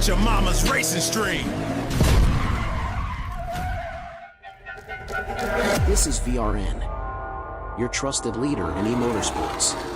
with your mama's racing stream. This is VRN, your trusted leader in e-motorsports.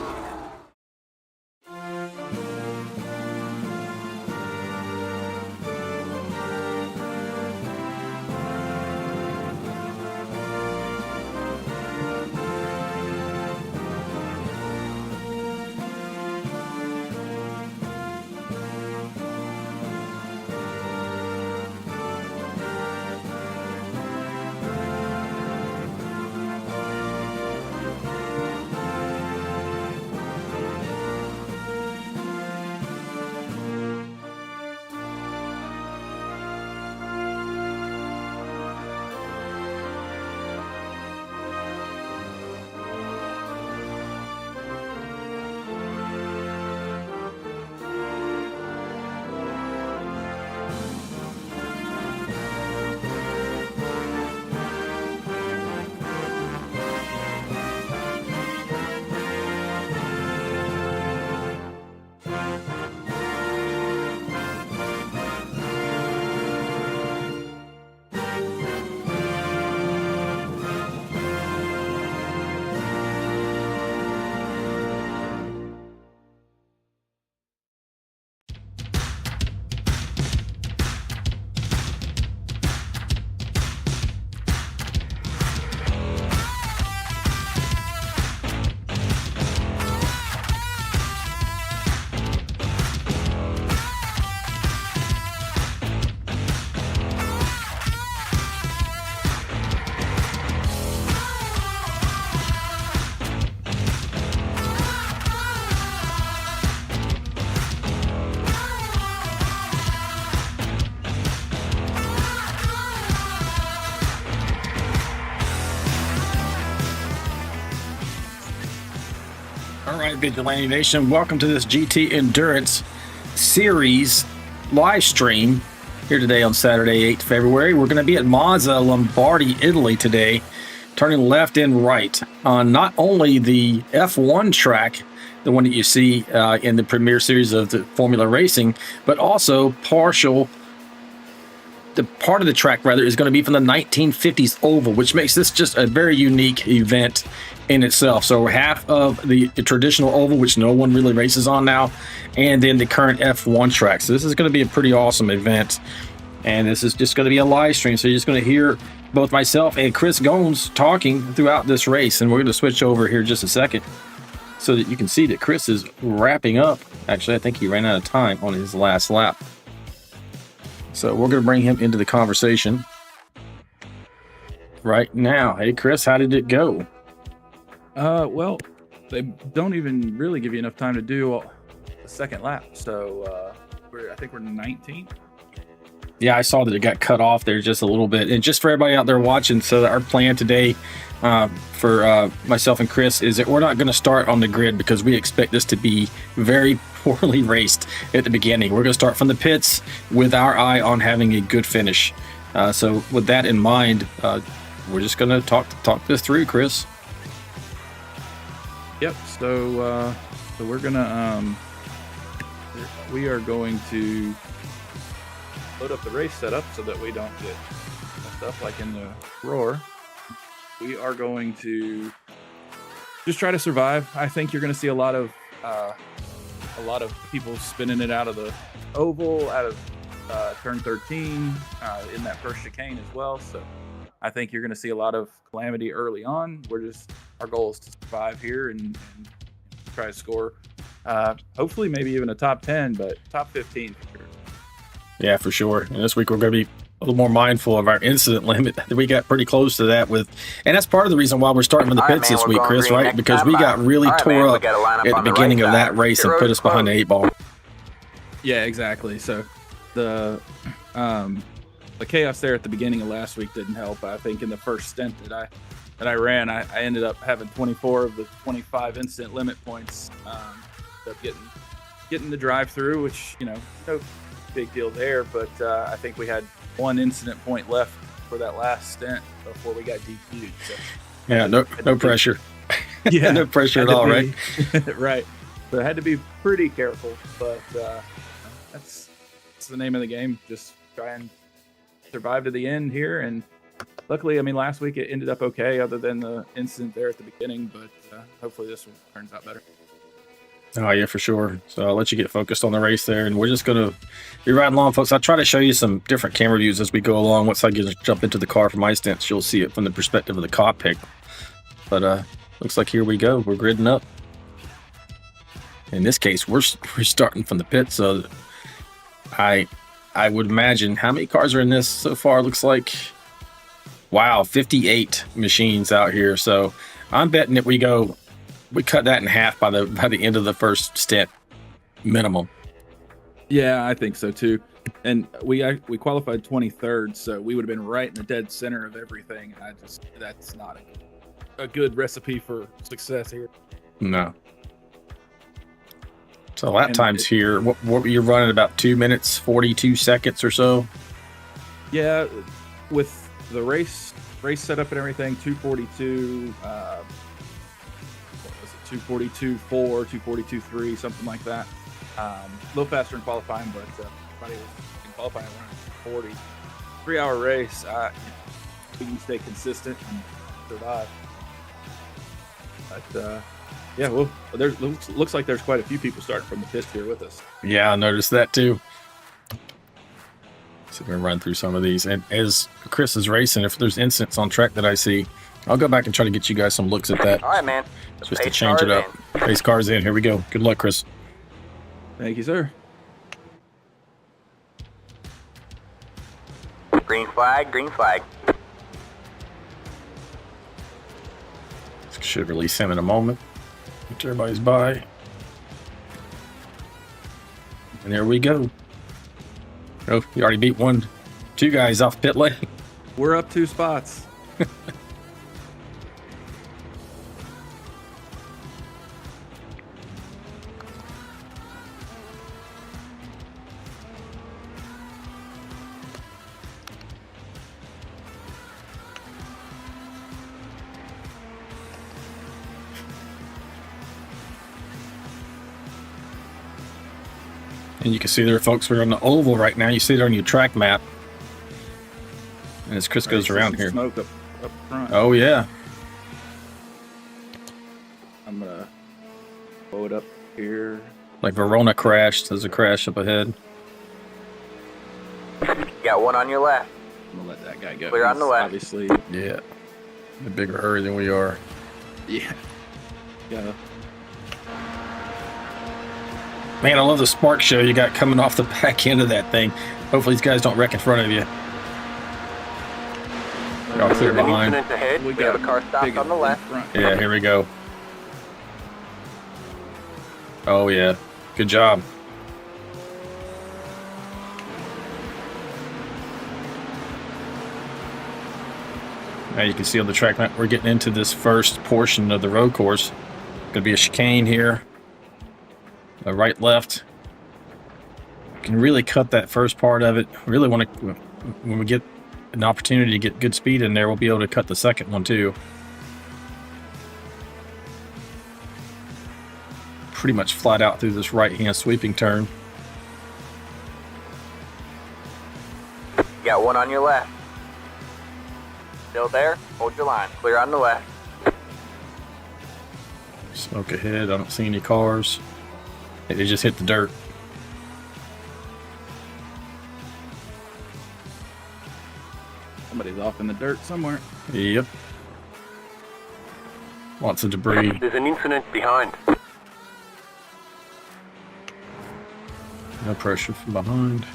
All right, Vigilante Nation, welcome to this GT Endurance Series live stream here today on Saturday, 8th February. We're going to be at Monza, Lombardy, Italy today, turning left and right on not only the F1 track, the one that you see in the Premiere Series of the Formula Racing, but also the part of the track rather is going to be from the 1950s oval, which makes this just a very unique event in itself. So half of the traditional oval, which no one really races on now, and then the current F1 track. So this is going to be a pretty awesome event, and this is just going to be a live stream. So you're just going to hear both myself and Chris Gomes talking throughout this race, and we're going to switch over here just a second so that you can see that Chris is wrapping up. Actually, I think he ran out of time on his last lap. So we're going to bring him into the conversation right now. Hey, Chris, how did it go? Well, they don't even really give you enough time to do a second lap. So I think we're 19th. Yeah, I saw that it got cut off there just a little bit. And just for everybody out there watching, so our plan today for myself and Chris is that we're not going to start on the grid because we expect this to be very poorly raced at the beginning. We're going to start from the pits with our eye on having a good finish. So with that in mind, we're just going to talk this through, Chris. Yep. So we're gonna we are going to load up the race setup so that we don't get messed up like in the Roar. We are going to just try to survive. I think you're going to see a lot of people spinning it out of the oval, out of turn 13, in that first chicane as well. So I think you're going to see a lot of calamity early on. Our goal is to survive here and try to score, hopefully maybe even a top 10, but top 15 for sure. Yeah, for sure. And this week we're going to be a little more mindful of our incident limit. We got pretty close to that and that's part of the reason why we're starting from the pits this week, Chris, right? Because we got really tore up at the beginning of that race and put us behind the 8 ball. Yeah, exactly. So the chaos there at the beginning of last week didn't help. I think in the first stint that I ran, I ended up having 24 of the 25 incident limit points. Ended up getting the drive through, which, no big deal there, but I think we had one incident point left for that last stint before we got DQ'd. So yeah, no pressure. Yeah, no pressure at all, right? Right. So I had to be pretty careful, but the name of the game. Just try and survive to the end here. And luckily, I mean, last week it ended up okay, other than the incident there at the beginning. But hopefully this one turns out better. Oh, yeah, for sure. So I'll let you get focused on the race there, and we're just going to be riding along, folks. I'll try to show you some different camera views as we go along. Once I jump into the car from my stance, you'll see it from the perspective of the cockpit. But looks like here we go. We're gridding up. In this case, we're starting from the pit, so I would imagine how many cars are in this so far. Looks like, wow, 58 machines out here. So I'm betting that we cut that in half by the end of the first stint minimum. Yeah, I think so too. And we qualified 23rd, so we would have been right in the dead center of everything. That's not a good recipe for success here. No. So lap times here, what were you running, about 2 minutes 42 seconds or so? Yeah, with the race setup and everything, 242. 242.4, 242.3, something like that. A little faster in qualifying, but everybody was in qualifying around 40. 3-hour race. We can stay consistent and survive. But yeah, well, looks like there's quite a few people starting from the pits here with us. Yeah, I noticed that too. So we're gonna run through some of these, and as Chris is racing, if there's incidents on track that I see, I'll go back and try to get you guys some looks at that. All right, man. Just to change it up. Pace cars in. Here we go. Good luck, Chris. Thank you, sir. Green flag, green flag. Should release him in a moment. Get everybody's by. And there we go. Oh, you already beat 2 guys off pit lane. We're up 2 spots. And you can see there, folks, we're on the oval right now. You see it on your track map. And as Chris goes around here. Smoke up front. Oh, yeah. I'm going to blow it up here. Like Verona crashed. There's a crash up ahead. Got one on your left. I'm going to let that guy go. Clear on the left. Obviously. Yeah. In a bigger hurry than we are. Yeah. Yeah. Man, I love the spark show you got coming off the back end of that thing. Hopefully these guys don't wreck in front of you. They're all clear behind. Ahead. We have a car stopped on the left. Yeah, here we go. Oh, yeah. Good job. Now you can see on the track map, we're getting into this first portion of the road course. Going to be a chicane here. A right, left. Can really cut that first part of it. Really want to, when we get an opportunity to get good speed in there, we'll be able to cut the second one too. Pretty much flat out through this right-hand sweeping turn. Got one on your left. Still there? Hold your line. Clear on the left. Smoke ahead. I don't see any cars. They just hit the dirt. Somebody's off in the dirt somewhere. Yep. Lots of debris. There's an incident behind. No pressure from behind.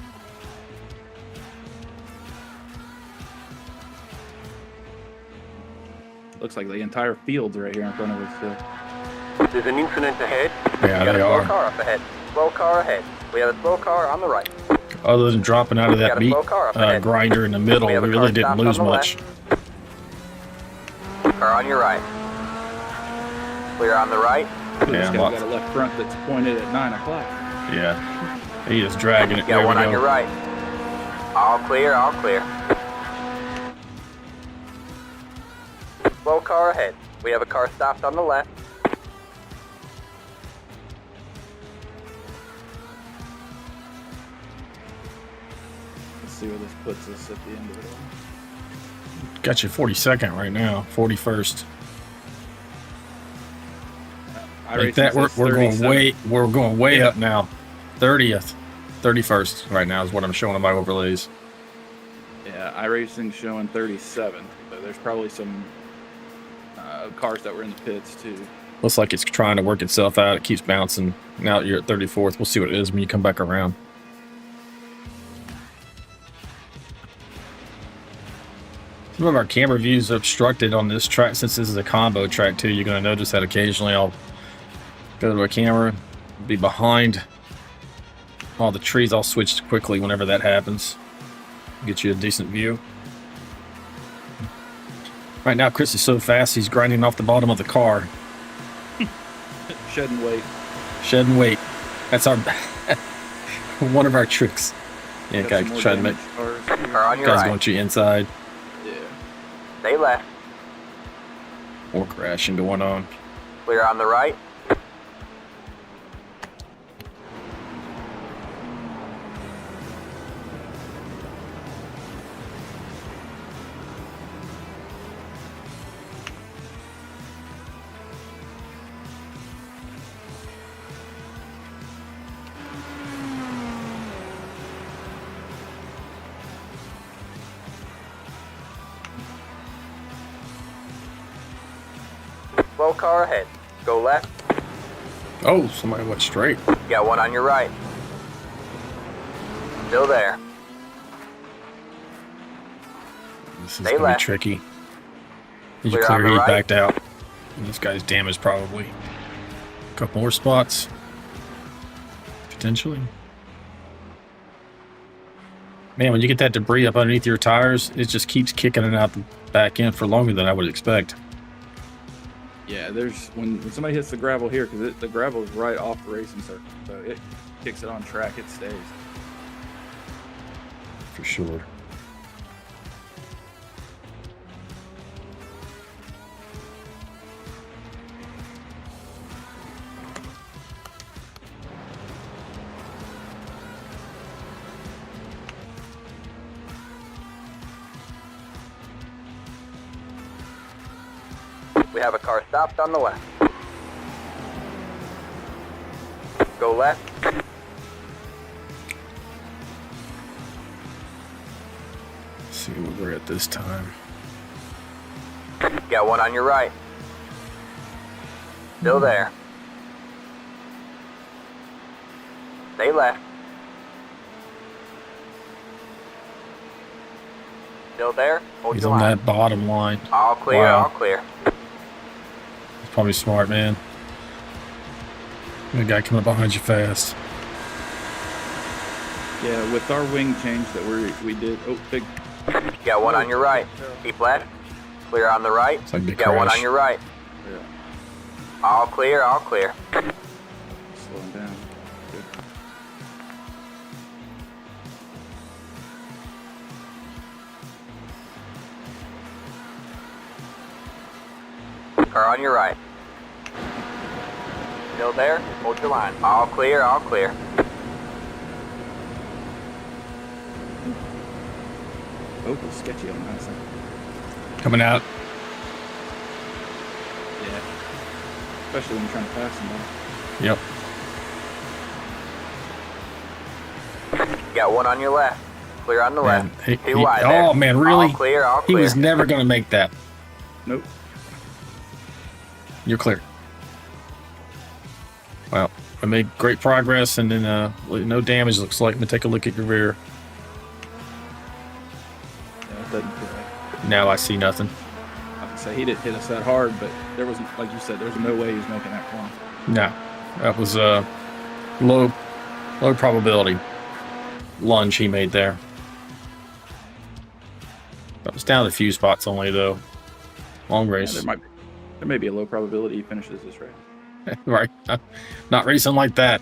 Looks like the entire field's right here in front of us still. There's an incident ahead. Yeah, they Slow are. car up ahead. Slow car ahead. We have a slow car on the right. Other than dropping out of that meat grinder in the middle, we really didn't lose much. Car on your right. Clear on the right. This guy's got a left front that's pointed at 9 o'clock. Yeah, he is dragging it. Got one on your right. All clear, all clear. Slow car ahead. We have a car stopped on the left. see where this puts us at the end of it. Got you 42nd right now, 41st. Like that, we're going way up now. 30th, 31st right now is what I'm showing on my overlays. Yeah, iRacing showing 37, but there's probably some cars that were in the pits too. Looks like it's trying to work itself out. It keeps bouncing. Now you're at 34th. We'll see what it is when you come back around. Some of our camera views are obstructed on this track since this is a combo track too. You're going to notice that occasionally I'll go to a camera, be behind all the trees. I'll switch quickly whenever that happens. Get you a decent view. Right now, Chris is so fast, he's grinding off the bottom of the car. Shedding weight. Shedding weight. That's our one of our tricks. Yeah, guys try to make Car on your guys right. going to you inside Yeah. Stay left. or crashing going on. Clear on the right. Slow car ahead. Go left. Oh, somebody went straight. Got one on your right. Still there. This is Stay gonna be left. tricky. Did you Clear on clear? the He right. backed out. And this guy's damaged probably. A couple more spots. Potentially. Man, when you get that debris up underneath your tires, it just keeps kicking it out the back end for longer than I would expect. Yeah, there's when somebody hits the gravel here, because the gravel is right off the racing circuit, so it kicks it on track, it stays. For sure. We have a car stopped on the left. Go left. Let's see where we're at this time. Got one on your right. Still there. Stay left. Still there? Hold He's your on line. that bottom line. All clear, Wow. all clear. He's probably smart, man. The guy coming up behind you fast. Yeah, with our wing change that we did. Oh, big. Got one on your right. Keep left. Clear on the right. It's like a Got one crash. on your right. Yeah, All clear, all clear. slowing down. Good. Car on your right. Still there? Hold your line. All clear, all clear. Oh, it's sketchy on that side. Coming out. Yeah. Especially when you're trying to pass them all. Yep. Got one on your left. Clear on the Man, left. Too wide there. oh, man, really? All clear, all He clear. was never going to make that. Nope. You're clear. Well, I made great progress, and then no damage, looks like. Let me take a look at your rear. Yeah, it doesn't feel like. Now I see nothing. I can say he didn't hit us that hard, but there wasn't, like you said, there was no way he was making that corner. No, that was a low probability lunge he made there. That was down a few spots only, though. Long Yeah, race. there may be a low probability he finishes this race. Right. Not racing like that.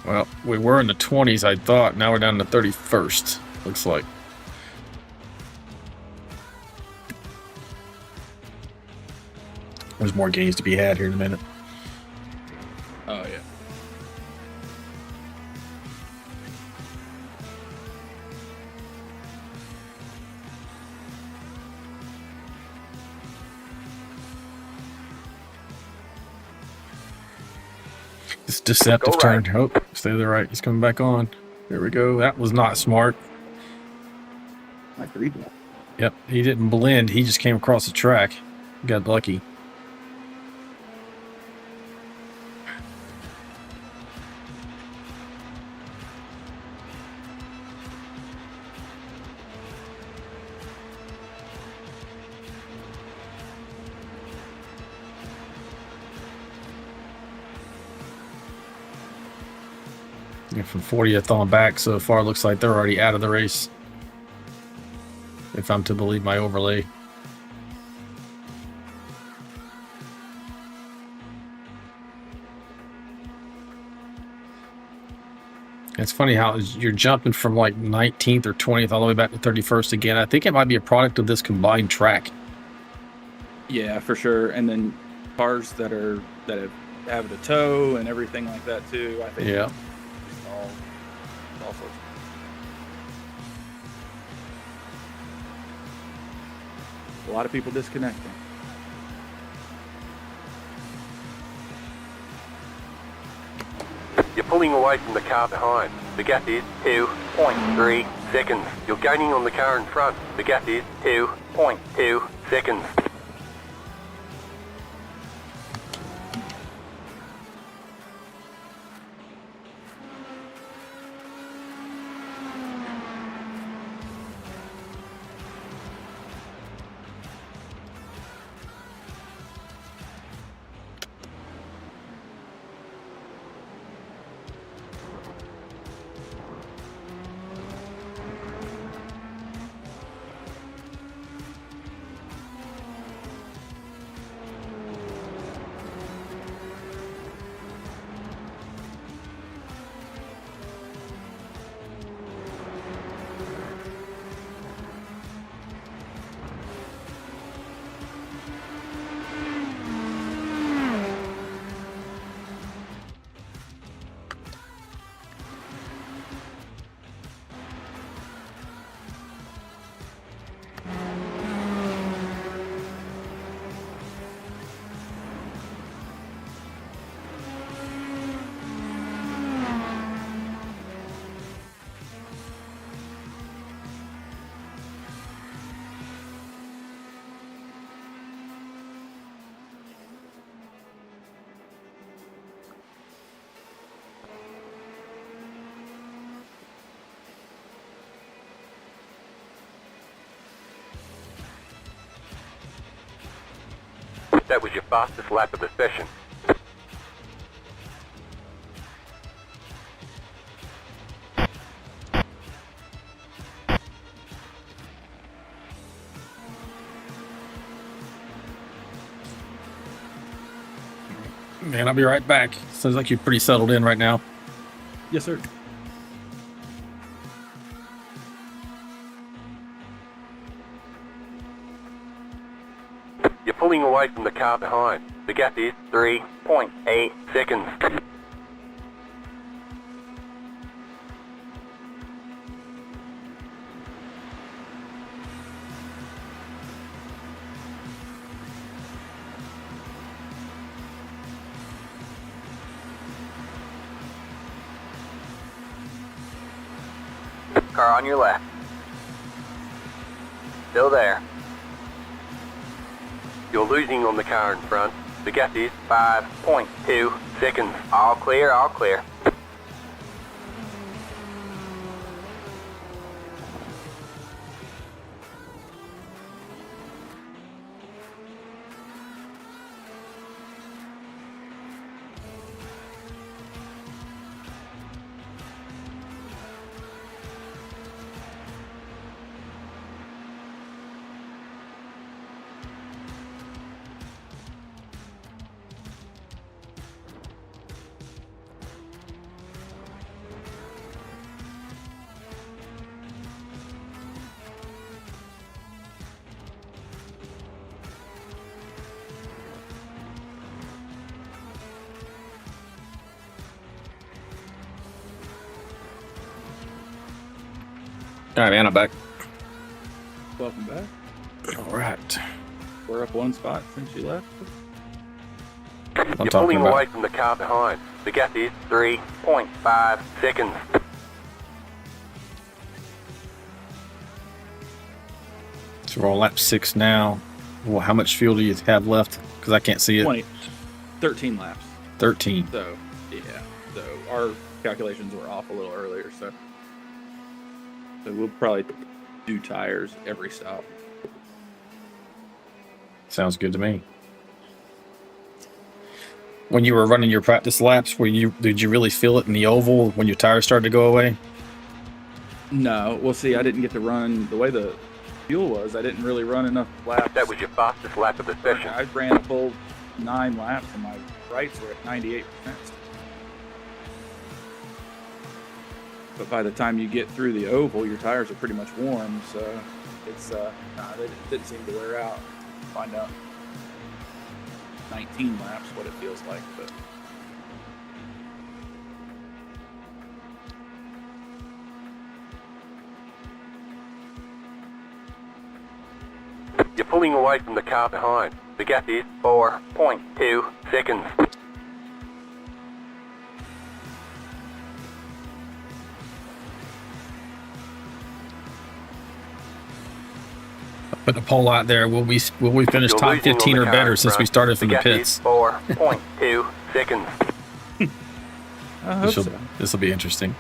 Well, we were in the 20s, I thought. Now we're down to 31st, looks like. There's more games to be had here in a minute. Oh, yeah. This deceptive Go turn. right. Oh, stay to the right. He's coming back on. There we go. That was not smart. I agreed. Yep, he didn't blend. He just came across the track. Got lucky. And from 40th on back so far, looks like they're already out of the race. If I'm to believe my overlay. It's funny how you're jumping from like 19th or 20th all the way back to 31st again. I think it might be a product of this combined track. Yeah, for sure. And then cars that have the tow and everything like that too. I think. Yeah. It's all sorts. A lot of people disconnecting. You're pulling away from the car behind. The gap is 2.3 seconds. You're gaining on the car in front. The gap is 2.2 seconds. That was your fastest lap of the session. Man, I'll be right back. Sounds like you're pretty settled in right now. Yes, sir. You're pulling away from the car behind. The gap is 3.8 seconds. Car on your left. Still there. You're losing on the car in front. The gap is 5.2 seconds. All clear, all clear. All right, man, I'm back. Welcome back. All right. We're up one spot since you left. You're pulling away from the car behind. The gap is 3.5 seconds. So we're on lap 6 now. Well, how much fuel do you have left? Because I can't see it. 13 laps. 13. So, yeah. So our calculations were off a little earlier. So we'll probably do tires every stop. Sounds good to me. When you were running your practice laps, did you really feel it in the oval when your tires started to go away? No. Well, see, I didn't get to run the way the fuel was. I didn't really run enough laps. That was your fastest lap of the session. I ran a full 9 laps and my rights were at 98%. But by the time you get through the oval, your tires are pretty much warm. So it's, they didn't seem to wear out. Find out 19 laps what it feels like. But You're pulling away from the car behind. The gap is 4.2 seconds. Put a poll out there. Will we finish You're top losing 15 on or the car better in since we front. started from the gap is pits? 4.2 seconds. I hope so. This will be interesting.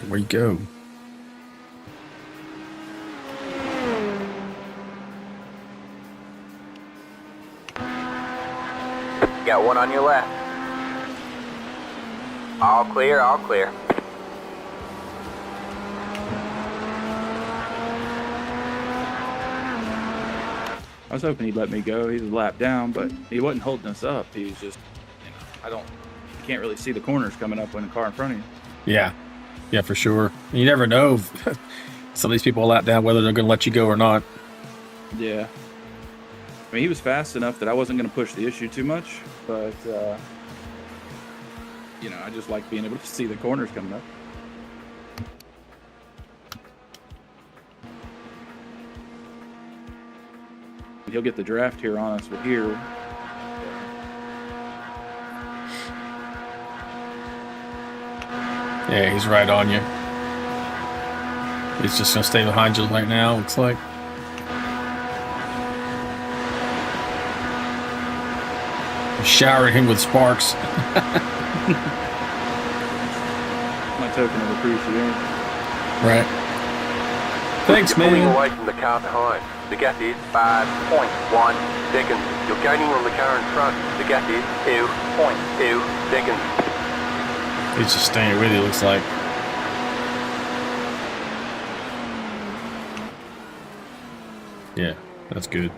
Where you go? Got one on your left. All clear, all clear. I was hoping he'd let me go. He was a lap down, but he wasn't holding us up. He was just, you can't really see the corners coming up when the car in front of you. Yeah, for sure. You never know. Some of these people will lap down whether they're going to let you go or not. Yeah. I mean, he was fast enough that I wasn't going to push the issue too much, but, I just like being able to see the corners coming up. He'll get the draft here on us with here. Yeah, he's right on you. He's just going to stay behind you right now, looks like. Showering him with sparks. My token of appreciation. Right. Thanks, You're pulling man. away from the car behind. The gap is 5.1 seconds. You're gaining on the car in front. The gap is 2.2 seconds. He's just staying with you, looks like. Yeah, that's good.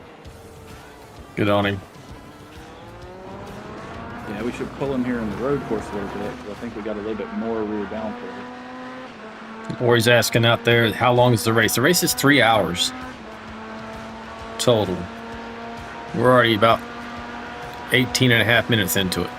Good on him. Yeah, we should pull him here in the road course a little bit, because I think we got a little bit more rear downforce. Or he's asking out there, how long is the race? The race is 3 hours total. We're already about 18 and a half minutes into it.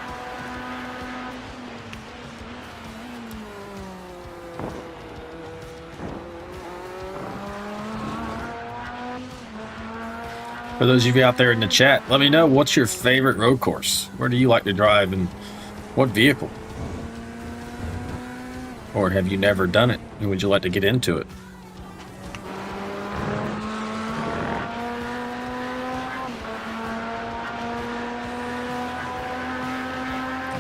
For those of you out there in the chat, let me know what's your favorite road course. Where do you like to drive and what vehicle? Or have you never done it? And would you like to get into it?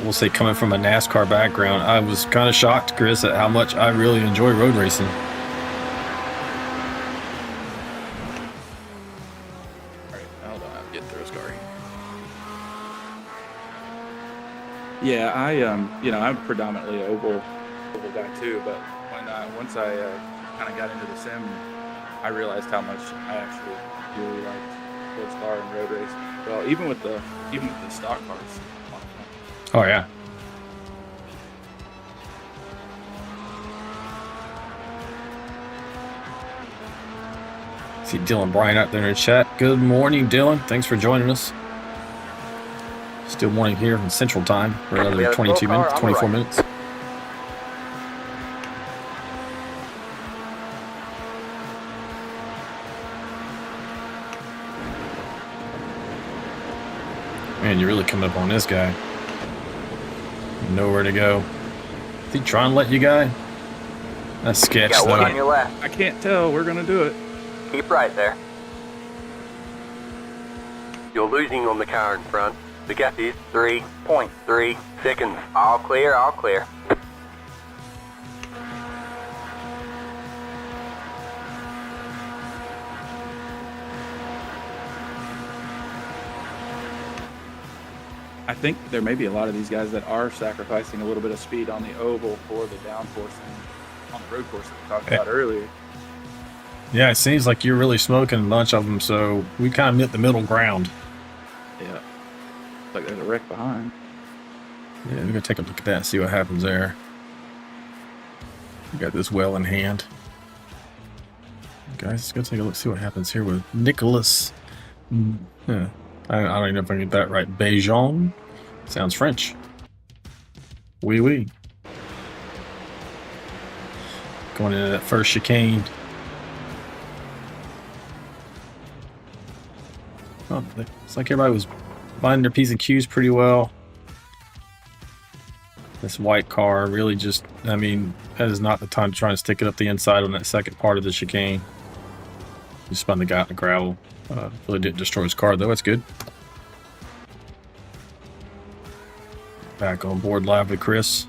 We'll say coming from a NASCAR background, I was kind of shocked, Chris, at how much I really enjoy road racing. Yeah, I'm predominantly oval guy too, but once I kind of got into the sim, I realized how much I actually really liked sports car and road racing. Well, even with the stock cars. Oh yeah. See Dylan Bryan out there in the chat. Good morning, Dylan. Thanks for joining us. Still morning here in Central Time for another 22 minutes, 24 minutes. Man, you're really coming up on this guy. Nowhere to go. Is he trying to let you guy? That's sketch. Got one on your left. I can't tell. We're gonna do it. Keep right there. You're losing on the car in front. The gap is 3.3 seconds. All clear, all clear. I think there may be a lot of these guys that are sacrificing a little bit of speed on the oval for the downforce on the road course that we talked about earlier. Yeah, it seems like you're really smoking a bunch of them, so we kind of hit the middle ground. Yeah. Like there's a wreck behind. Yeah, we're going to take a look at that and see what happens there. We got this well in hand. Guys, let's go take a look, see what happens here with Nicholas. Yeah, I don't even know if I can get that right. Bejon? Sounds French. Oui, oui. Going into that first chicane. Oh, it's like everybody was finding their P's and Q's pretty well. This white car really just, I mean, that is not the time to try and stick it up the inside on that second part of the chicane. He spun the guy out in the gravel. Really didn't destroy his car, though. That's good. Back on board live with Chris.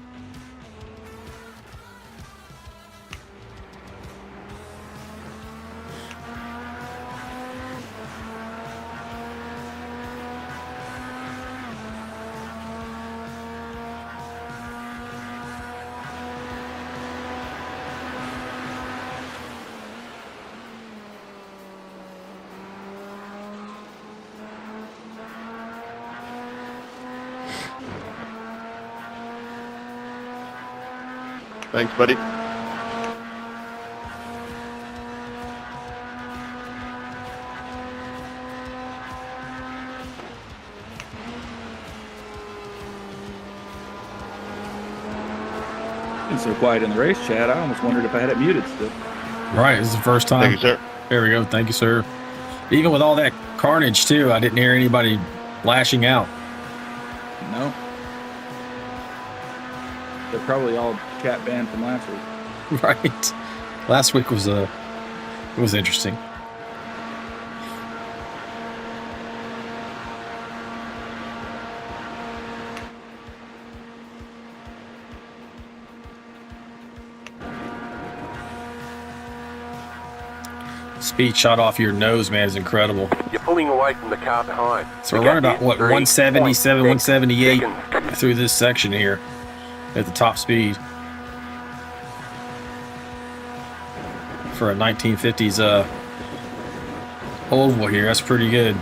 Thanks, buddy. It's so quiet in the race chat, I almost wondered if I had it muted still. Right, this is the first time. Thank you, sir. There we go. Thank you, sir. Even with all that carnage, too, I didn't hear anybody lashing out. No. They're probably all chat banned from last week. Right. Last week was it was interesting. Speed shot off your nose, man, is incredible. You're pulling away from the car behind. So we're running about, what, 177, 178 through this section here at the top speed. For a 1950s oval here, that's pretty good. You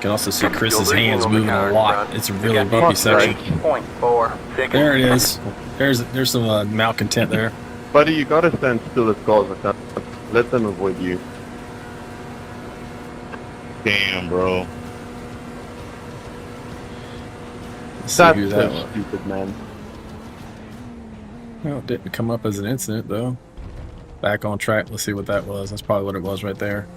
can also see Chris's hands moving a lot. It's a really bumpy section. 3.4 seconds. There it is. There's some malcontent there. Buddy, you gotta stand still at cars like that. Let them avoid you. Damn, bro. Let's see That's who that so was. stupid, man. Well, it didn't come up as an incident, though. Back on track. Let's see what that was. That's probably what it was right there.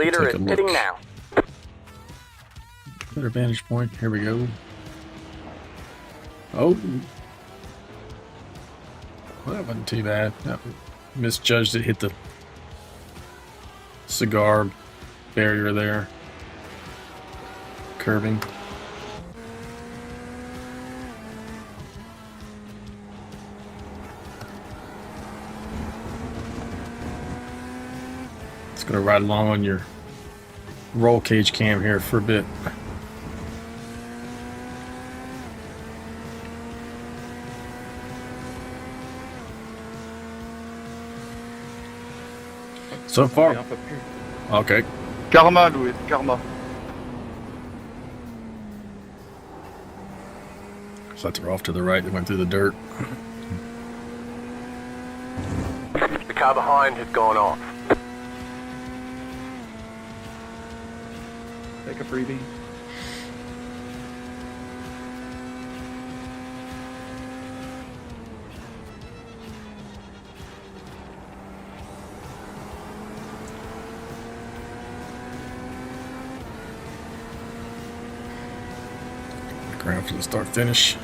leader take is a pitting look. now. Better vantage point. Here we go. Oh. Well, that wasn't too bad. No, misjudged it. Hit the cigar barrier there. Curving. It's going to ride along on your roll cage cam here for a bit. So far, okay. Karma, Louis, karma. So they're off to the right. They went through the dirt. The car behind has gone off. Take a freebie. Ground for the start finish.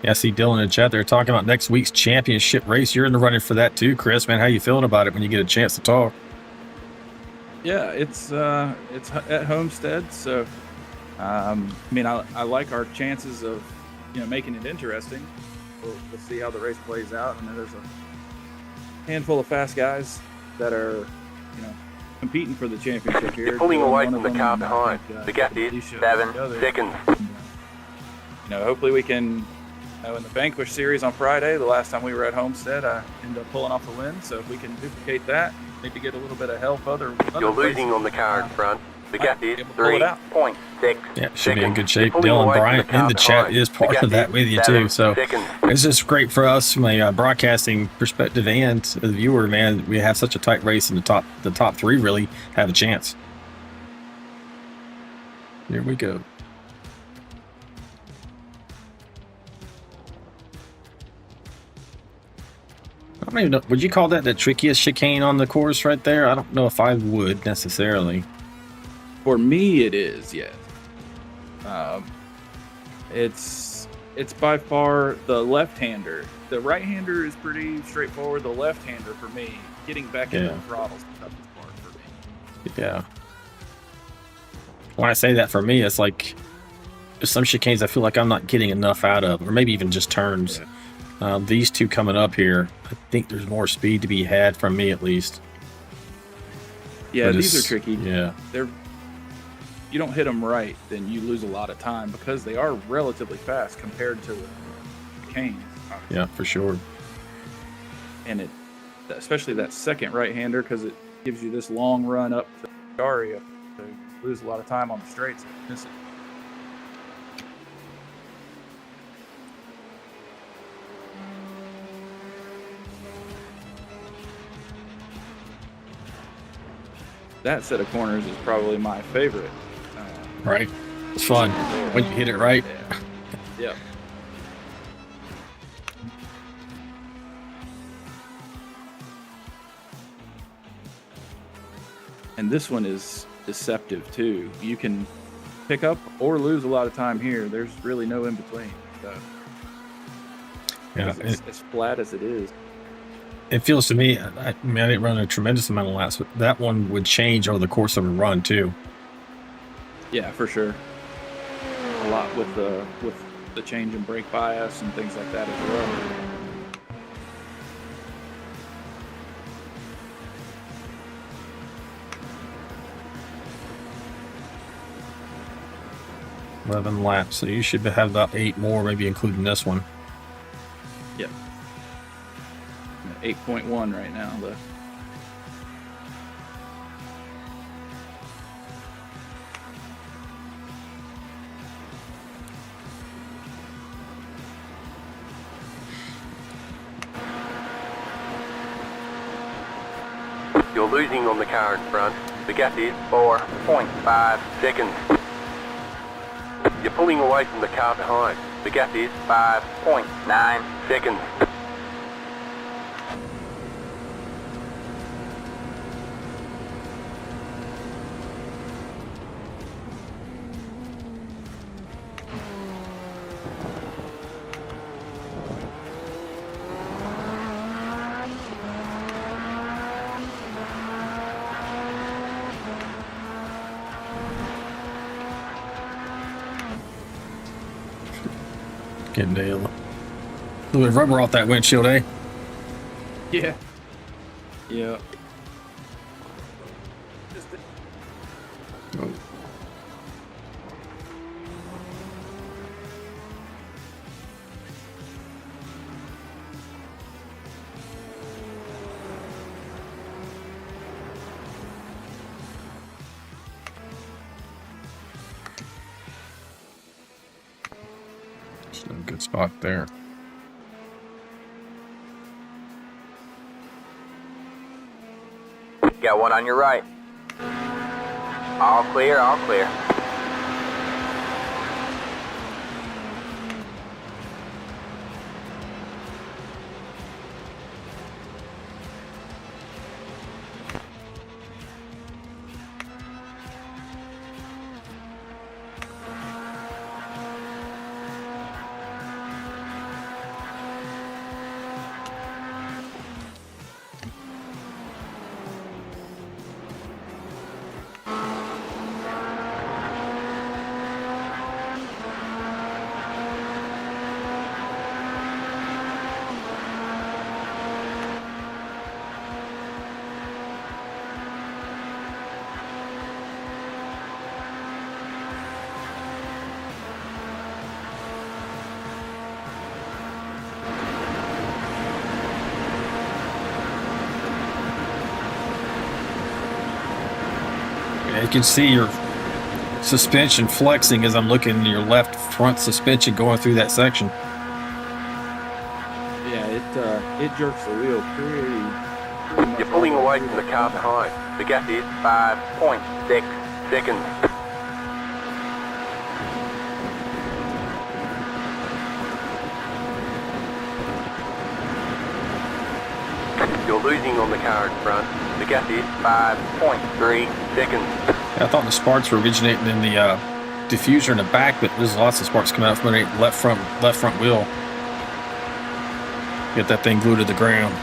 Yeah, I see Dylan in the chat. They're talking about next week's championship race. You're in the running for that too, Chris. Man, how you feeling about it when you get a chance to talk? Yeah, it's at Homestead, so I mean, I like our chances of making it interesting. We'll see how the race plays out. I know there's a handful of fast guys that are competing for the championship here. Pulling away One from of the them, car I behind. think, Vigilante, Alicia 7 the other. seconds. Hopefully we can. In the Vanquish Series on Friday, the last time we were at Homestead, I ended up pulling off the win. So if we can duplicate that, maybe get a little bit of help other You're losing places, on the car in front. Vigilante, able to pull it out. 3.6 Yeah, should be in good seconds. shape. You're pulling Dylan away from Bryant car in the chat behind. is part of Vigilante, that with you 7 too. So seconds. it's just great for us from a broadcasting perspective and the viewer. Man, we have such a tight race, and the top three really have a chance. Here we go. I don't even know. Would you call that the trickiest chicane on the course right there? I don't know if I would necessarily. For me, it is, yes. It's by far the left-hander. The right-hander is pretty straightforward. The left-hander, for me, getting back into the throttle is the toughest part for me. Yeah. When I say that, for me, it's like there's some chicanes I feel like I'm not getting enough out of, or maybe even just turns. Yeah. These two coming up here, I think there's more speed to be had from me at least. Yeah, But these are it's- tricky. Yeah. You don't hit them right, then you lose a lot of time because they are relatively fast compared to the canes. Yeah, for sure. And especially that second right-hander, because it gives you this long run up to the area, so you lose a lot of time on the straights and miss it. That set of corners is probably my favorite. Right. It's fun when you hit it right. Yeah. And this one is deceptive too. You can pick up or lose a lot of time here. There's really no in between. So Yeah. it's as flat as it is. It feels to me, I mean, I didn't run a tremendous amount of laps, but that one would change over the course of a run too. Yeah, for sure. A lot with the change in brake bias and things like that as well. 11 laps, so you should have about 8 more, maybe including this one. Yep. 8.1 right now. You're losing on the car in front. Vigilante, 4.5 seconds. You're pulling away from the car behind. The gap is 5.9 seconds. Getting a little bit of rubber off that windshield, eh? Yeah. Yeah. It's a good spot there. Got one on your right. All clear, all clear. You can see your suspension flexing as I'm looking at your left front suspension going through that section. Yeah, it jerks the wheel pretty much. You're pulling away from the car behind. The gap is 5.6 seconds. You're losing on the car in front. The gap is 5.3 seconds. I thought the sparks were originating in the diffuser in the back, but there's lots of sparks coming out from the left front wheel. Get that thing glued to the ground.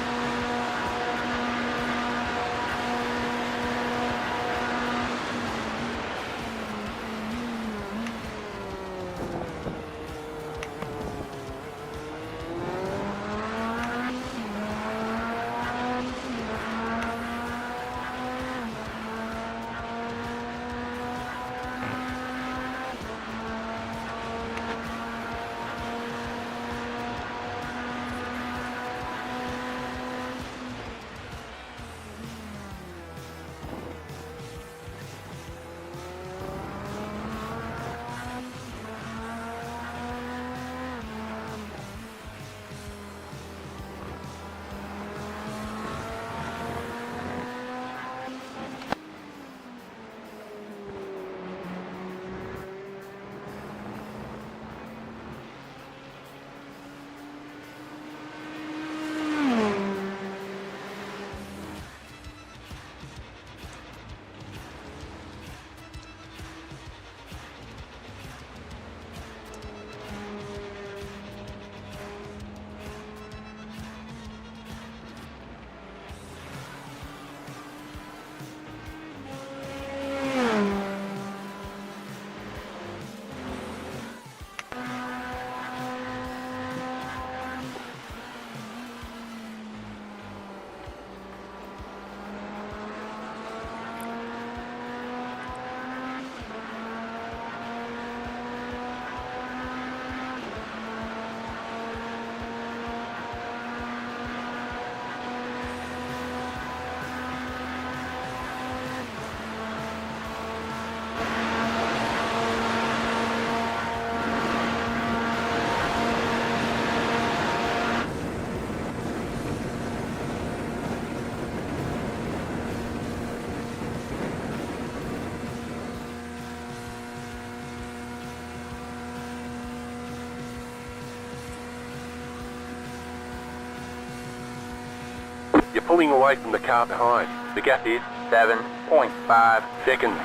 You're pulling away from the car behind. The gap is 7.5 seconds.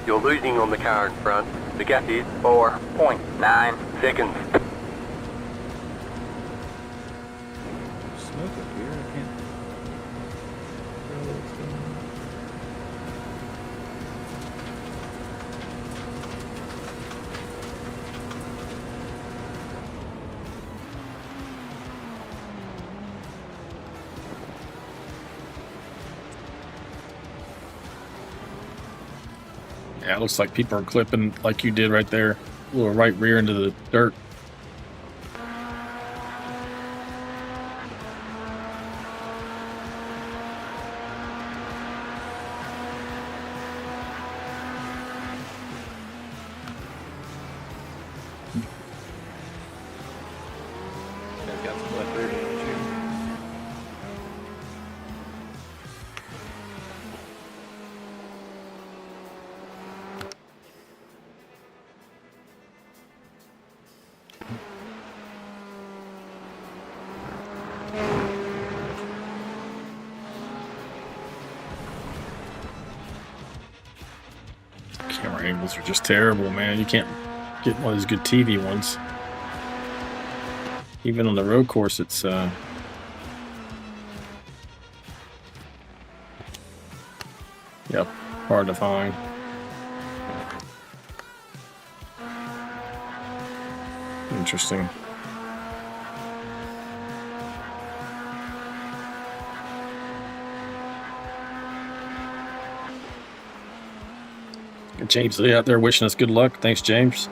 You're losing on the car in front. The gap is 4.9 seconds. Smoke up here. I can't. tell what's going on. Yeah, it looks like people are clipping like you did right there. A little right rear into the dirt. I've got some left rear damage here. Camera angles are just terrible, man. You can't get one of these good TV ones. Even on the road course, it's yep, hard to find. Interesting. James Lee out there wishing us good luck. Thanks, James.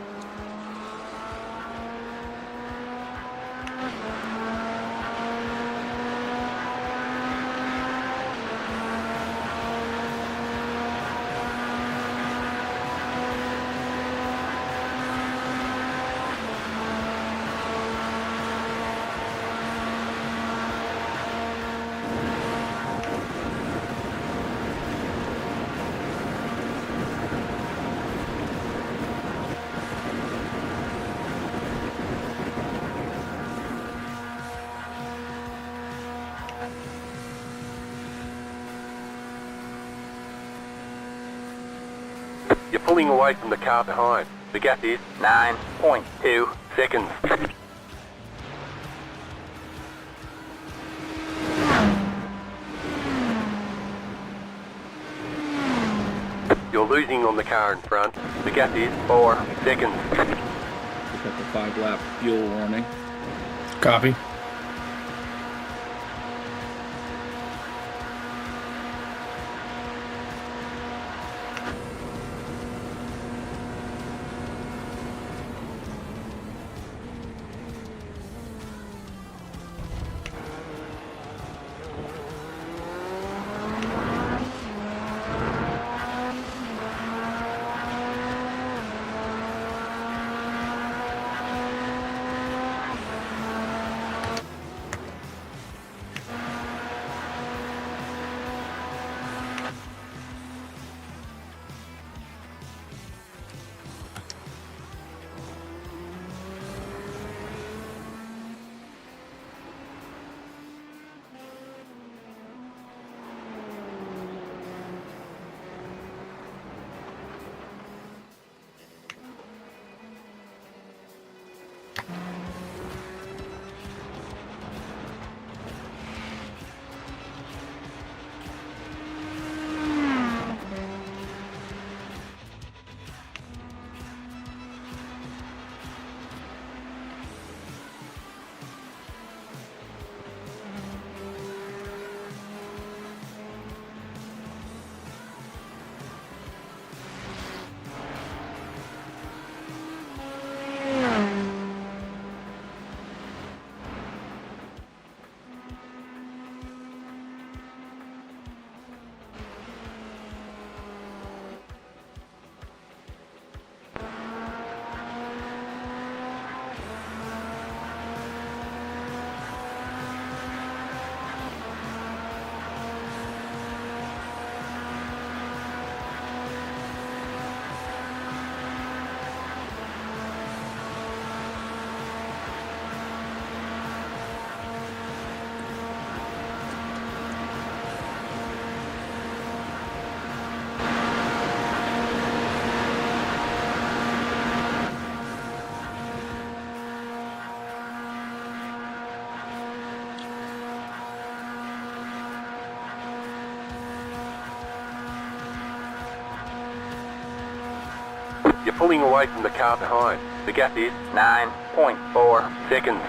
You're pulling away from the car behind. The gap is 9.2 seconds. You're losing on the car in front. The gap is 4 seconds. Pick up the 5-lap fuel warning. Copy. You're pulling away from the car behind. The gap is 9.4 seconds.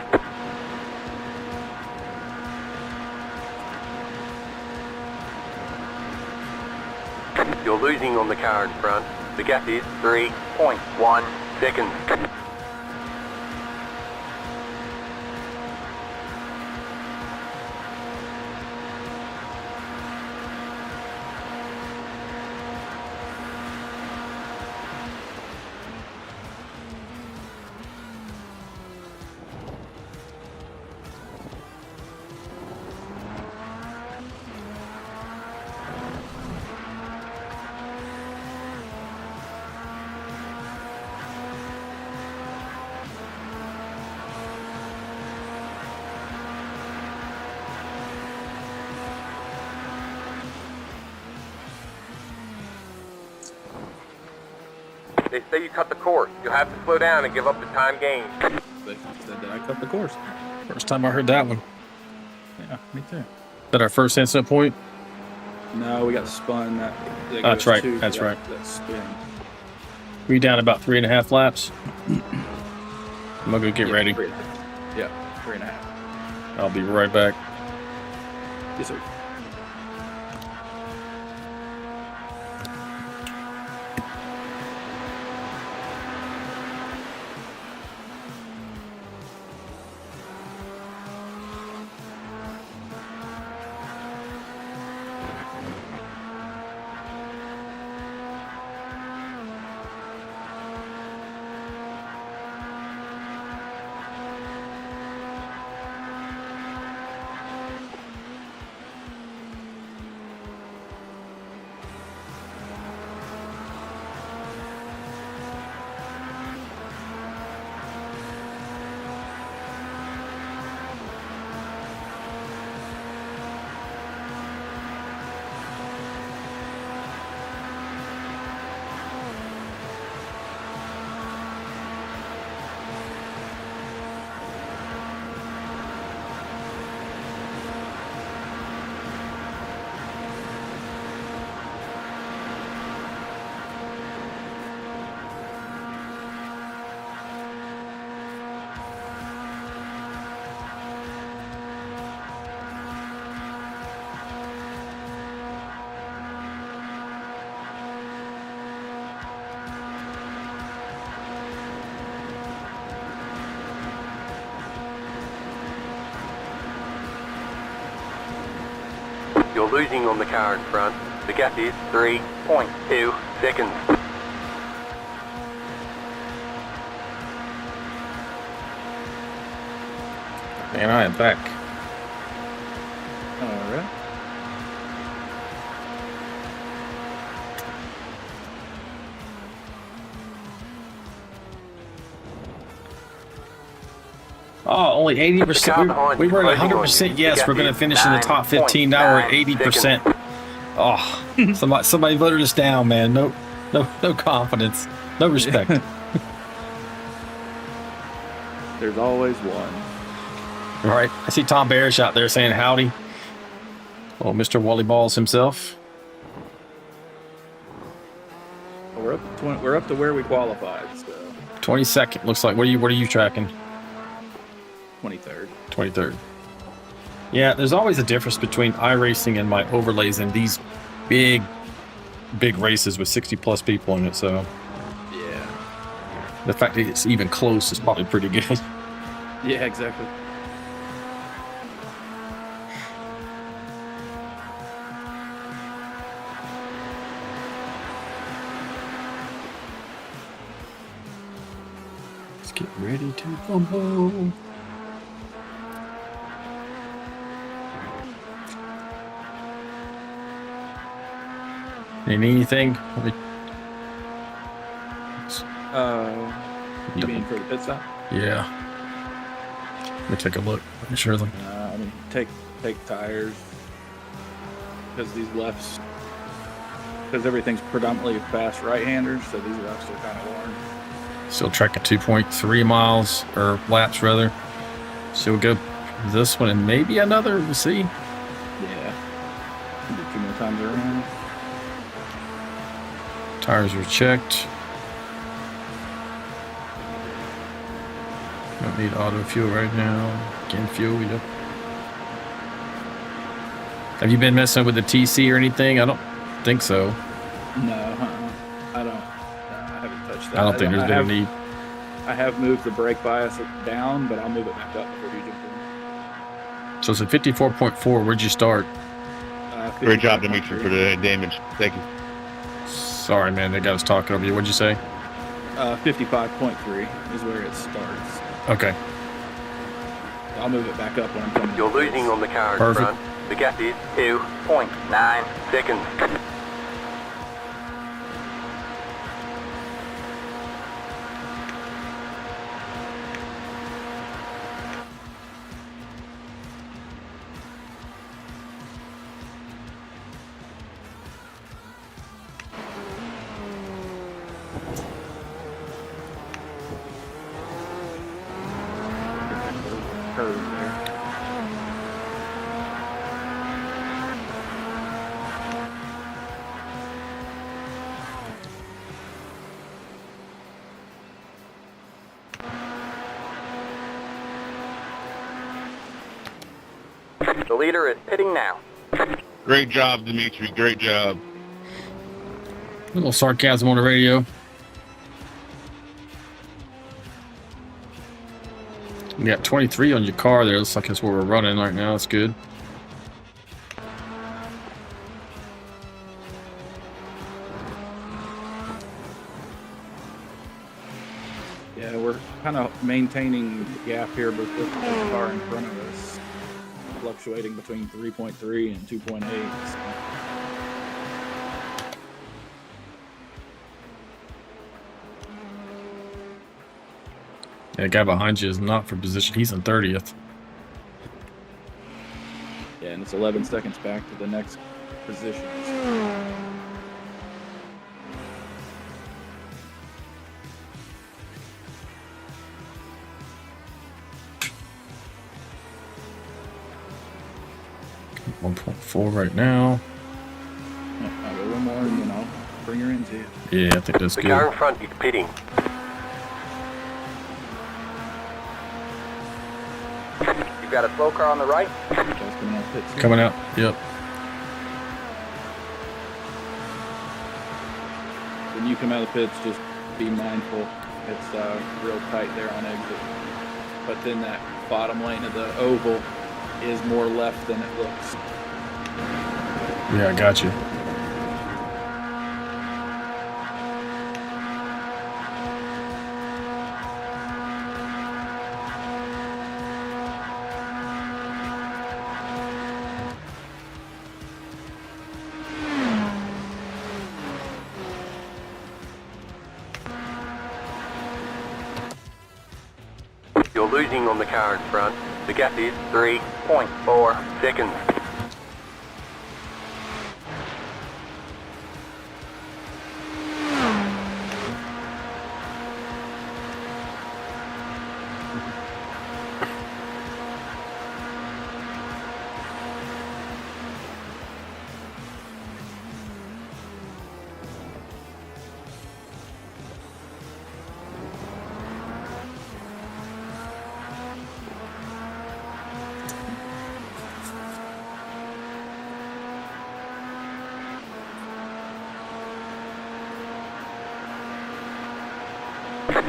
You're losing on the car in front. The gap is 3.1 seconds. They say you cut the course. You'll have to slow down and give up the time gained. They said that I cut the course. First time I heard that one. Yeah, me too. Is that our first incident point? No, we got spun. That That's goes right, to that's right. That spin. We down about 3.5 laps. I'm gonna go get ready. 3.5. Yeah, 3.5. I'll be right back. Yes, sir. You're losing on the car in front. The gap is 3.2 seconds. And I am back. All right. Oh, only 80%. We were at 100% yes. We're going to finish in the top 15. Now we're at 80%. Oh, somebody voted us down, man. No confidence. No respect. There's always one. All right. I see Tom Barish out there saying howdy. Oh, Mr. Wally Balls himself. We're up to where we qualified. So 22nd looks like. What are you tracking? 23rd. 23rd. Yeah, there's always a difference between iRacing and my overlays in these big races with 60 plus people in it. So Yeah. the fact that it's even close is probably pretty good. Yeah, exactly. Let's get ready to rumble. Anything? You mean for the pit stop? Yeah. Let me take a look. Surely. I mean, take tires because these lefts, because everything's predominantly fast right-handers, so these lefts are kind of worn. Still tracking 2.3 miles or laps rather. So we'll go this one and maybe another. We'll see. Yeah. Do 2 more times around. Tires are checked. Don't need auto fuel right now. Can fuel you. Have you been messing with the TC or anything? I don't think so. No, I don't. I haven't touched that. I don't think there's been a need. I have moved the brake bias down, but I'll move it back up before you jump in. So it's a 54.4. Where'd you start? Great job, Dimitri, for the damage. Thank you. Sorry, man. They got us talking over you. What'd you say? 55.3 is where it starts. Okay. I'll move it back up when I'm coming. You're losing on the car in Perfect. front. The gap is 2.9 seconds. Curve there. The leader is pitting now. Great job, Dimitri. Great job. A little sarcasm on the radio. You got 23 on your car there. Looks like that's where we're running right now. That's good. Yeah, we're kind of maintaining the gap here, but with the car in front of us fluctuating between 3.3 and 2.8. So. Yeah, the guy behind you is not for position. He's in 30th. Yeah, and it's 11 seconds back to the next position. So 1.4 right now. I'll go one more and then I'll bring her into you. Yeah, I think that's The good. car in front is pitting. You've got a slow car on the right. Guys coming out pits. Coming out. Yep. When you come out of the pits, just be mindful. It's real tight there on exit. But then that bottom lane of the oval is more left than it looks. Yeah, I got you. You're losing on the car in front. The gap is 3.4 seconds.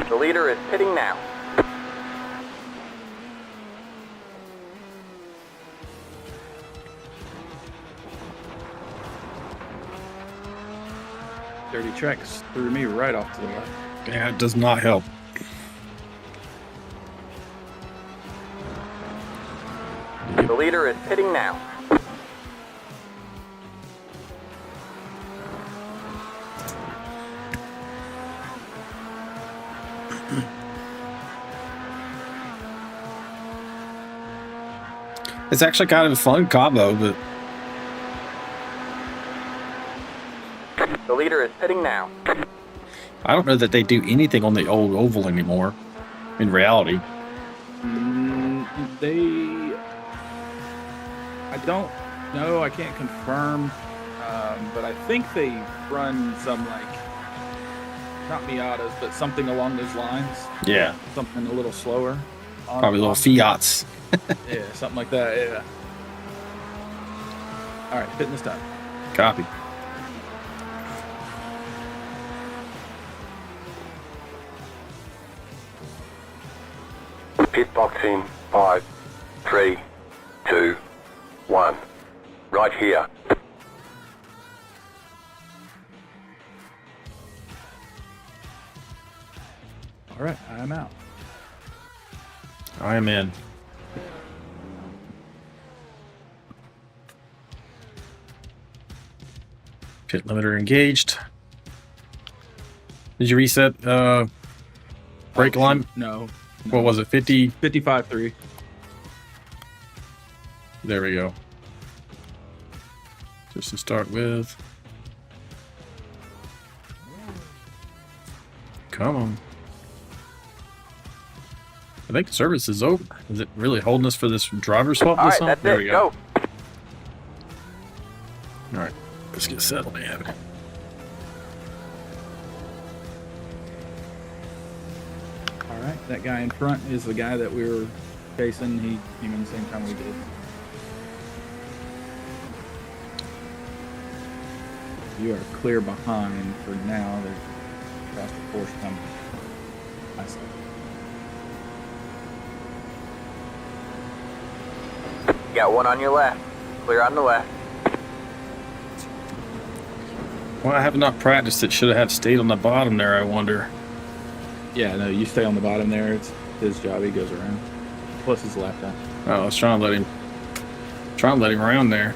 The leader is pitting now. Dirty tracks threw me right off to the left. Yeah, it does not help. The leader is pitting now. It's actually kind of a fun combo, but The leader is pitting now. I don't know that they do anything on the old oval anymore. In reality, I don't know. I can't confirm, but I think they run some not Miatas, but something along those lines. yeah. Something a little slower. Probably little Fiats. Yeah, something like that. Yeah. All right, pitting this time. Copy. Pit box in 5, 3, 2, 1. Right here. All right, I am out. I am in. Pit limiter engaged. Did you reset brake line? No. What was it? 50? 55.3. There we go. Just to start with. Come on. I think service is open. Is it really holding us for this driver swap? All this right, time? that's There it. we go. Go. All right, let's get settled in. All right, that guy in front is the guy that we were chasing. He came in the same time we did. You are clear behind for now. There's faster force coming. I see. Got one on your left. Clear on the left. Well, I have not practiced it. Should have had stayed on the bottom there, I wonder. Yeah, no, you stay on the bottom there. It's his job. He goes around. Plus his laptop. Oh, I was trying to let him around there.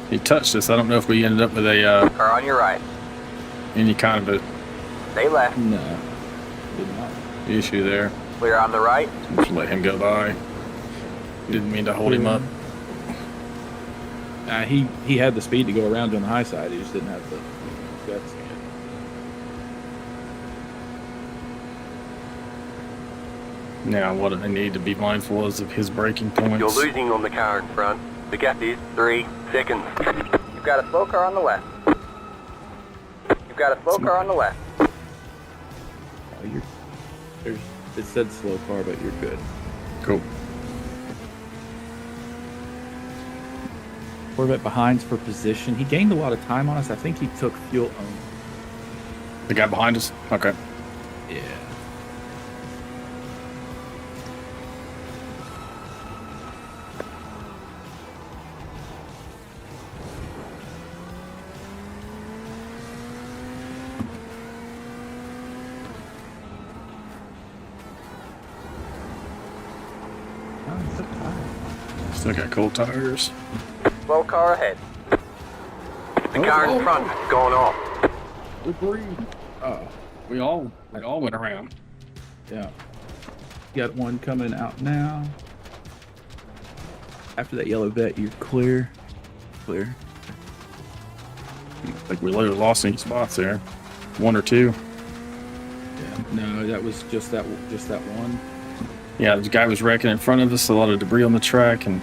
He touched us. I don't know if we ended up with a Car on your right. any kind of Stay left. No, did not. a issue there. Clear on the right. Just let him go by. Didn't mean to hold him up. He had the speed to go around on the high side. He just didn't have the guts. Now, what I need to be mindful is of his braking points. You're losing on the car in front. The gap is 3 seconds. You've got a slow car on the left. You've got a slow car on the left. Oh, it said slow car, but you're good. Cool. Corvette behinds for position. He gained a lot of time on us. I think he took fuel only. The guy behind us? Okay. Yeah. Still got cold tires. Slow car ahead. The car in front has gone off. Oh, we all went around. Yeah. Got one coming out now. After that yellow vet, you're clear. Clear. I think we lost any spots there. One or two. Yeah. No, that was just that one. Yeah, the guy was wrecking in front of us. A lot of debris on the track and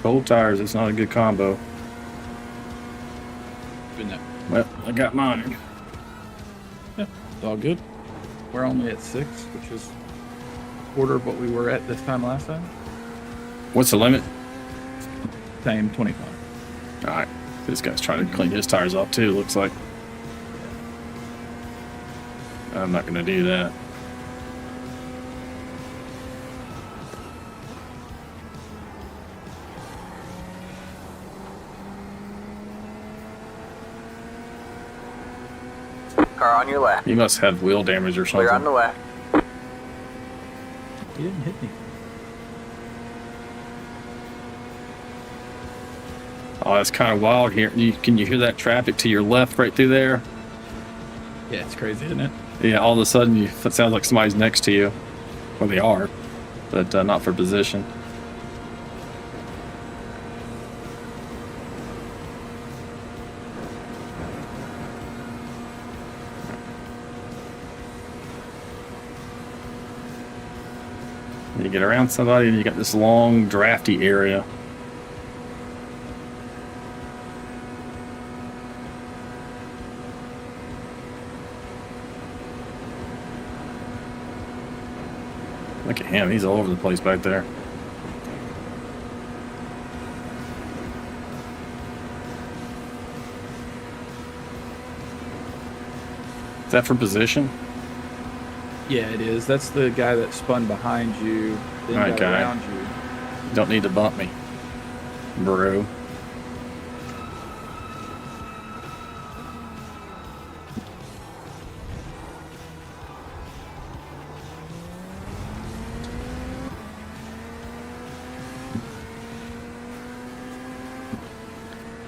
cold tires. It's not a good combo. Good enough. Well, I got mine. Yeah, it's all good. We're only at 6, which is quarter of what we were at this time last time. What's the limit? Same 25. All right. This guy's trying to clean his tires off too, looks like. I'm not going to do that. Car on your left. He must have wheel damage or something. Clear on the left. He didn't hit me. Oh, that's kind of wild here. Can you hear that traffic to your left right through there? Yeah, it's crazy, isn't it? Yeah, all of a sudden it sounds like somebody's next to you. Well, they are, but not for position. You get around somebody and you got this long drafty area. Look at him. He's all over the place back there. Is that for position? Yeah, it is. That's the guy that spun behind you, then got Okay. around you. You don't need to bump me, bro.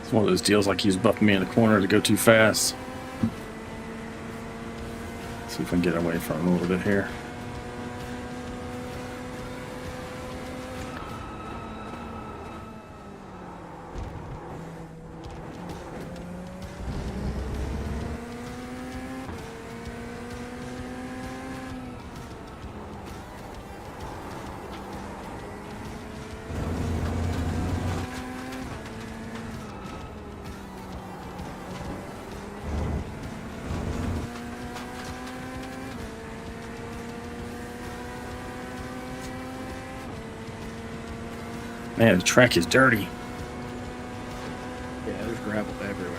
It's one of those deals like he's bumping me in the corner to go too fast. See if we can get away from him a little bit here. Man, the track is dirty. Yeah, there's gravel everywhere.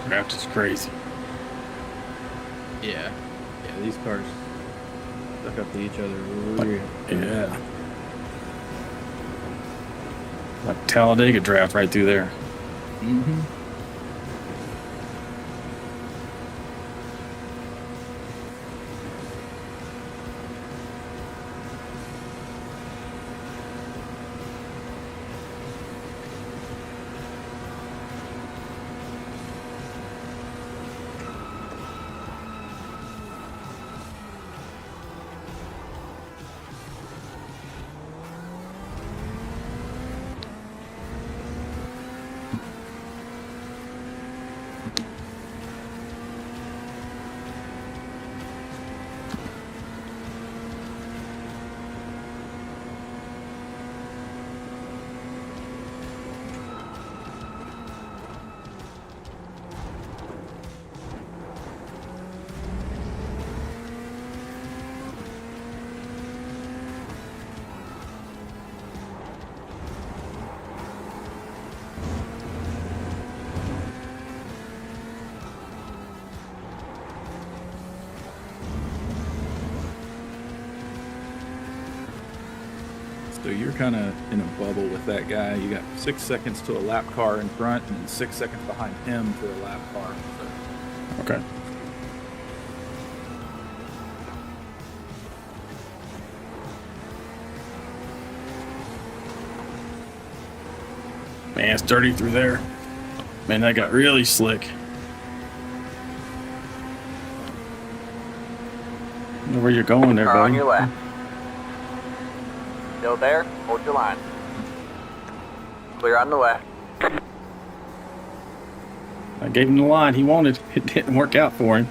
Draft is crazy. Yeah. Yeah, these cars stuck up to each other. Yeah. Like Talladega draft right through there. Mm-hmm. So you're kind of in a bubble with that guy. You got 6 seconds to a lap car in front and 6 seconds behind him to a lap car. So. Okay. Man, it's dirty through there. Man, that got really slick. I know where you're going there, Car on buddy. your left. Still there? Hold your line. Clear on the left. I gave him the line he wanted. It didn't work out for him.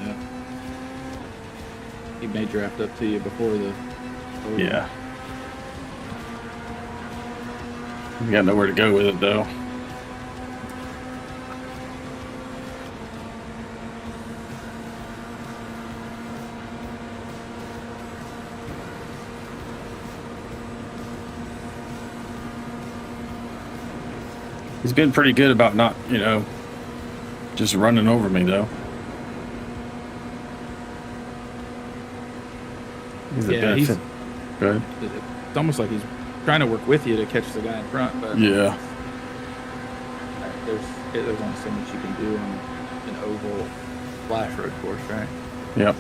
Yeah. He may draft up to you before the. Yeah. You got nowhere to go with it, though. He's been pretty good about not, just running over me, though. He's good. It's almost like he's trying to work with you to catch the guy in front, but Yeah. there's only so much you can do on an oval flash road course, right? Yep.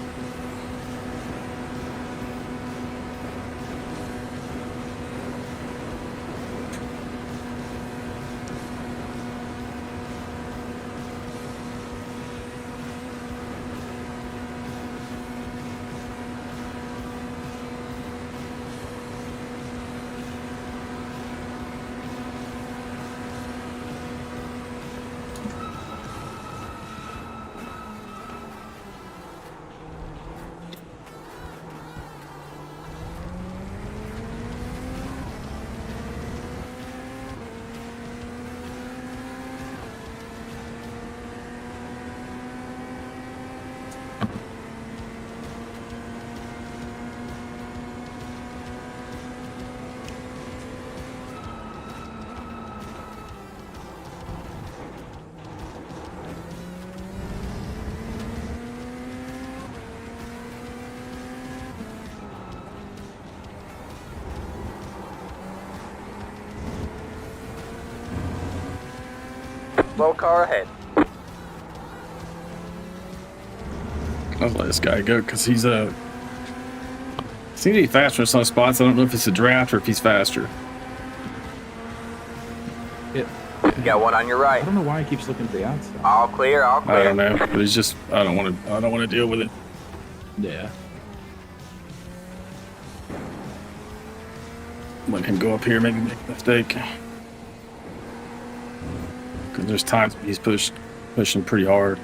Slow car ahead. I'll let this guy go because he's seems to be faster in some spots. I don't know if it's a draft or if he's faster. You got one on your right. I don't know why he keeps looking to the outside. All clear, all clear. I don't know, but he's just I don't want to deal with it. Yeah. Let him go up here, maybe make a mistake. Because there's times when he's pushing pretty hard.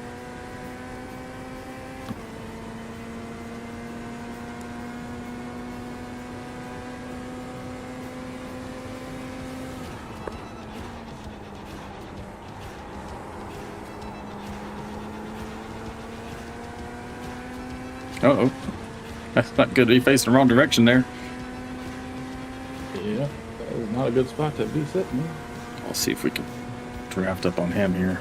Uh-oh. That's not good. He faced the wrong direction there. Yeah. That was not a good spot to be sitting in. I'll see if we can draft up on him here.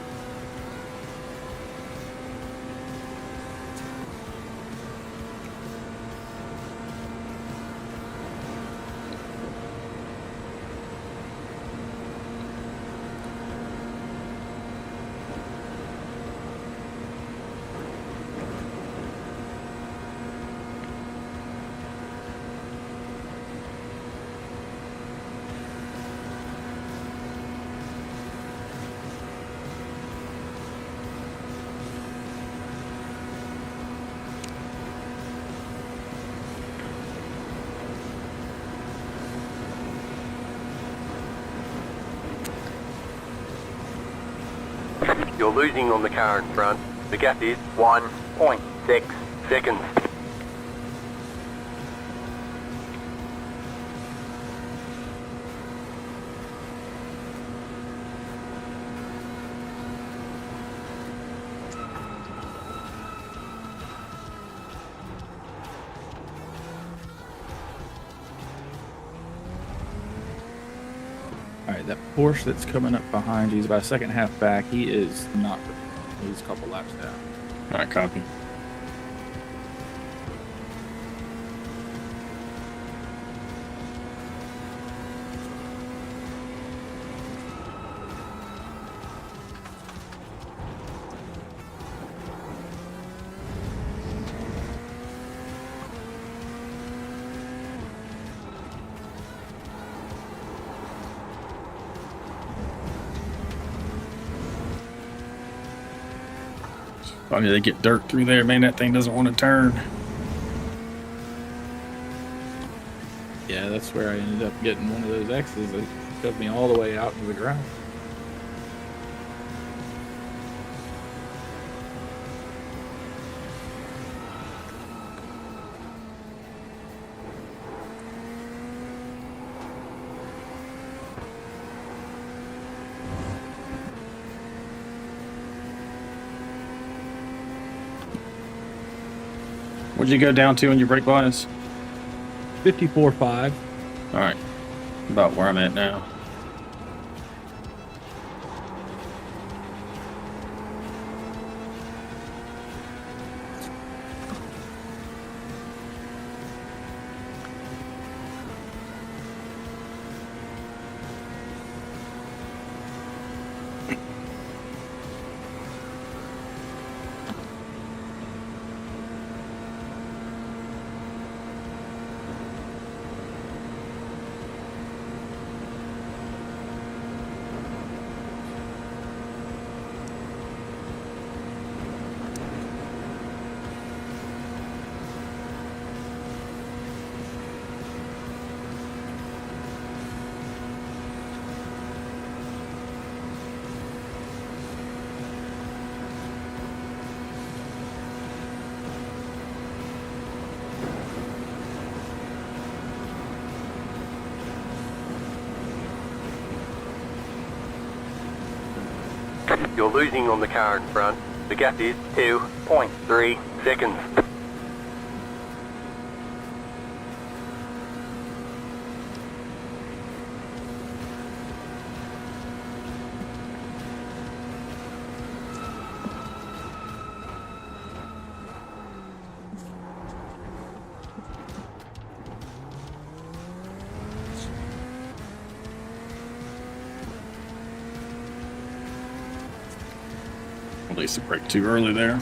You're losing on the car in front. The gap is 1.6 seconds. All right, that Porsche that's coming up behind you, he's about a second half back. He is not. He's a couple laps down. All right, copy. I mean, they get dirt through there, man. That thing doesn't want to turn. Yeah, that's where I ended up getting one of those X's that shoved me all the way out to the ground. What'd you go down to on your brake bias? 54.5. All right, about where I'm at now. You're losing on the car in front. The gap is 2.3 seconds. At least a break too early there.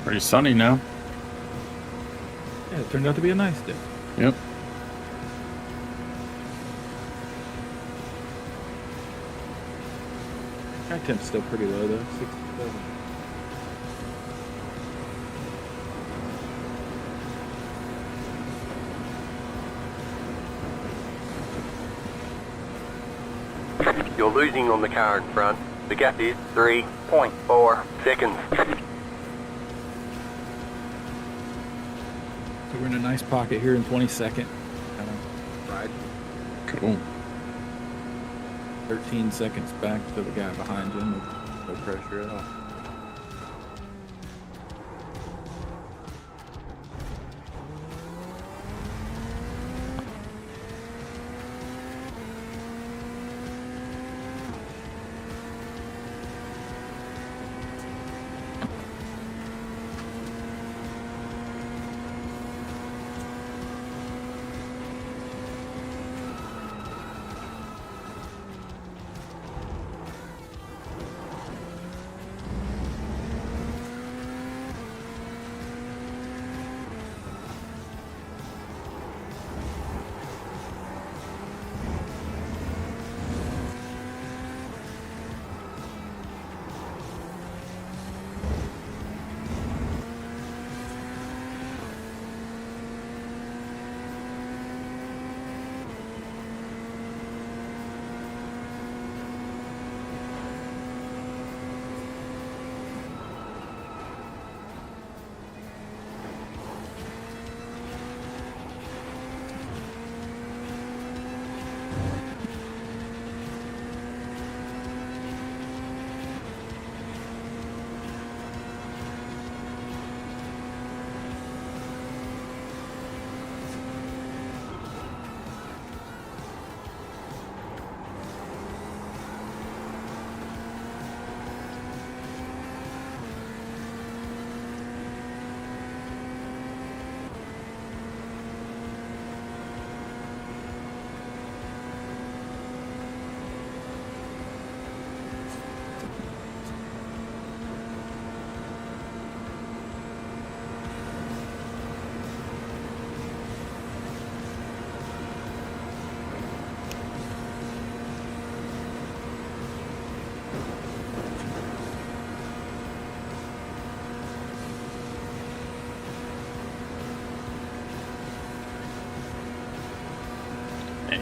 Pretty sunny now. Yeah, it turned out to be a nice day. Yep. High temp's still pretty low though, 67. You're losing on the car in front. The gap is 3.4 seconds. So we're in a nice pocket here in 22nd. Kind of ride. Cool. 13 seconds back to the guy behind you. No pressure at all.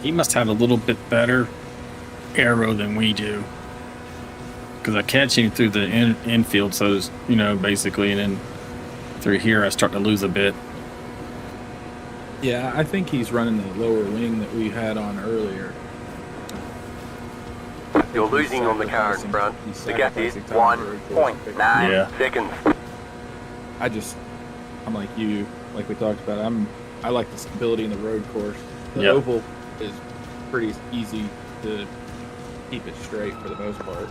he must have a little bit better aero than we do. Because I catch him through the infield, so you know, basically, and then through here I start to lose a bit. Yeah, I think he's running the lower wing that we had on earlier. You're losing on the car in front. The gap is Sacrificing time for 1.9 Yeah. seconds. I'm like you, like we talked about. I like the stability in the road course. The Yep. oval is pretty easy to keep it straight for the most part.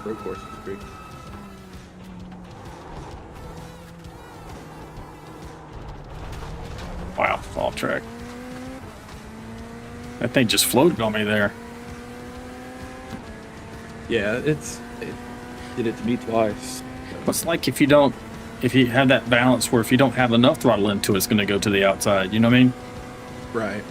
Road course is great. Wow, off track. That thing just floated on me there. Yeah, it did it to me twice. It's like if you have that balance where if you don't have enough throttle into it, it's going to go to the outside. You know what I mean? Right.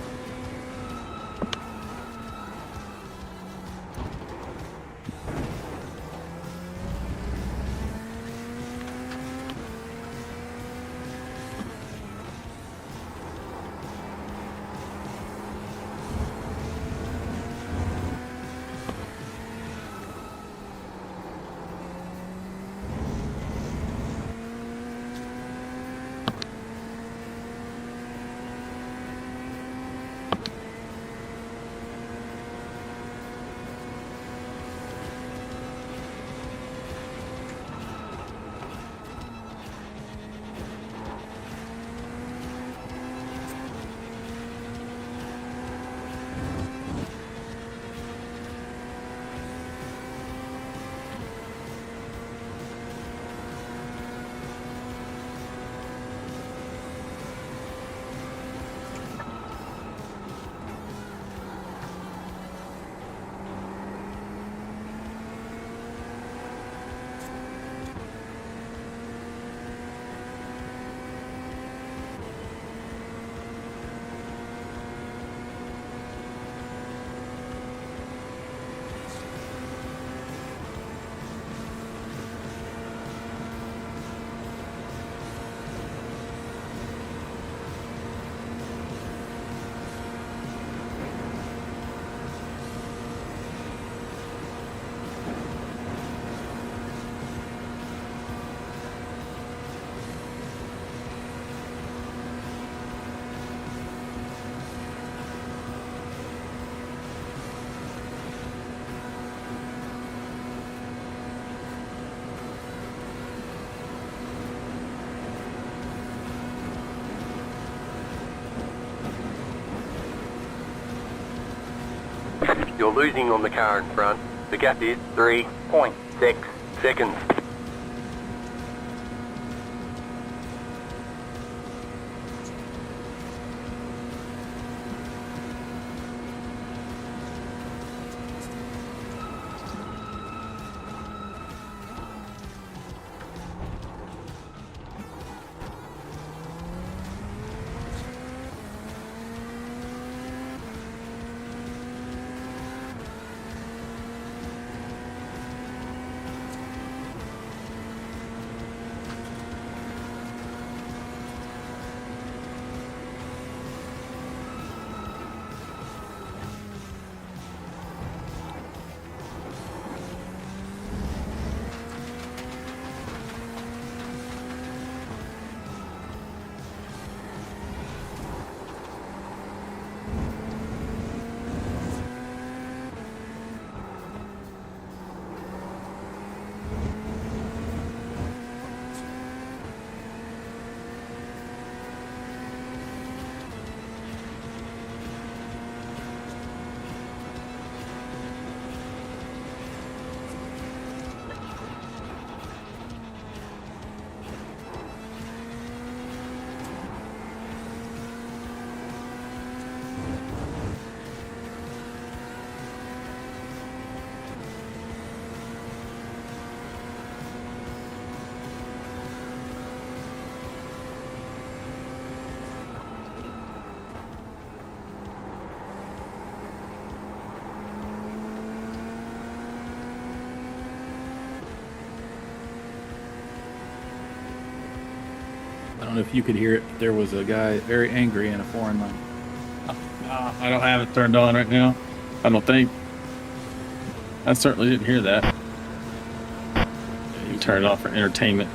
You're losing on the car in front. The gap is 3.6 seconds. I don't know if you could hear it, but there was a guy very angry in a foreign line. I don't have it turned on right now. I don't think. I certainly didn't hear that. Yeah, you can turn it off for entertainment.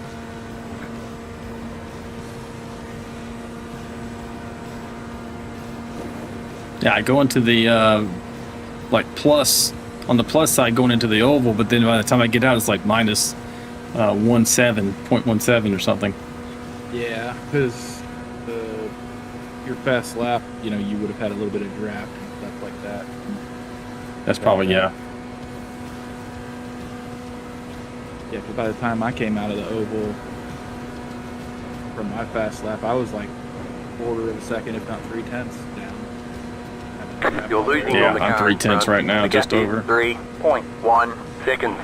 Yeah, I go into the like plus on the plus side going into the oval, but then by the time I get out, it's like minus 0.17 or something. Yeah, because your fast lap, you know, you would have had a little bit of draft and stuff like that. That's probably yeah. Yeah, because by the time I came out of the oval from my fast lap, I was like a quarter of a second, if not 0.3 down. You're losing Yeah, on the I'm car in 0.3 front. right now, just Vigilante, over. 3.1 seconds.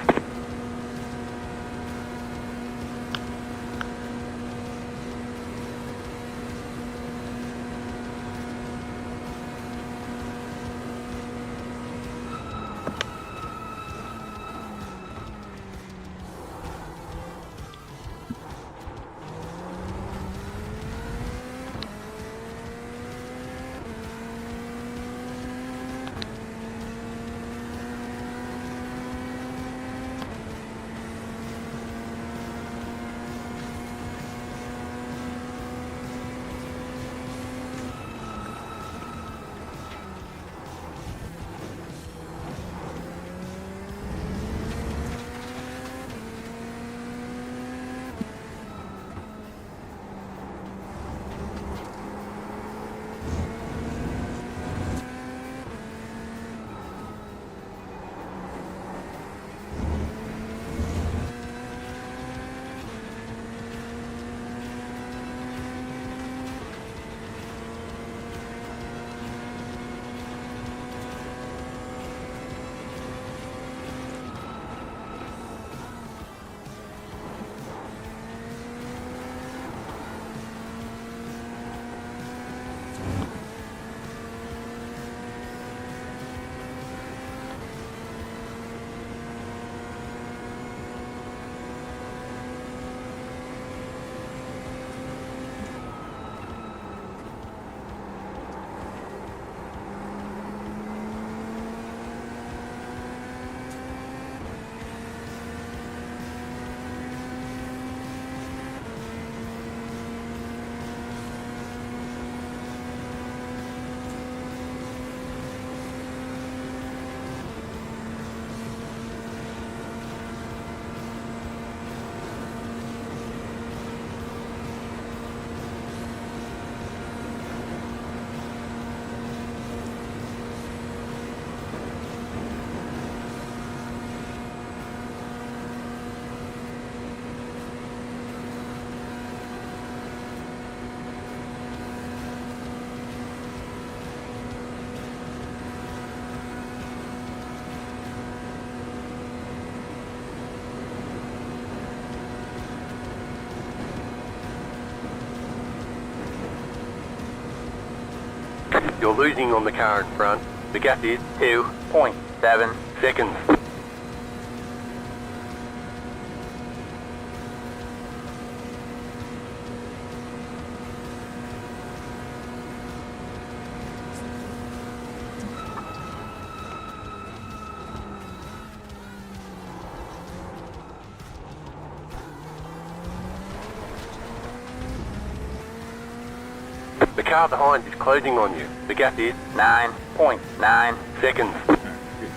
You're losing on the car in front. The gap is 2.7 seconds. The car behind is closing on you. The gap is 9.9 seconds.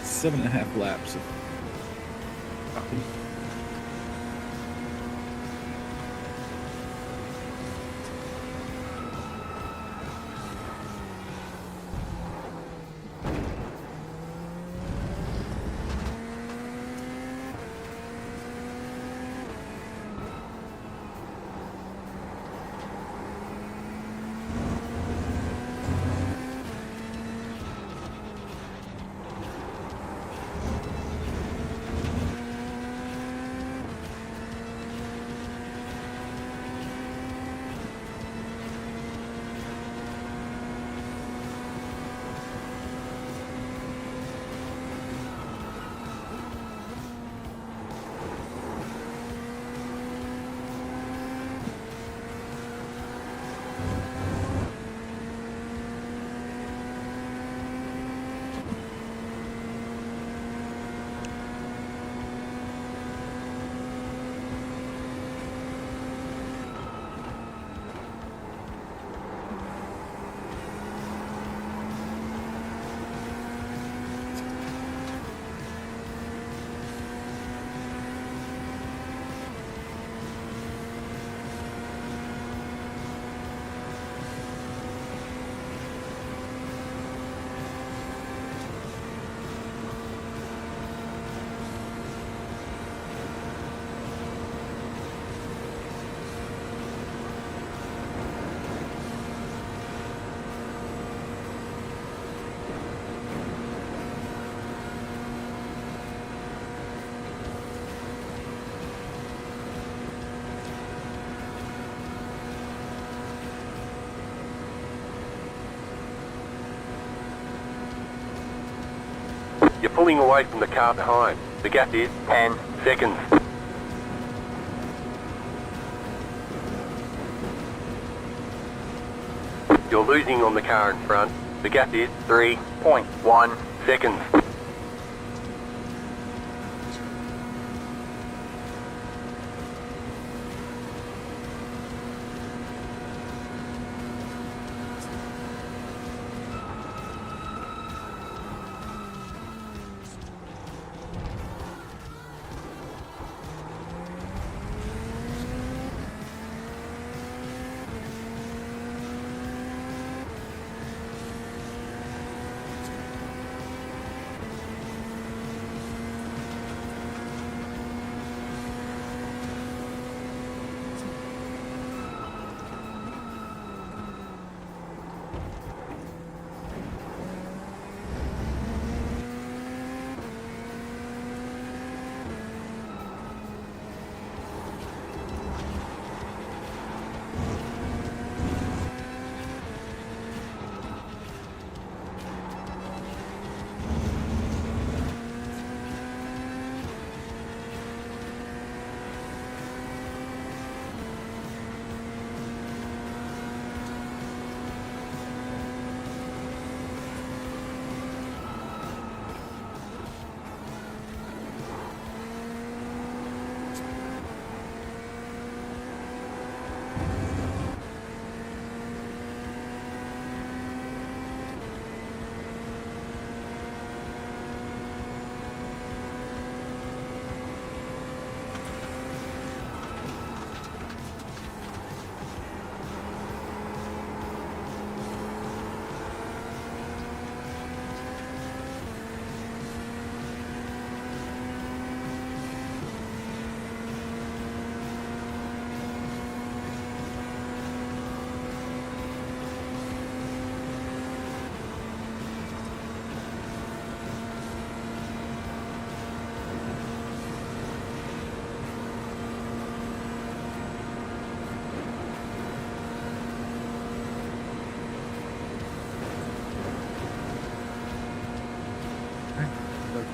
7.5 laps. You're pulling away from the car behind. The gap is 10 seconds. You're losing on the car in front. The gap is 3.1 seconds.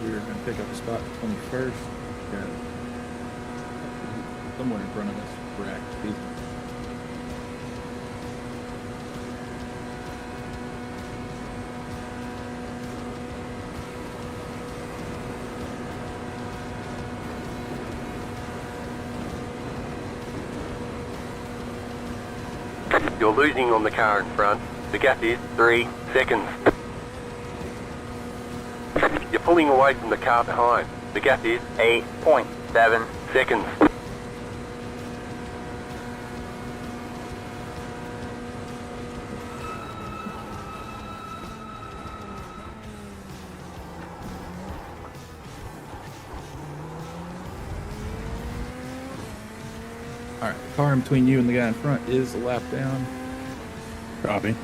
We were going to pick up a spot 21st. Got someone in front of us wrecked. You're losing on the car in front. The gap is 3 seconds. You're pulling away from the car behind. The gap is 8.7 seconds. All right, the car in between you and the guy in front is a lap down. Copy.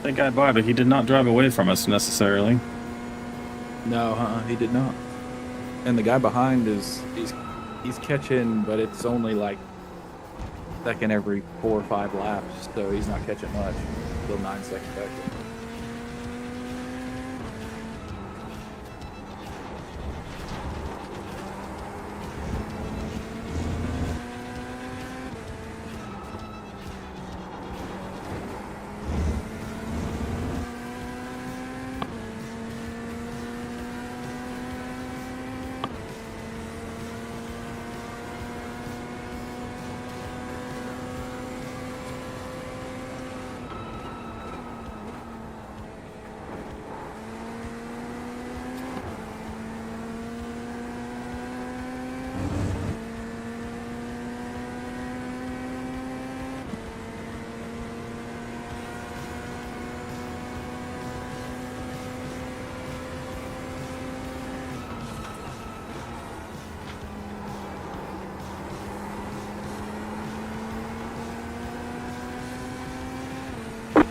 That guy by, but he did not drive away from us necessarily. No, he did not. And the guy behind is he's catching, but it's only like second every 4 or 5 laps, so he's not catching much. Still 9 seconds back.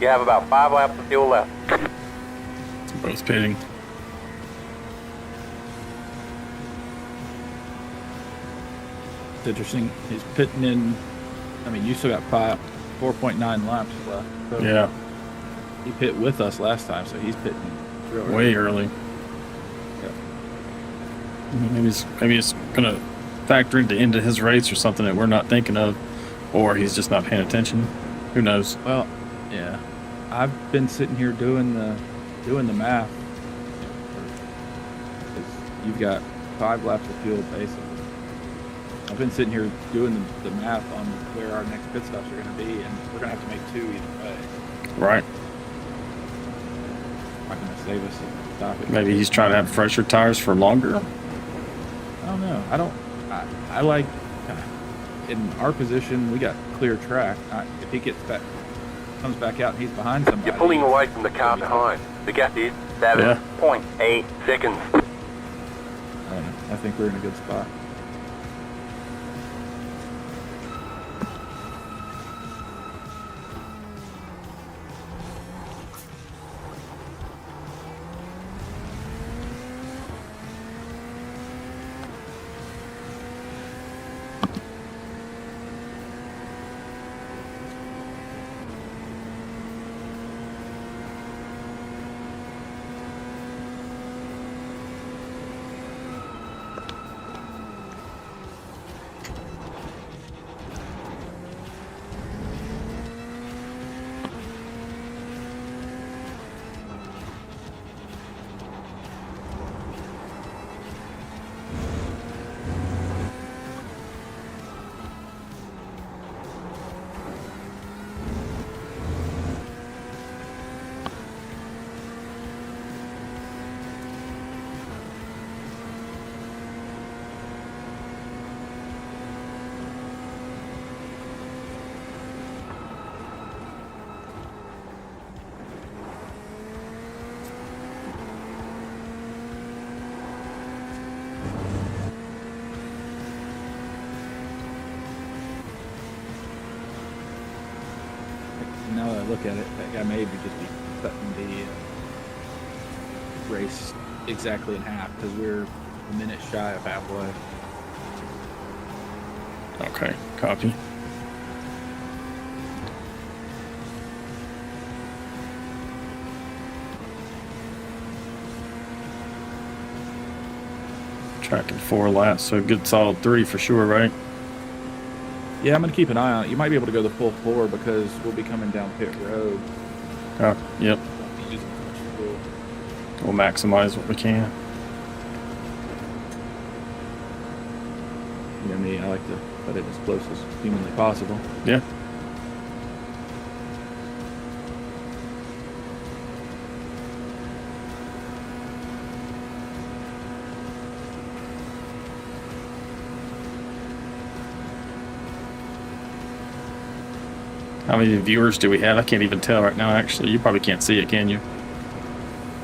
You have about 5 laps of fuel left. Both pitting. It's interesting. He's pitting in. I mean, you still got 4.9 laps left. So Yeah. he pit with us last time, so he's pitting real early. Way early. Maybe it's gonna factor into his race or something that we're not thinking of, or he's just not paying attention. Who knows? Well, yeah, I've been sitting here doing the math. You've got 5 laps of fuel basically. I've been sitting here doing the math on where our next pit stops are going to be, and we're going to have to make 2 either way. Right. Not going to save us a stop it. Maybe he's trying to have fresher tires for longer. I don't know. I like in our position. We got clear track. If he comes back out and he's behind somebody. You're pulling away from the car behind. The gap is 7.8 seconds. I don't know. I think we're in a good spot. Now that I look at it, that guy may just be cutting the race exactly in half because we're a minute shy of halfway. Okay, copy. Tracking 4 laps, so a good solid 3 for sure, right? Yeah, I'm going to keep an eye on it. You might be able to go the full 4 because we'll be coming down pit road. Oh, yep. Won't be using as much fuel. We'll maximize what we can. You know me, I like to cut it as close as humanly possible. Yeah. How many viewers do we have? I can't even tell right now, actually. You probably can't see it, can you?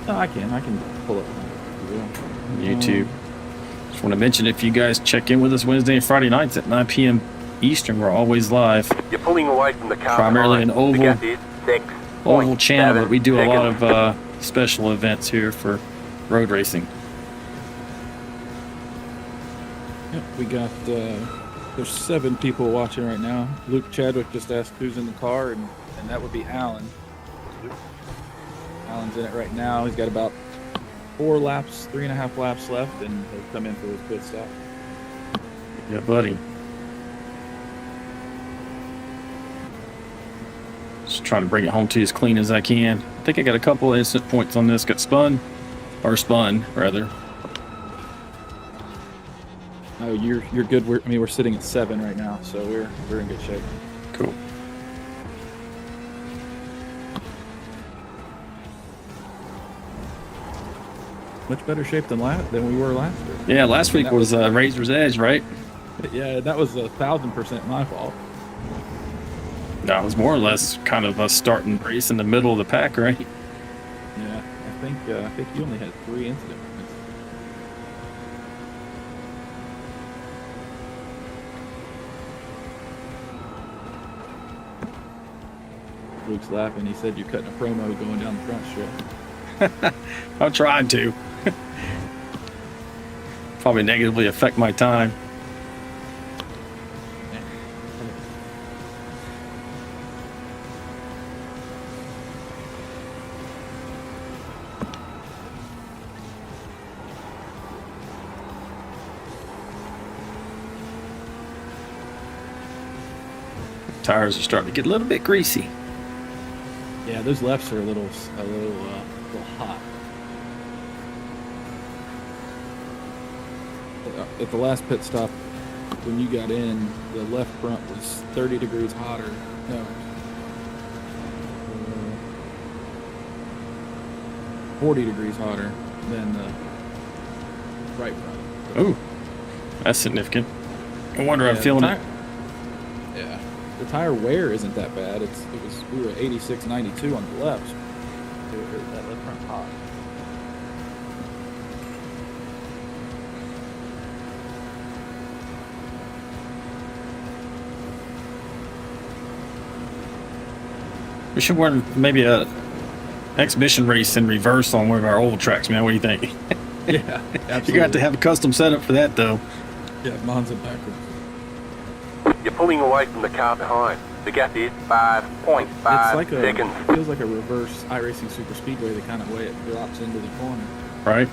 No, I can pull it. YouTube. Just want to mention, if you guys check in with us Wednesday and Friday nights at 9 p.m. Eastern, we're always live. You're pulling away from the car Primarily behind. an oval- The gap is 6.7 Oval channel, but we do a lot seconds. of special events here for road racing. Yep, we got, there's 7 people watching right now. Luke Chadwick just asked who's in the car, and that would be Alan. Alan's in it right now. He's got about 3.5 laps left, and he'll come in for his pit stop. Yeah, buddy. Just trying to bring it home to you as clean as I can. I think I got a couple of instant points on this. Got spun, rather. Oh, you're good. We're sitting at 7 right now, so we're in good shape. Cool. Much better shape than we were last week. Yeah, last week was Razor's Edge, right? Yeah, that was 1,000% my fault. No, it was more or less kind of a starting race in the middle of the pack, right? Yeah, I think you only had 3 incident points. Luke's laughing. He said you're cutting a promo going down the front stretch. I'm trying to. Probably negatively affect my time. tires are starting to get a little bit greasy. Yeah, those lefts are a little hot. At the last pit stop, when you got in, the left front was 30 degrees hotter. No. 40 degrees hotter than the right front. Oh, that's significant. I wonder I'm feeling it. Yeah, the tire wear isn't that bad. We were at 86.92 on the left. That left front hot. We should run maybe a exhibition race in reverse on one of our old tracks, man. What do you think? Yeah, absolutely. You got to have a custom setup for that, though. Yeah, Monza backwards. You're pulling away from the car behind. The gap is 5.5 seconds. It feels like a reverse iRacing super speedway, the kind of way it drops into the corner. Right.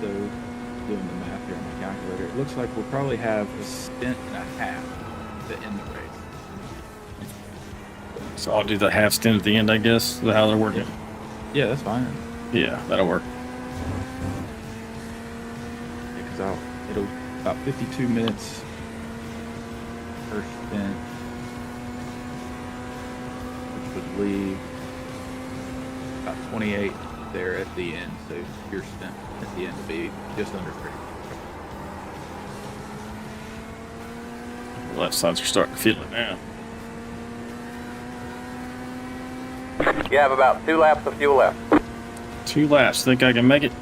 So, doing the math here on my calculator, it looks like we'll probably have a stint and a half to end the race. So I'll do the half stint at the end, I guess. Is that how they're working? Yeah, that's fine. Yeah, that'll work. Because it'll about 52 minutes per stint, which would leave about 28 there at the end. So your stint at the end will be just under 30. Left sides are starting to feel it now. You have about 2 laps of fuel left. 2 laps. Think I can make it?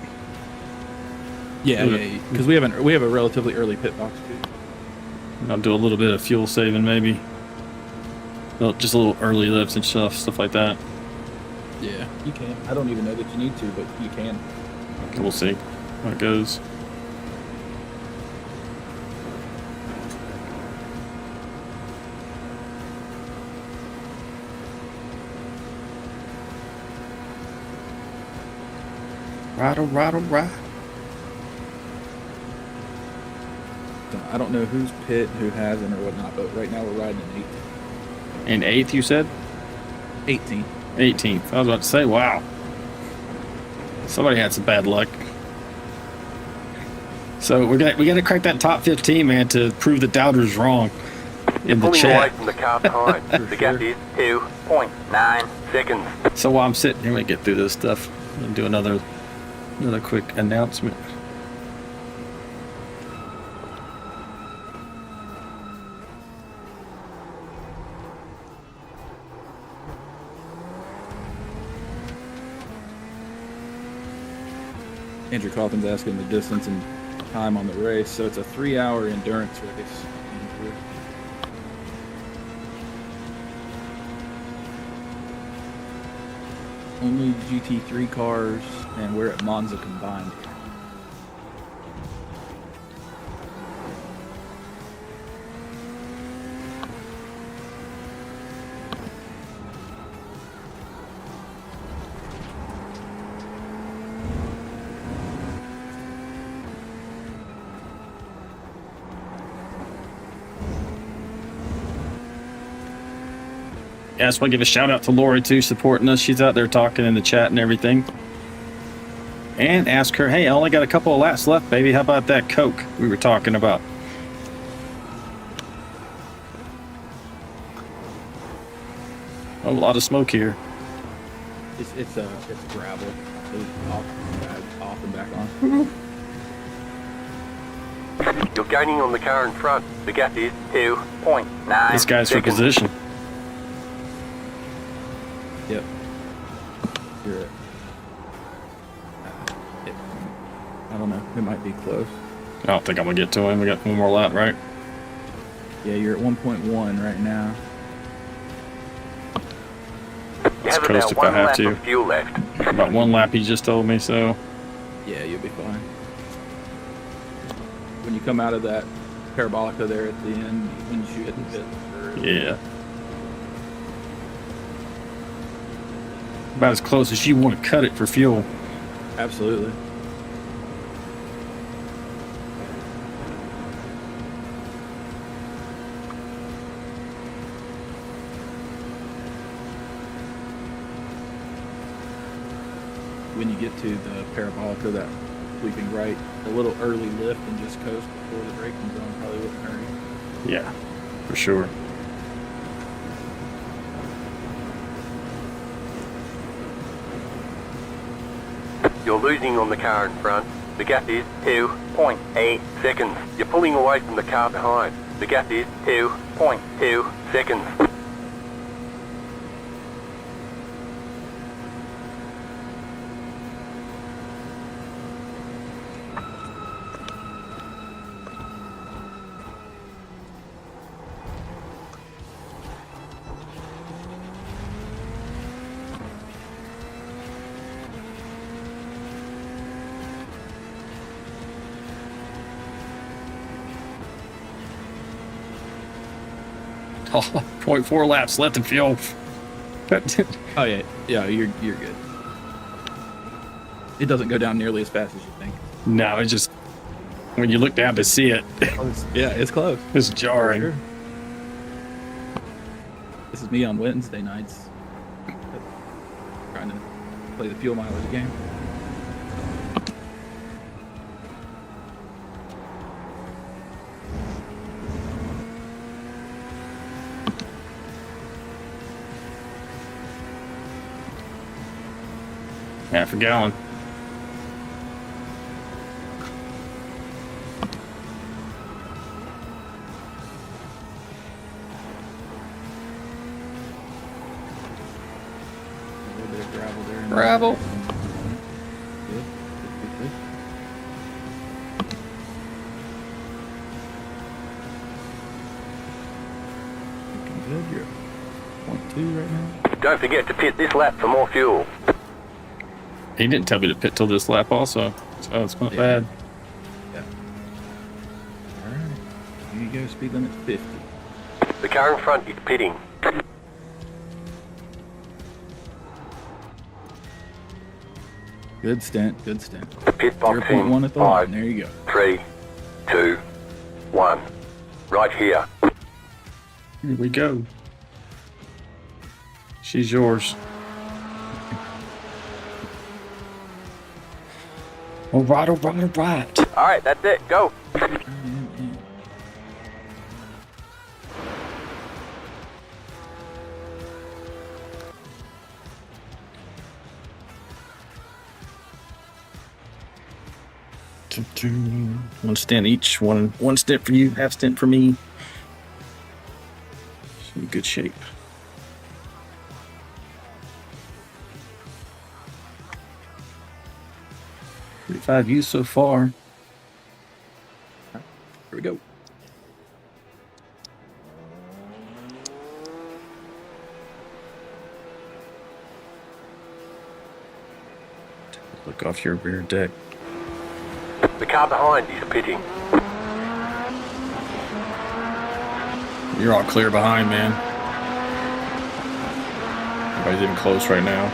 Yeah, because we have a relatively early pit box too. I'll do a little bit of fuel saving, maybe. Well, just a little early lifts and stuff like that. Yeah, you can. I don't even know that you need to, but you can. We'll see how it goes. Right. I don't know who's pit, who hasn't, or whatnot, but right now we're riding in 8th. In 8th, you said? 18. 18th. I was about to say, wow. Somebody had some bad luck. So we got to crack that top 15, man, to prove the doubters wrong in the Pulling chat. away from the car behind. The gap is 2.9 seconds. So while I'm sitting here, let me get through this stuff and do another quick announcement. Andrew Coffin's asking the distance and time on the race, so it's a 3-hour endurance race. Only GT3 cars, and we're at Monza combined. Yeah, I just want to give a shout out to Lori too, supporting us. She's out there talking in the chat and everything. And ask her, hey, I only got a couple of laps left, baby. How about that Coke we were talking about? lot of smoke here. It's gravel. It's off and back on. You're gaining on the car in front. The gap is 2.9 This guy's for seconds. position. Yep. You're it. I don't know. It might be close. I don't think I'm gonna get to him. We got one more lap, right? Yeah, you're at 1.1 right now. You Let's have coast about if I 1 have lap to. of fuel left. About one lap he just told me, so Yeah, you'll be fine. When you come out of that parabolica there at the end, when you hit the pit. yeah. About as close as you want to cut it for fuel. Absolutely. When you get to the parabolica, that sweeping right, a little early lift and just coast before the braking zone probably wouldn't hurt you. Yeah, for sure. You're losing on the car in front. The gap is 2.8 seconds. You're pulling away from the car behind. The gap is 2.2 seconds. Oh, 0.4 laps left in fuel. Oh yeah, you're good. It doesn't go down nearly as fast as you think. No, it's just when you look down to see it, Yeah, it's close. it's jarring. Sure. This is me on Wednesday nights, trying to play the fuel mileage game. Half a gallon. A little bit of gravel there. Gravel. Good. Good. Looking good. You're at 0.2 right now. Don't forget to pit this lap for more fuel. He didn't tell me to pit till this lap also, so it's not Yeah. bad. Yeah. All right. Here you go. Speed limit 50. The car in front is pitting. Good stint. Good stint. Pit box 0.1 in at the line. 5, There you go. 3, 2, 1. Right here. Here we go. She's yours. All right, all right, all right. All right, that's it. Go. One stint each. One stint for you, half stint for me. She's in good shape. Five views so far. Here we go. Look off your rear deck. The car behind is pitting. You're all clear behind, man. Everybody's even close right now.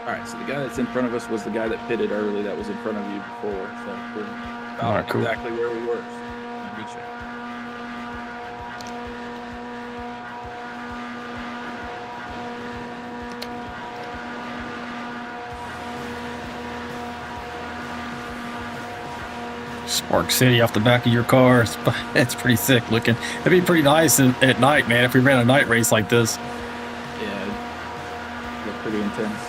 All right, so the guy that's in front of us was the guy that pitted early that was in front of you before. So we're about All right, cool. exactly where we were. So in good shape. Spark City off the back of your car. It's pretty sick looking. It'd be pretty nice at night, man, if we ran a night race like this. Yeah, look pretty intense.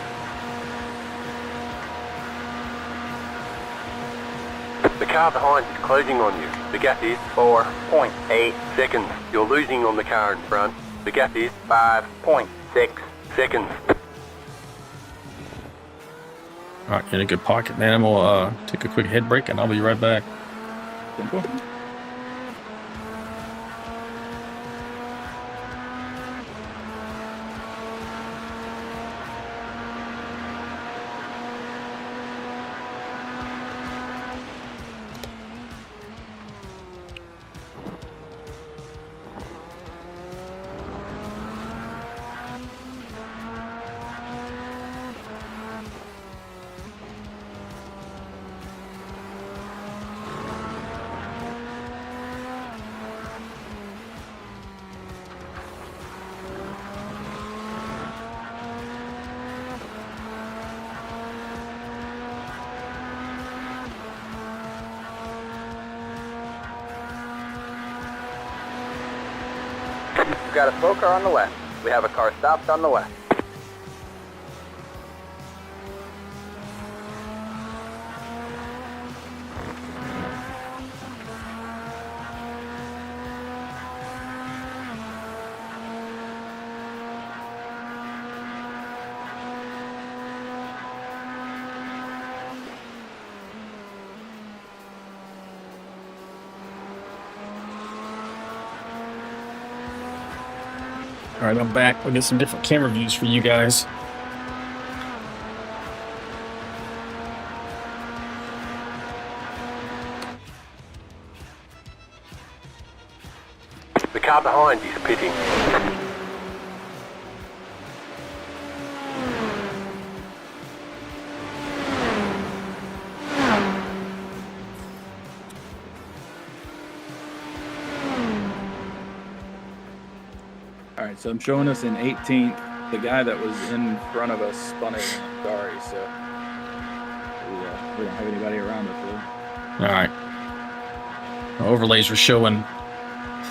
The car behind is closing on you. The gap is 4.8 seconds. You're losing on the car in front. The gap is 5.6 seconds. All right, in a good pocket, man. I'm gonna take a quick head break, and I'll be right back. Simple. We've got a slow car on the left. We have a car stopped on the left. All right, I'm back. We'll get some different camera views for you guys. The car behind is pitting. All right, so I'm showing us in 18th. The guy that was in front of us spun it in Lombardy, so we don't have anybody around us really. All right. The overlays are showing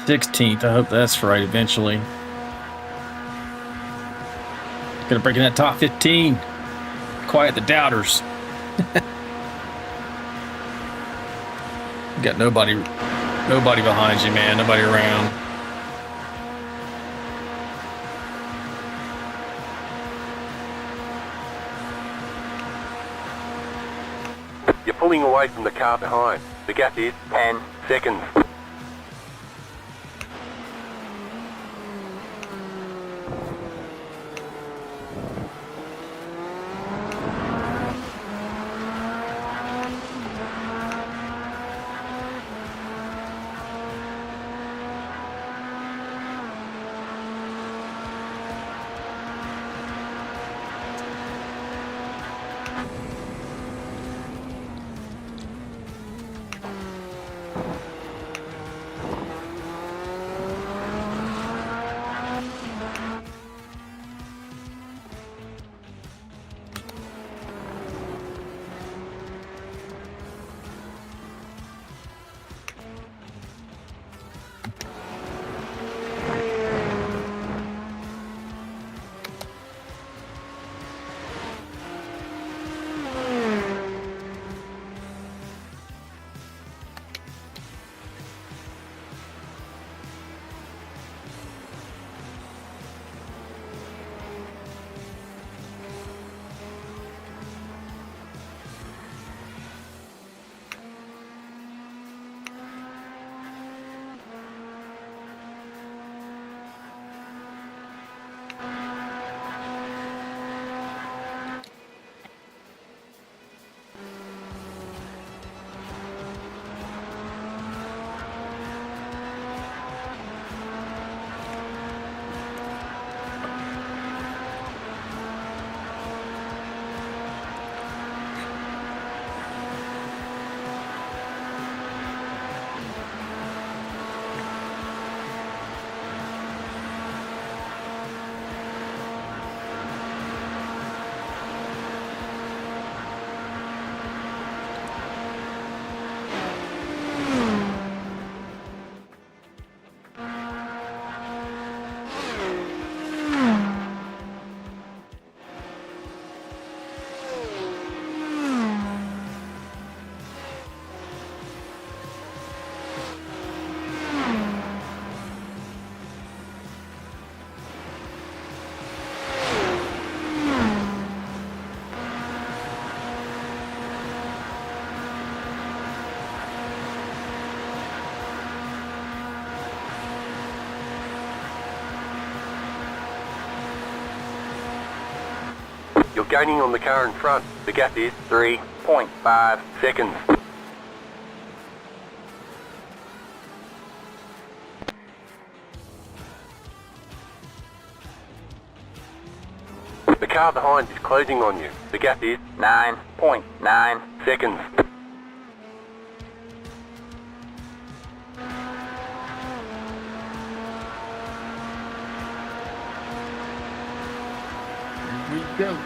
16th. I hope that's right eventually. Gonna break in that top 15. Quiet the doubters. You got nobody behind you, man. Nobody around. You're pulling away from the car behind. The gap is 10 seconds. gaining on the car in front. The gap is 3.5 seconds. The car behind is closing on you. The gap is 9.9 seconds. Here we go.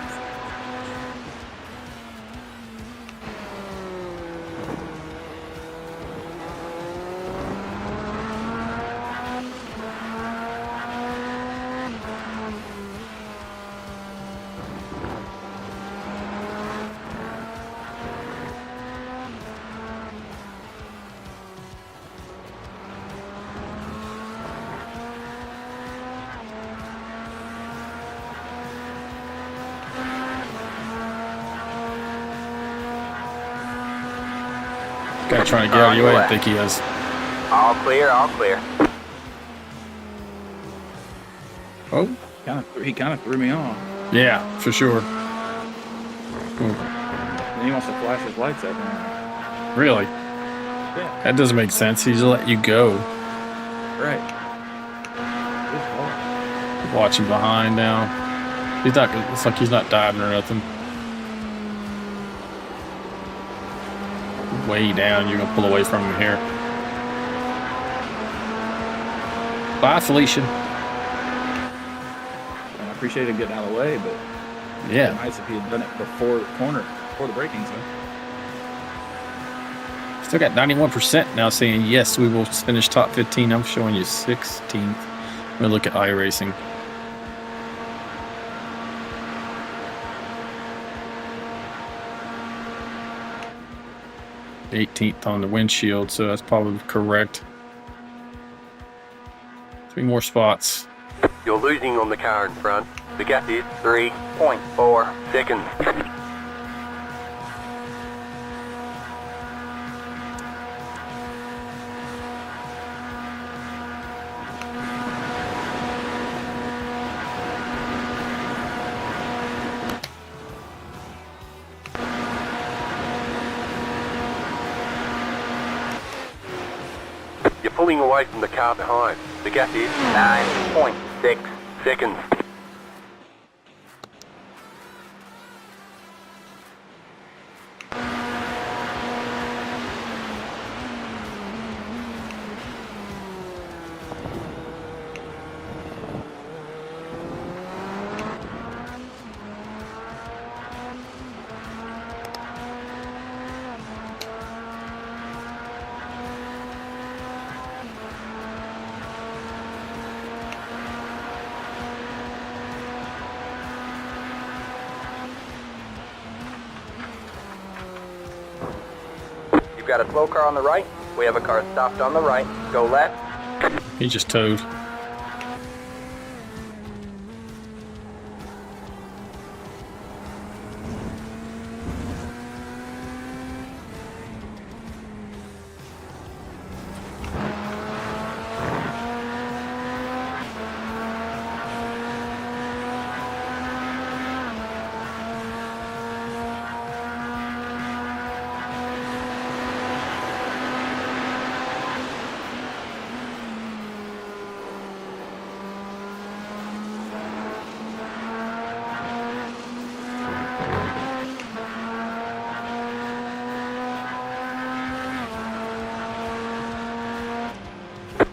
Guy trying to get out of your way, I think he is. All clear, all clear. Oh, He kind of threw me off. yeah, for sure. Then he wants to flash his lights at me. Really? Yeah. That doesn't make sense. He's let you go. Right. Watching behind now. He's not. It's like he's not diving or nothing. Way down. You're gonna pull away from him here. Bye, Felicia. I appreciate him getting out of the way, but Yeah. it'd be nice if he had done it before the corner, before the braking zone. Still got 91% now saying yes, we will finish top 15. I'm showing you 16th. I'm gonna look at iRacing. '18th on the windshield, so that's probably correct. 3 more spots. You're losing on the car in front. The gap is 3.4 seconds. You're pulling away from the car behind. The gap is 9.6 seconds. You've got a slow car on the right. We have a car stopped on the right. Go left. He just towed.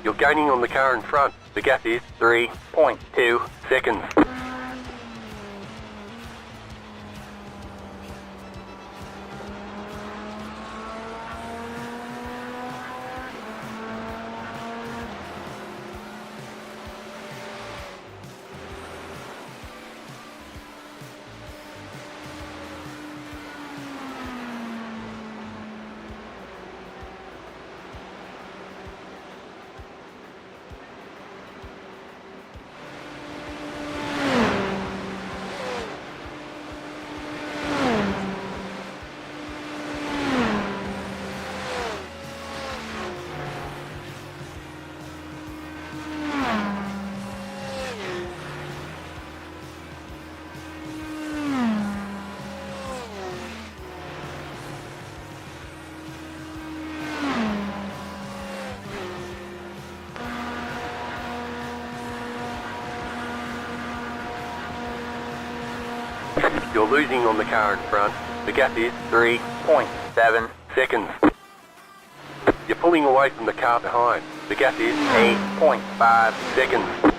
You're gaining on the car in front. The gap is 3.2 seconds. You're losing on the car in front. The gap is 3.7 seconds. You're pulling away from the car behind. The gap is 8.5 seconds.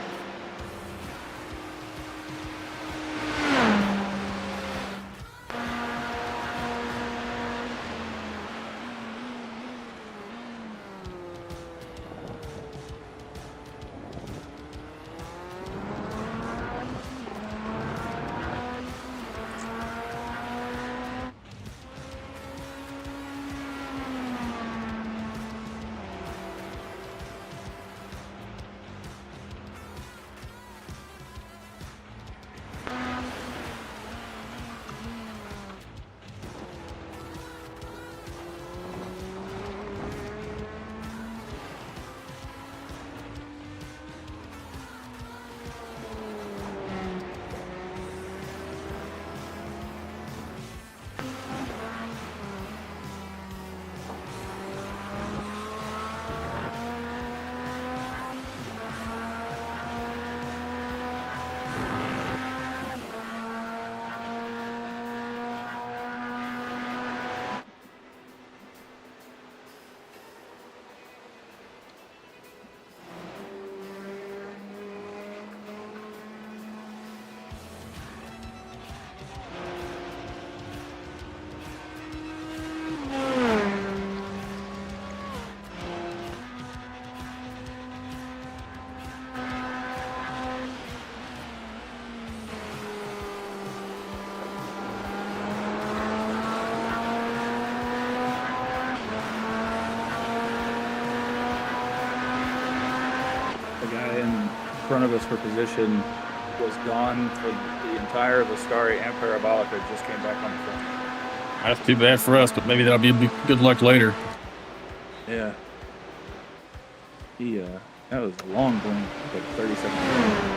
Front of us for position was gone for the entire Lombardy and Parabolica. Just came back on the front. That's too bad for us, but maybe that'll be good luck later. Yeah. That was a long blink, like 30 seconds.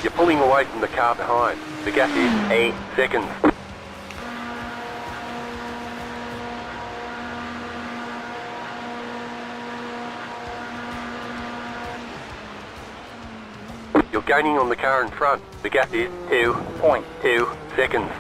You're pulling away from the car behind. The gap is 8 seconds. You're gaining on the car in front. The gap is 2.2 seconds.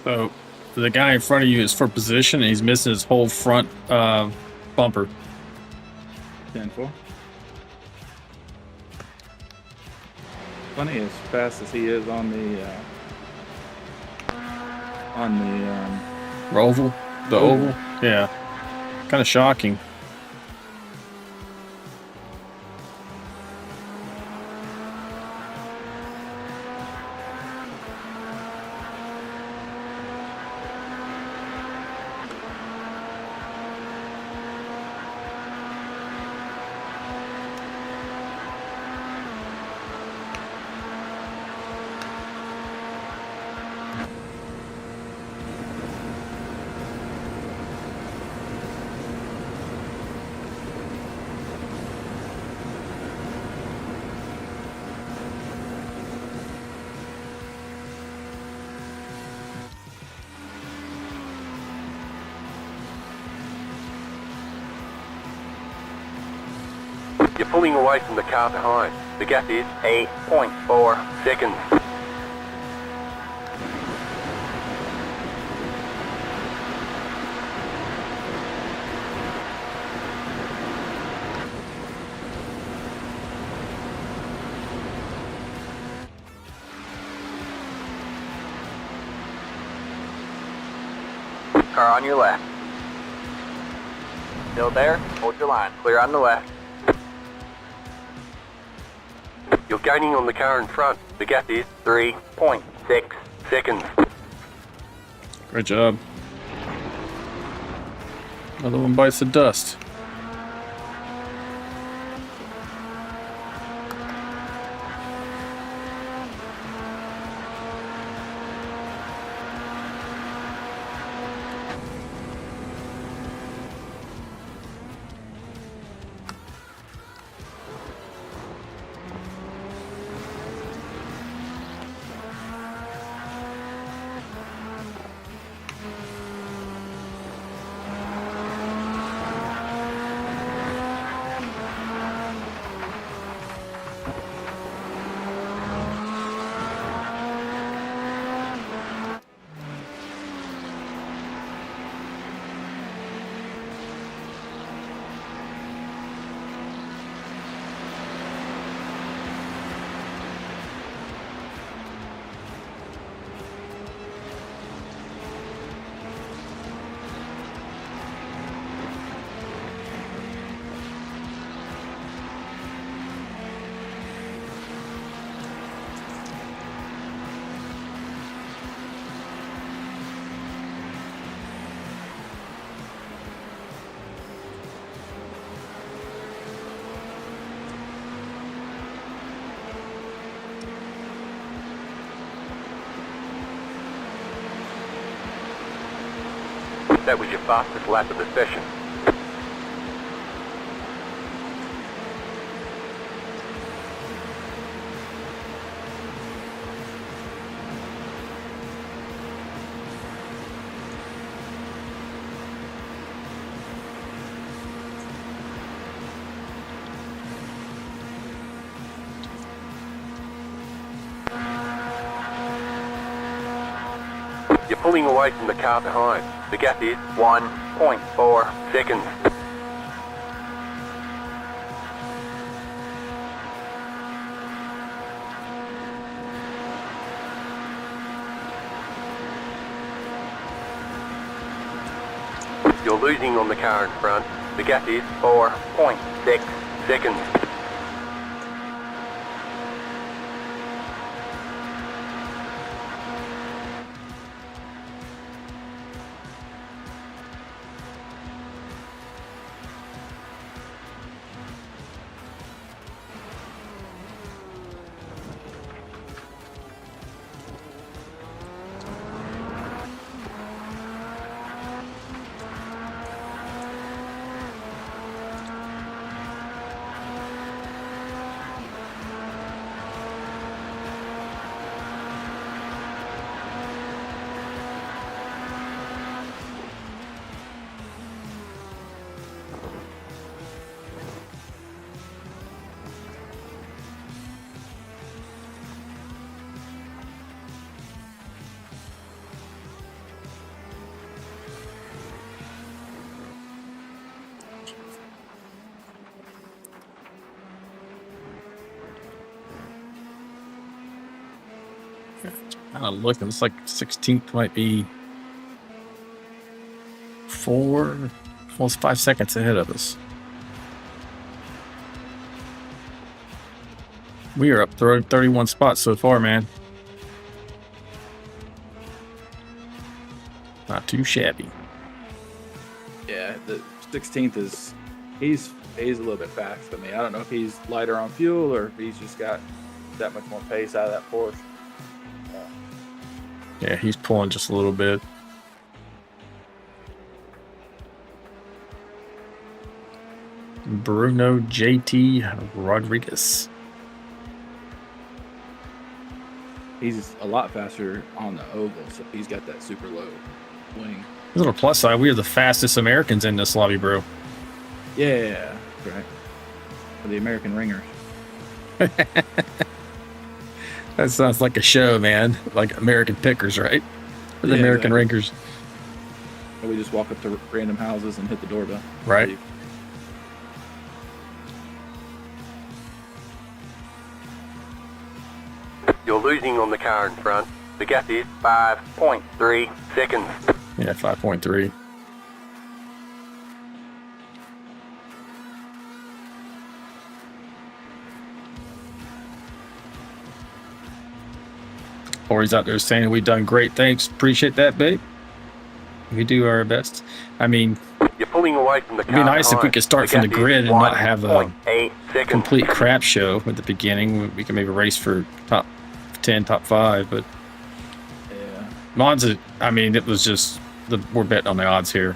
So the guy in front of you is for position, and he's missing his whole front bumper. 10-4. Funny, as fast as he is on the Oval? The oval? Yeah. Kind of shocking. You're pulling away from the car behind. The gap is 8.4 seconds. Car on your left. Still there? Hold your line. Clear on the left. You're gaining on the car in front. The gap is 3.6 seconds. Great job. Another one bites the dust. That was your fastest lap of the session. You're pulling away from the car behind. The gap is 1.4 seconds. You're losing on the car in front. The gap is 4.6 seconds. Kind of looking, it's like 16th might be almost 5 seconds ahead of us. We are up 31 spots so far, man. Not too shabby. Yeah, the 16th is he's a little bit faster than me. I don't know if he's lighter on fuel or if he's just got that much more pace out of that Porsche. Yeah, he's pulling just a little bit. Bruno JT Rodriguez. He's a lot faster on the oval, so he's got that super low wing. A little plus side, we are the fastest Americans in this lobby, bro. Yeah, right. For the American Ringers. That sounds like a show, man. Like American Pickers, right? Or the Yeah, American exactly. Ringers. And we just walk up to random houses and hit the doorbell. Right. You're losing on the car in front. The gap is 5.3 seconds. Yeah, 5.3. Corey's out there saying we've done great. Thanks. Appreciate that, babe. We do our best. I mean, You're pulling away from the car. it'd be nice if we behind. could start The from the gap grid is and not have a 1.8 seconds. complete crap show at the beginning. We can maybe race for top 10, top 5, but Yeah. Monza, I mean, it was just, we're betting on the odds here.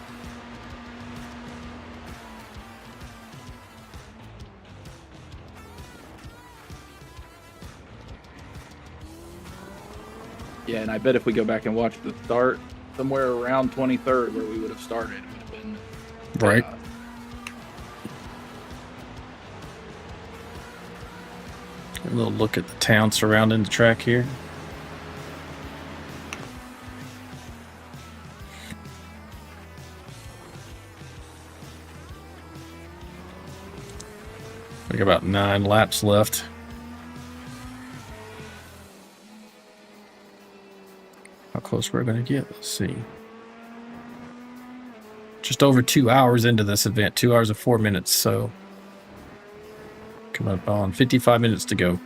Yeah, and I bet if we go back and watch the start, somewhere around 23rd where we would have started, it would have been Right. A little look at the town surrounding the track here. We got about 9 laps left. How close we're going to get? Let's see. Just over 2 hours into this event, 2 hours and 4 minutes. So come up on 55 minutes to go.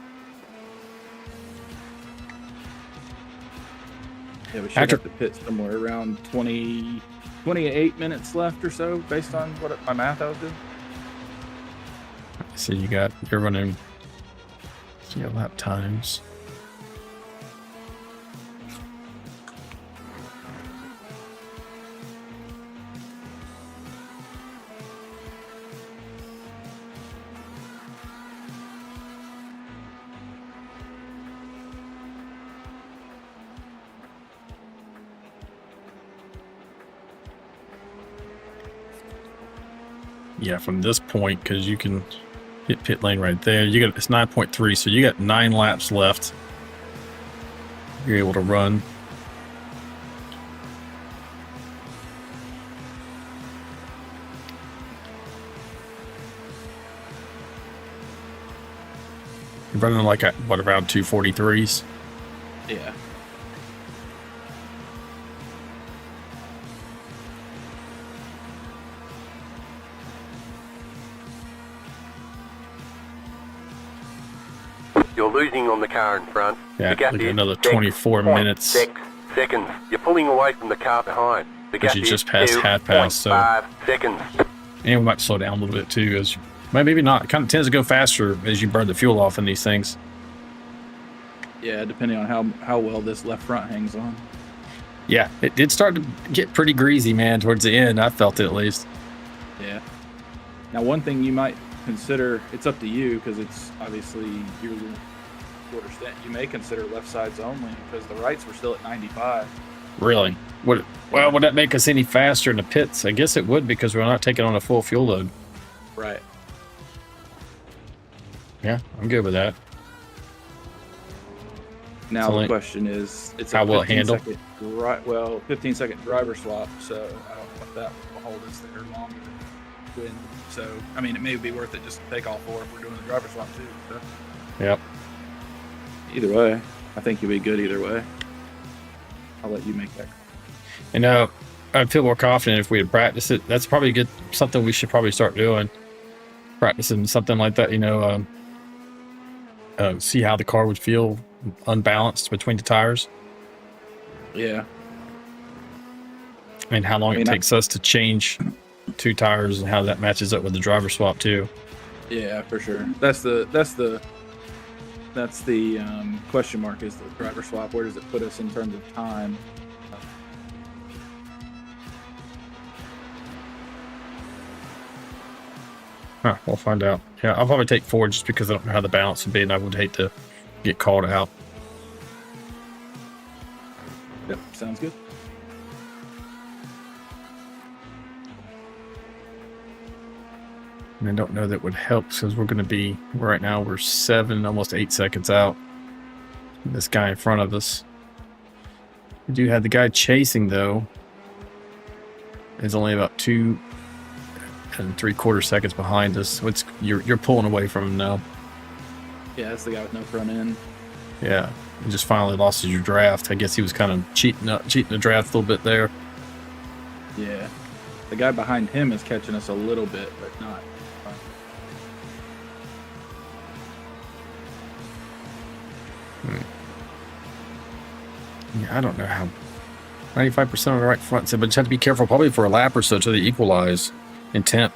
Yeah, we should After- have to pit somewhere around 28 minutes left or so, based on what my math I was doing. So you're running, see lap times. Yeah, from this point, because you can hit pit lane right there. You got, it's 9.3, so you got 9 laps left. You're able to run. You're running like at what, around 243s? Yeah. You're losing on the car in front. Yeah, The gap look at is another 24 minutes. 6 seconds. You're pulling away from the car behind. The Because gap you is just passed half past, so- 2.5 seconds. And we might slow down a little bit too, as well, maybe not. It kind of tends to go faster as you burn the fuel off in these things. Yeah, depending on how well this left front hangs on. Yeah, it did start to get pretty greasy, man, towards the end. I felt it at least. Yeah. Now, one thing you might consider, it's up to you because it's obviously you're the shorter stint. You may consider left sides only because the rights were still at 95. Really? Would that make us any faster in the pits? I guess it would, because we're not taking on a full fuel load. Right. Yeah, I'm good with that. Now So, the like, question is, it's how a will it handle? 15-second driver swap, so I don't know if that will hold us there longer than when. So, I mean, it may be worth it just to take all 4 if we're doing the driver swap too. So. Yep. Either way, I think you'll be good either way. I'll let you make that call. And I'd feel more confident if we had practiced it. That's probably good. Something we should probably start doing. Practicing something like that, see how the car would feel unbalanced between the tires, Yeah. and how long it takes us to change 2 tires, and how that matches up with the driver swap too. Yeah, for sure. That's the question mark, is the driver swap. Where does it put us in terms of time? Huh, we'll find out. Yeah, I'll probably take 4 just because I don't know how the balance would be, and I would hate to get called out. Yep, sounds good. And I don't know that would help because we're going to be, right now, we're 7, almost 8 seconds out. This guy in front of us. We do have the guy chasing, though, is only about 2 3/4 seconds behind us. So you're pulling away from him now. Yeah, that's the guy with no front end. Yeah, you just finally lost your draft. I guess he was kind of cheating the draft a little bit there. Yeah. The guy behind him is catching us a little bit, but not. Yeah, I don't know how. 95% on the right front, but you have to be careful probably for a lap or so till they equalize in temp.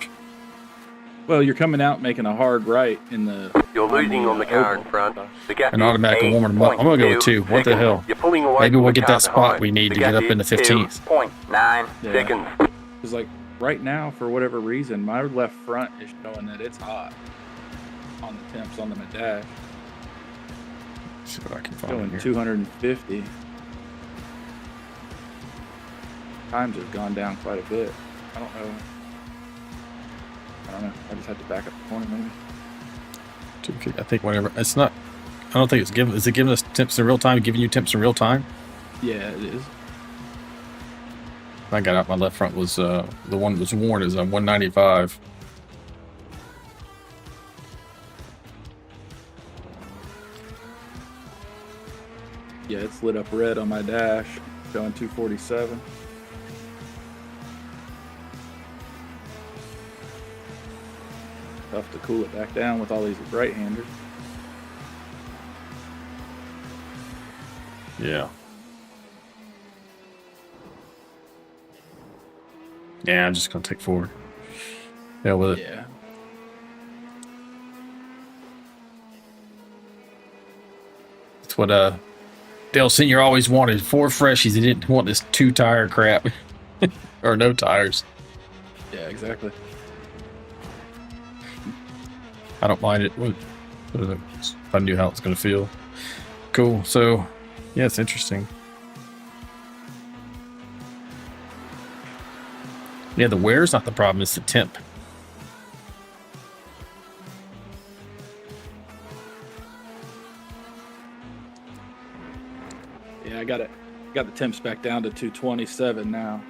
Well, you're coming out making a hard right in the. You're losing on the car in front. The gap And is automatically warming them up. I'm going to go with 2. What the seconds. hell? You're pulling away Maybe from we'll the get car that spot behind. we need The to get gap up in the is 15th. 2.9 Yeah. seconds. Because, like, right now, for whatever reason, my left front is showing that it's hot on the temps on the dash. See what I can find Showing here. 250. Times have gone down quite a bit. I don't know. I just had to back up the corner, maybe. I think whatever. It's not. I don't think it's giving. Is it giving us temps in real time? Giving you temps in real time? Yeah, it is. I got out. My left front was the one that was warned is 195. Yeah, it's lit up red on my dash, showing 247. Tough to cool it back down with all these right-handers. Yeah. Yeah, I'm just gonna take forward. Yeah, with it. Yeah. That's what Dale Senior always wanted. 4 freshies. He didn't want this 2-tire crap. Or no tires. Yeah, exactly. I don't mind it. If I knew how it's gonna feel. Cool. So yeah, it's interesting. Yeah, the wear's not the problem, it's the temp. Yeah, I got the temps back down to 227 now.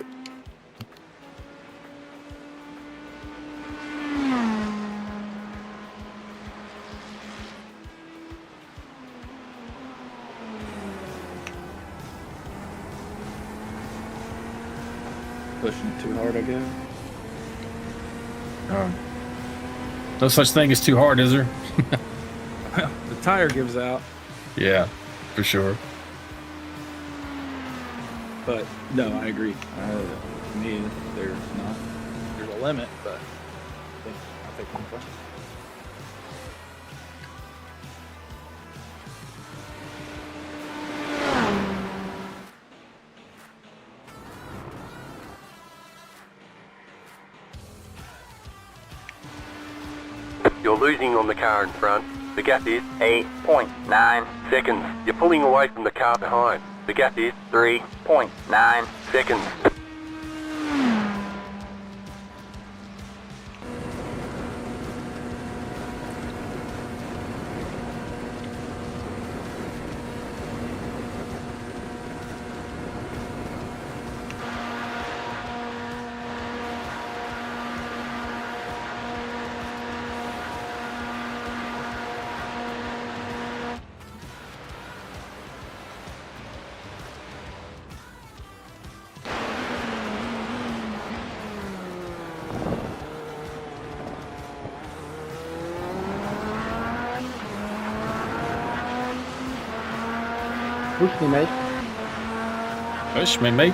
Pushing it too hard, I guess. No such thing as too hard, is there? The tire gives out, Yeah, for sure. but no, I agree. To me, there's a limit, but I think I'm fine. You're losing on the car in front. The gap is 8.9 seconds. You're pulling away from the car behind. The gap is 3.9 seconds. Push me, mate. Push me, mate.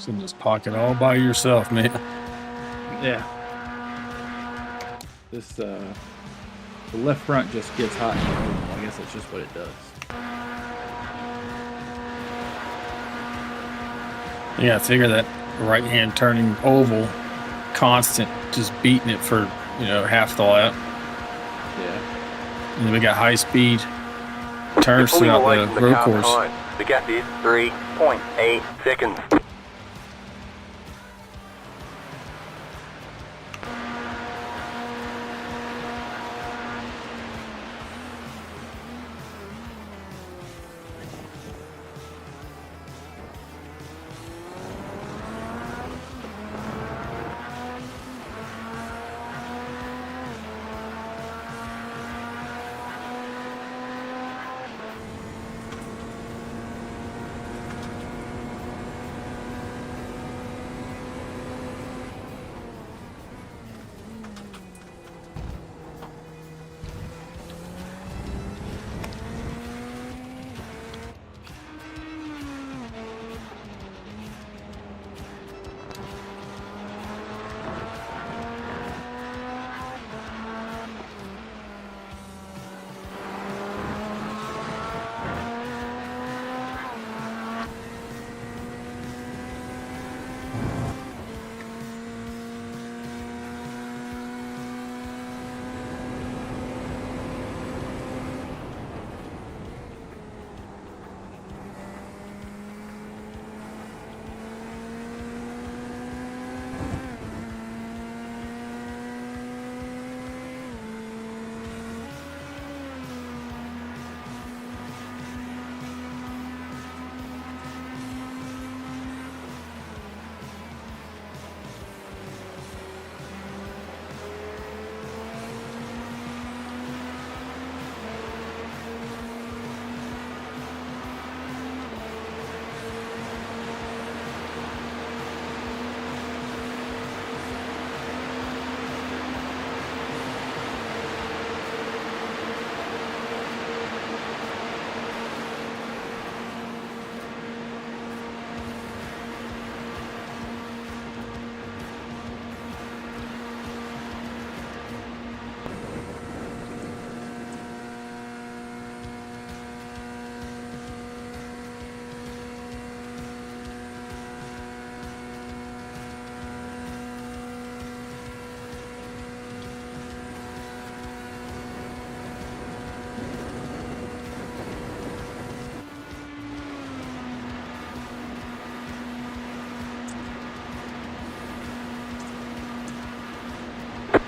So just park it all by yourself, man. Yeah. This the left front just gets hot. I guess that's just what it does. Yeah, I figure that right-hand turning oval, constant, just beating it for, half the lap. Yeah. And then we got high-speed turns You're pulling throughout away the from the road car course. behind. The gap is 3.8 seconds.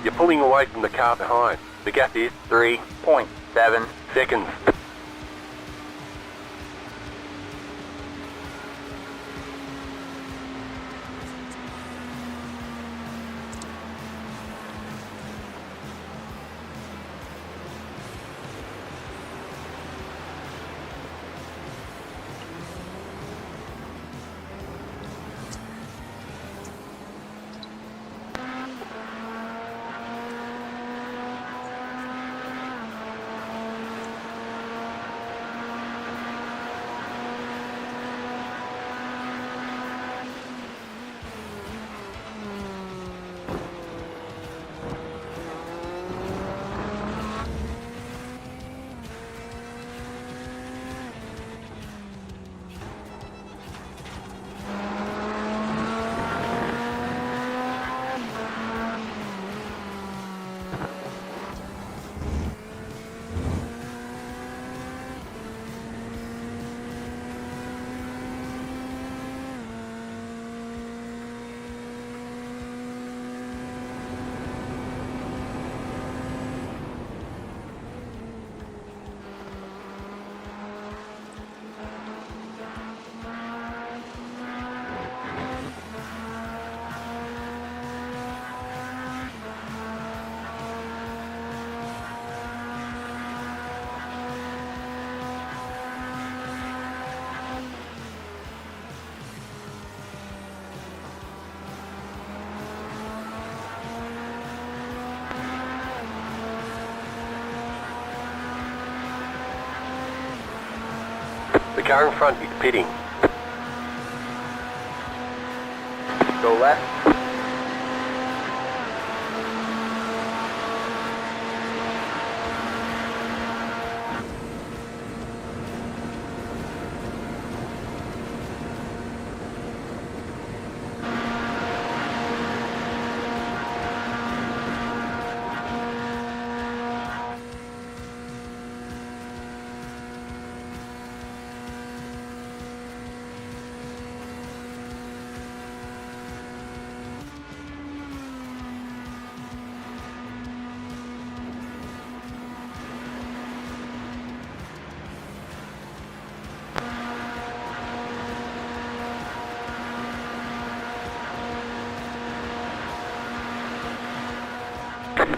You're pulling away from the car behind. The gap is 3.7 seconds. The car in front is pitting. Go left.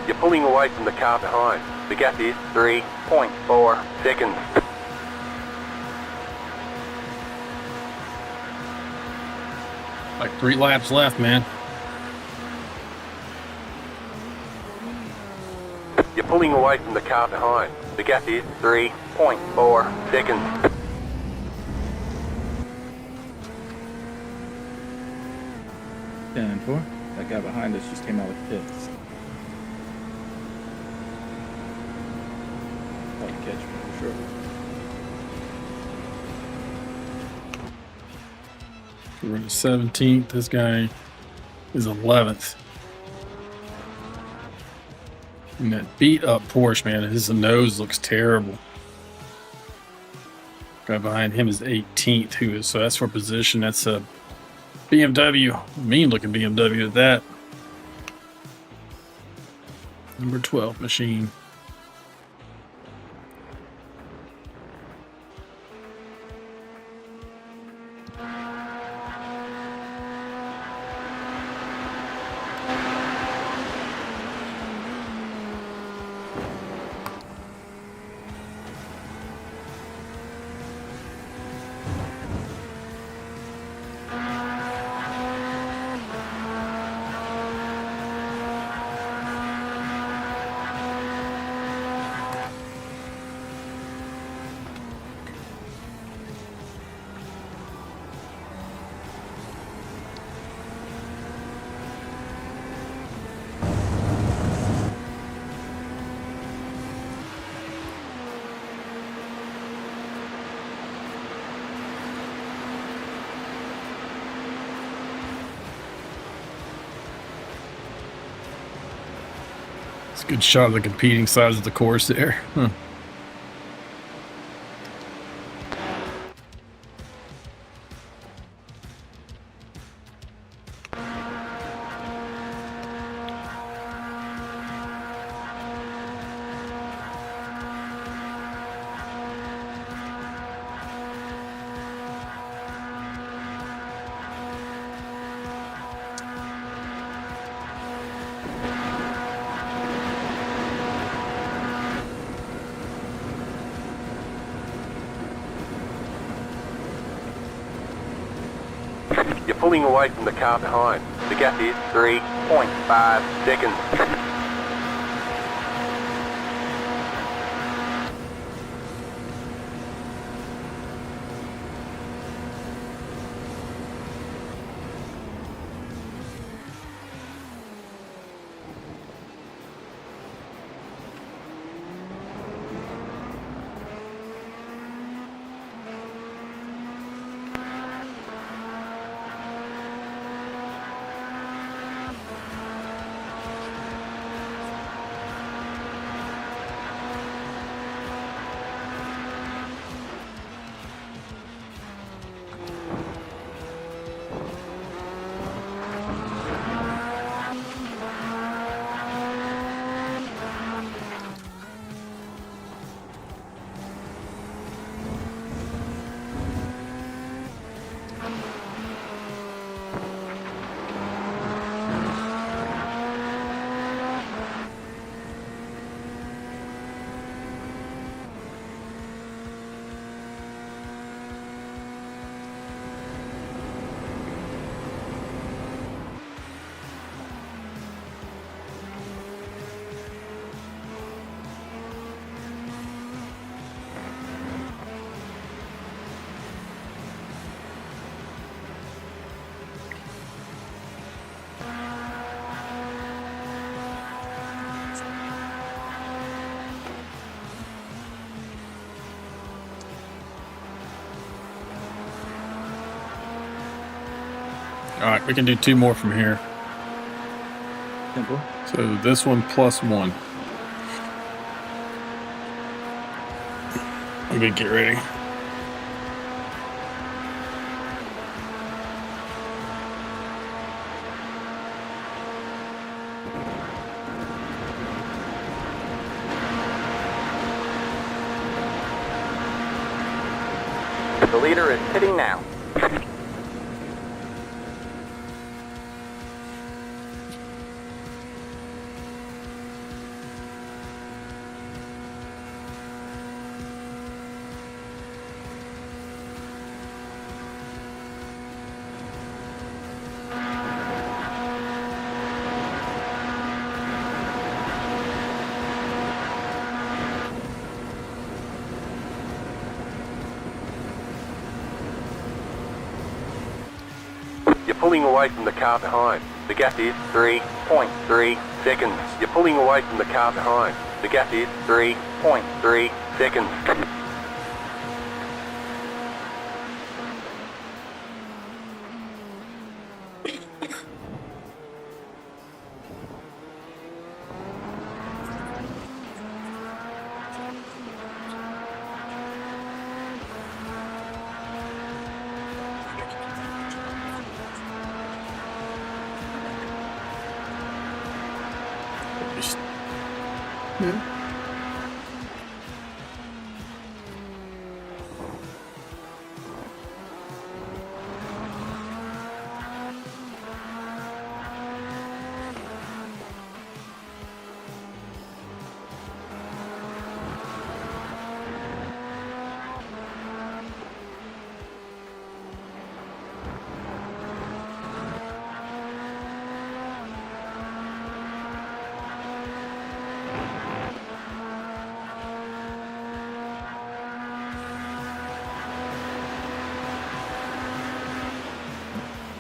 You're pulling away from the car behind. The gap is 3.4 seconds. Like 3 laps left, man. You're pulling away from the car behind. The gap is 3.4 seconds. And 4. That guy behind us just came out with pits. Probably catch me for sure. We're in 17th. This guy is 11th. And that beat up Porsche, man, his nose looks terrible. Guy behind him is 18th, so that's for position. That's a BMW, mean looking BMW at that. Number 12 machine. It's a good shot of the competing sides of the course there. Huh. You're pulling away from the car behind. The gap is 3.5 seconds. All right, we can do 2 more from here. Simple. So this one plus 1. Let me get ready. The leader is pitting now. You're pulling away from the car behind. The gap is 3.3 seconds. You're pulling away from the car behind. The gap is 3.3 seconds.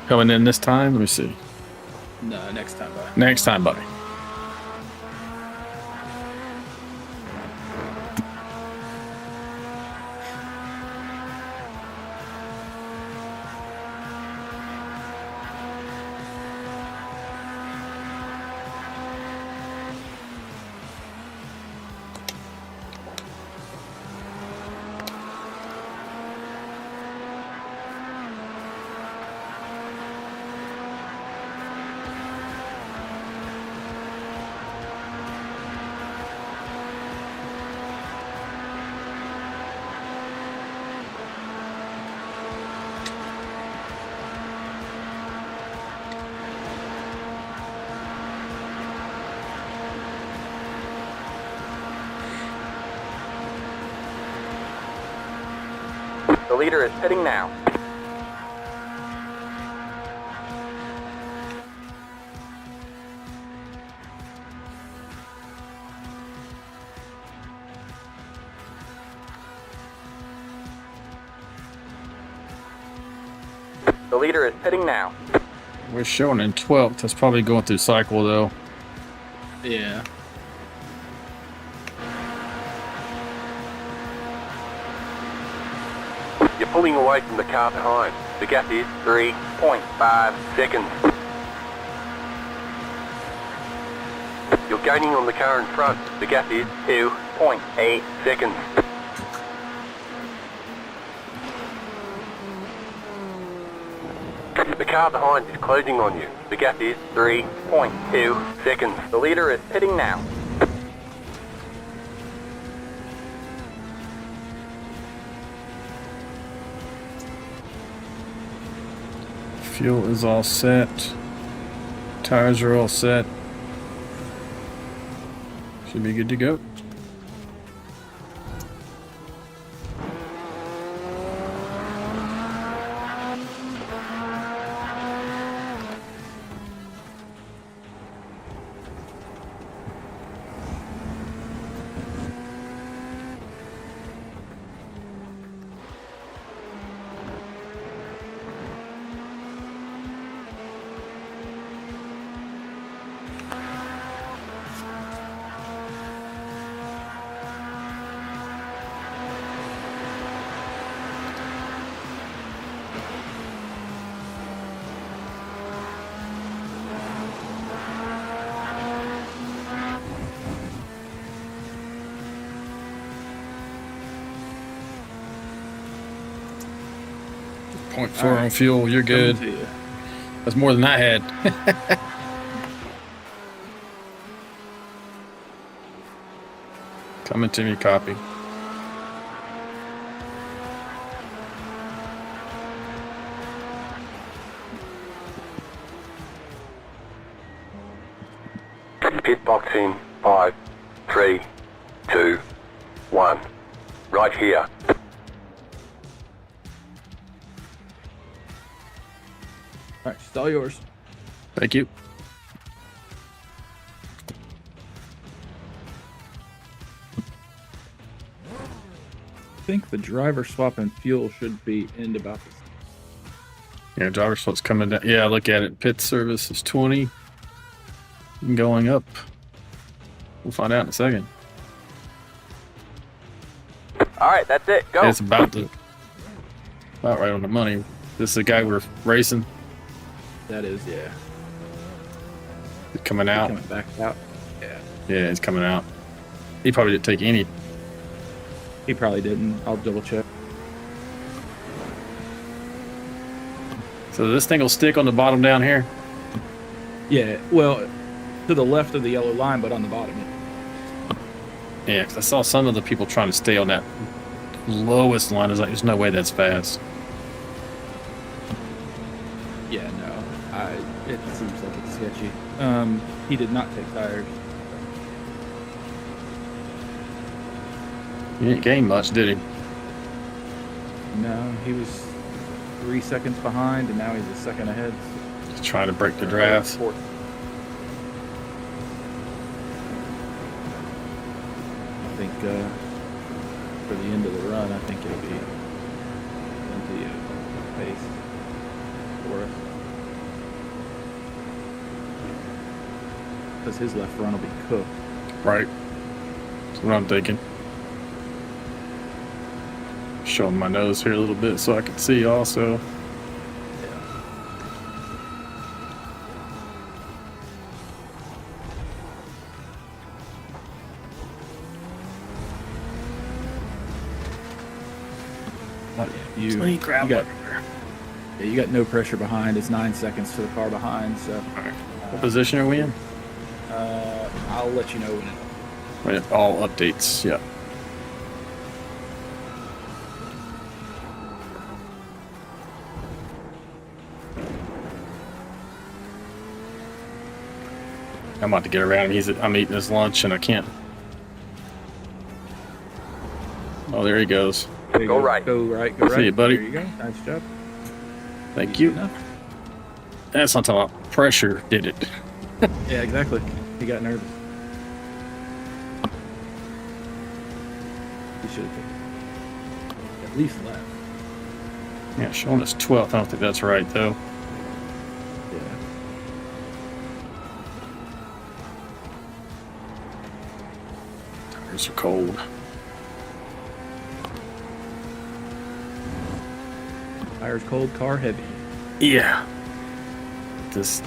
Coming in this time. Let me see. No, next time, buddy. Next time, buddy. The leader is pitting now. The leader is pitting now. We're showing in 12th. That's probably going through cycle, though. Yeah. You're pulling away from the car behind. The gap is 3.5 seconds. You're gaining on the car in front. The gap is 2.8 seconds. The car behind is closing on you. The gap is 3.2 seconds. The leader is pitting now. Fuel is all set. Tires are all set. Should be good to go. 0.4 on fuel. You're good. Coming to you. That's more than I had. Coming to me, copy. Pit box in 5, 3, 2, 1. Right here. All right, it's all yours. Thank you. I think the driver swap and fuel should be in about this. Yeah, driver swap's coming down. Yeah, look at it. Pit service is 20. Going up. We'll find out in a second. All right, that's it. Go. It's about right on the money. This is the guy we're racing. That is, yeah. He's coming out. Coming back out. Yeah. Yeah, he's coming out. He probably didn't take any. He probably didn't. I'll double check. So this thing will stick on the bottom down here. Yeah, well, to the left of the yellow line, but on the bottom. Yeah, because I saw some of the people trying to stay on that lowest line. I was like, there's no way that's fast. Yeah, no. It seems like it's sketchy. He did not take tires. He didn't gain much, did he? No, he was 3 seconds behind, and now he's a second ahead. Just trying to break the draft. Fourth. I think for the end of the run, I think it'll be plenty of pace for us. Because his left run will be cooked. Right. That's what I'm thinking. Showing my nose here a little bit so I can see also. You got no pressure behind. It's 9 seconds to the car behind. So, what position are we in? I'll let you know when it all updates. Yeah. I'm about to get around him. I'm eating his lunch and I can't. Oh, there he goes. Go right. Go right. Go right. See you, buddy. There you go. Nice job. Thank you. Enough. That's not talking about pressure, did it? Yeah, exactly. He got nervous. He should have at least left. Yeah, showing us 12th. I don't think that's right, though. Yeah. Tires are cold. Tires cold, car heavy. Yeah. Just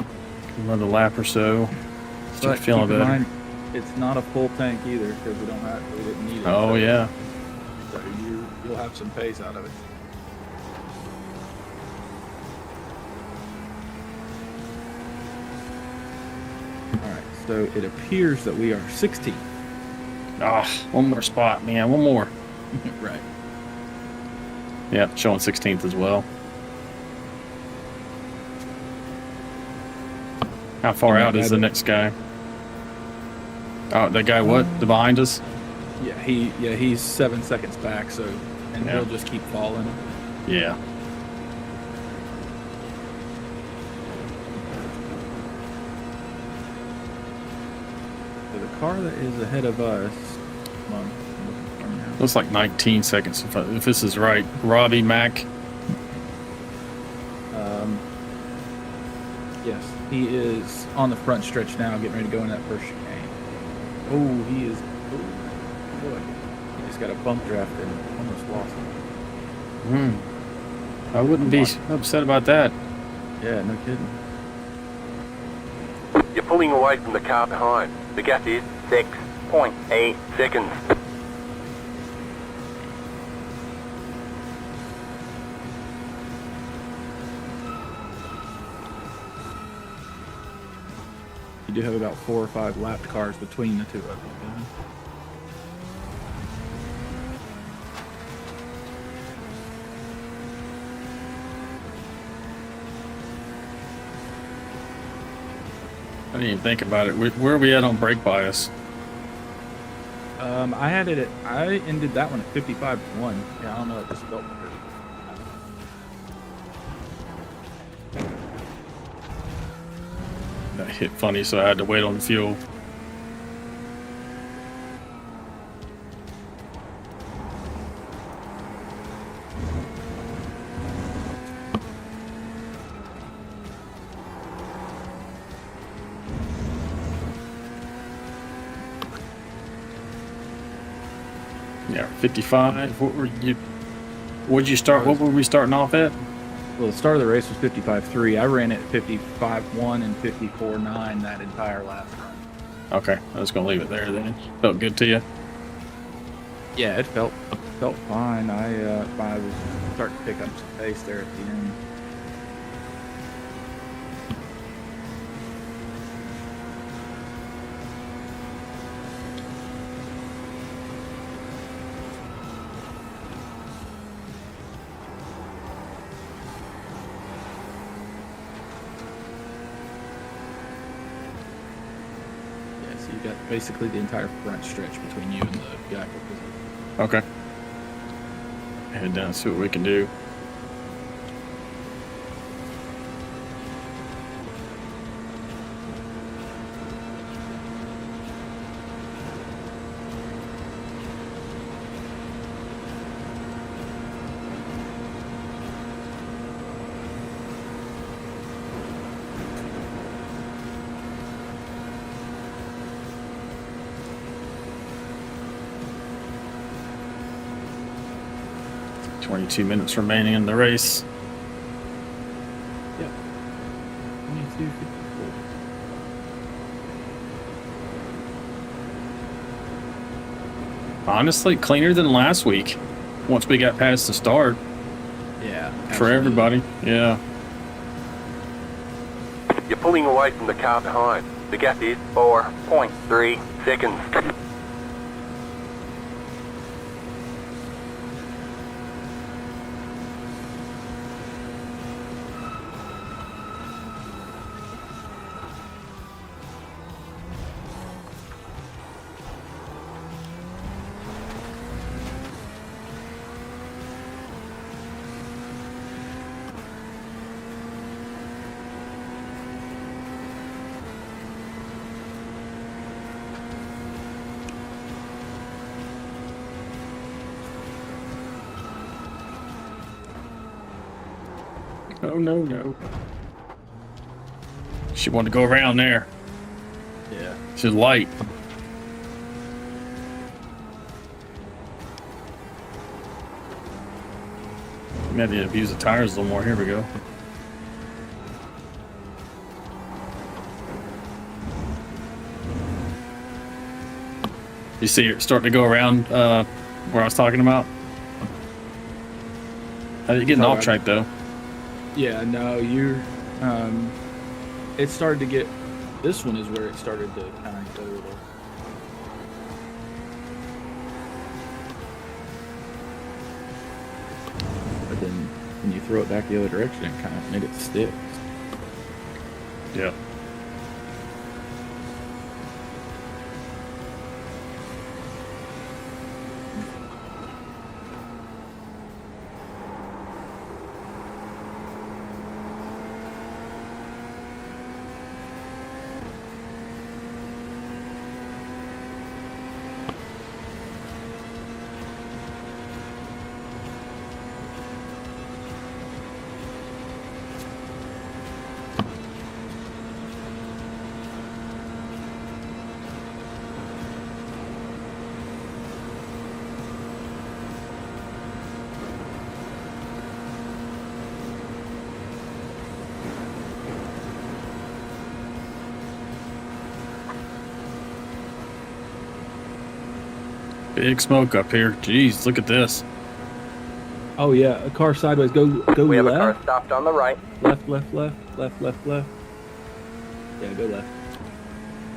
another lap or so. Start But feeling keep in better. mind, it's not a full tank either because we didn't need it. Oh, so, yeah. So you'll have some pace out of it. All right, so it appears that we are 16th. Ah, one more spot, man. One more. Right. Yeah, showing 16th as well. How far out is the next guy? Oh, that guy what? The behind us? Yeah, he's 7 seconds back, so and Yeah. he'll just keep falling. Yeah. So the car that is ahead of us, come on, Looks like 19 seconds if this is right. Robbie Mack. yes, he is on the front stretch now, getting ready to go in that first chicane. Oh, he is. Oh, boy. He just got a bump draft and almost lost him. I wouldn't be upset about that. Yeah, no kidding. You're pulling away from the car behind. The gap is 6.8 seconds. You do have about 4 or 5 lapped cars between the two of them. I didn't even think about it. Where are we at on brake bias? I ended that one at 55.1. Yeah, I don't know. It just felt weird. That hit funny, so I had to wait on the fuel. Yeah, 55. What'd you start? What were we starting off at? Well, the start of the race was 55.3. I ran it at 55.1 and 54.9 that entire last run. Okay, I was gonna leave it there then. Felt good to you? Yeah, it felt fine. I was starting to pick up some pace there at the end. You got basically the entire front stretch between you and the guy. Okay. Head down and see what we can do. Two minutes remaining in the race. Yep. 22:54. Honestly, cleaner than last week. Once we got past the start. Yeah. For everybody. Yeah. You're pulling away from the car behind. The gap is 4.3 seconds. Oh, no. She wanted to go around there. Yeah. She's light. Maybe abuse the tires a little more. Here we go. You see it starting to go around where I was talking about? How did you get off track though? Yeah, no, you're. It started to get. This one is where it started to kind of go a little. But then when you throw it back the other direction, it kind of made it stick. Yeah. Big smoke up here. Jeez, look at this. Oh yeah, a car sideways. Go We have a car left. stopped on the right. Left. Yeah, go left.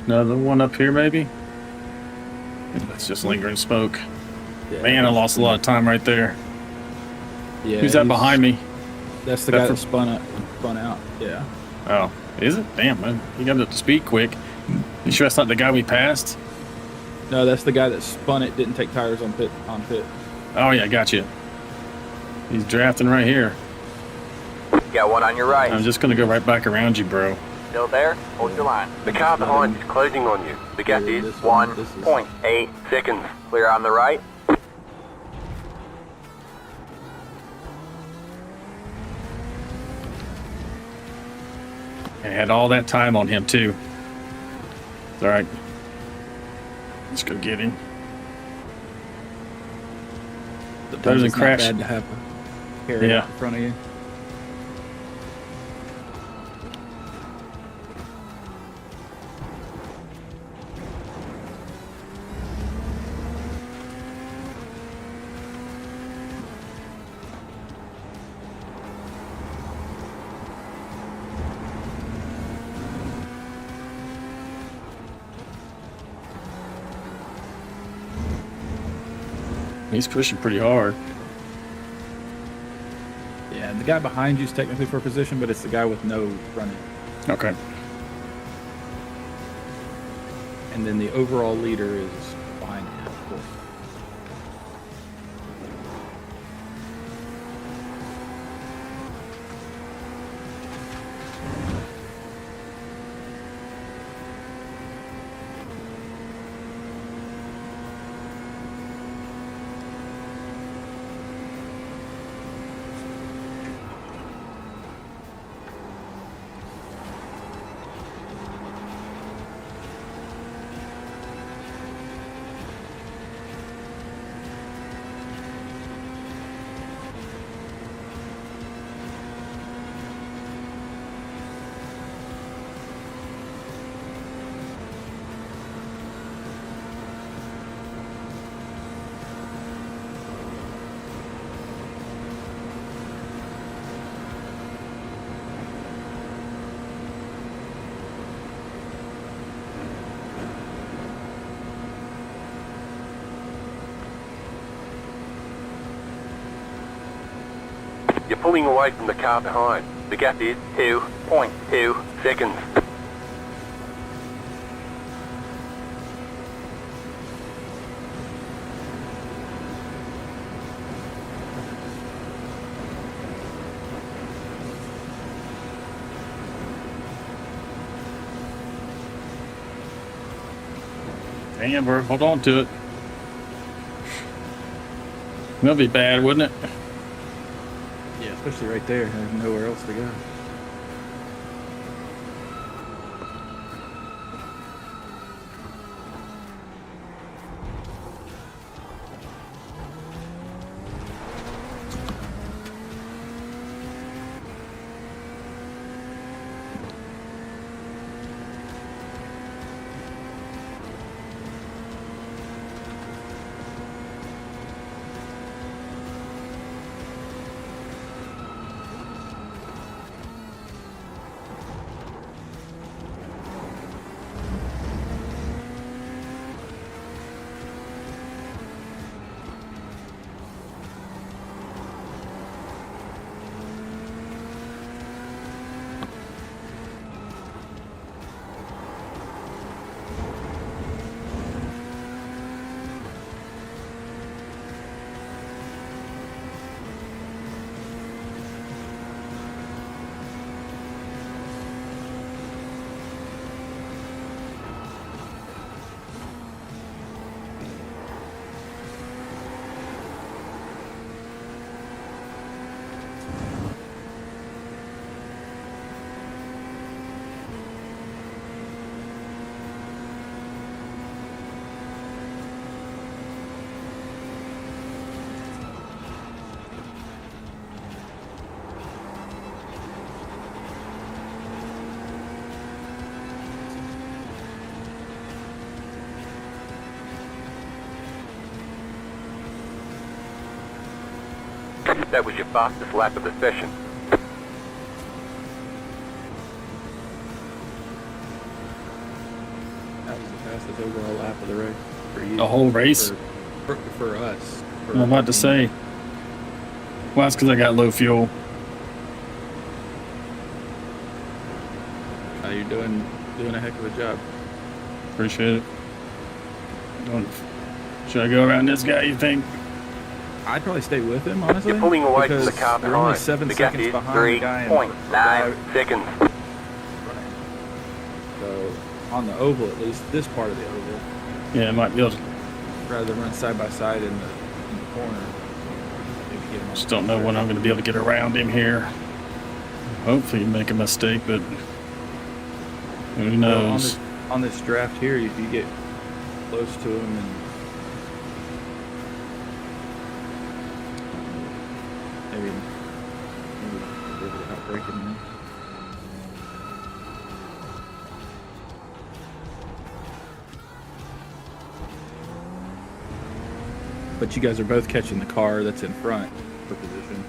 Another one up here, maybe? That's just lingering smoke. Yeah, Man, I lost a lot of time right there. Yeah, Who's that behind me? That's the That guy for- that spun out. Yeah. Oh, is it? Damn, man. You got up to speed quick. You sure that's not the guy we passed? No, that's the guy that spun it, didn't take tires on pit. Oh, yeah, gotcha. He's drafting right here. Got one on your right. I'm just going to go right back around you, bro. Still there? Hold your line. The car behind is closing on you. The gap is This one, this is- 1.8 seconds. clear on the right. And had all that time on him, too. It's all right. Let's go get him. Sometimes than it's not crash. bad to have a carry Yeah. out in front of you. He's pushing pretty hard. Yeah, the guy behind you is technically for position, but it's the guy with no front end. Okay. And then the overall leader is behind him, of course. You're pulling away from the car behind. The gap is 2.2 seconds. Damn, bro. Hold on to it. That'd be bad, wouldn't it? Yeah, especially right there. There's nowhere else to go. That was your fastest lap of the session. fastest overall lap of the race for you. The whole race? For us. I'm about to say. Well, that's because I got low fuel. You're doing a heck of a job. Appreciate it. Should I go around this guy, you think? I'd probably stay with him, honestly. You're pulling away from the because car you're only behind. 7 The gap seconds is behind the guy. 3.9 seconds. So on the oval, at least this part of the oval, Yeah, I might be able to. rather than run side by side in the corner. Maybe get him on Just the don't know when I'm going to be able to get around him here. Hopefully, make a mistake, but who knows? On this draft here, if you get close to him and maybe without breaking him. But you guys are both catching the car that's in front for position.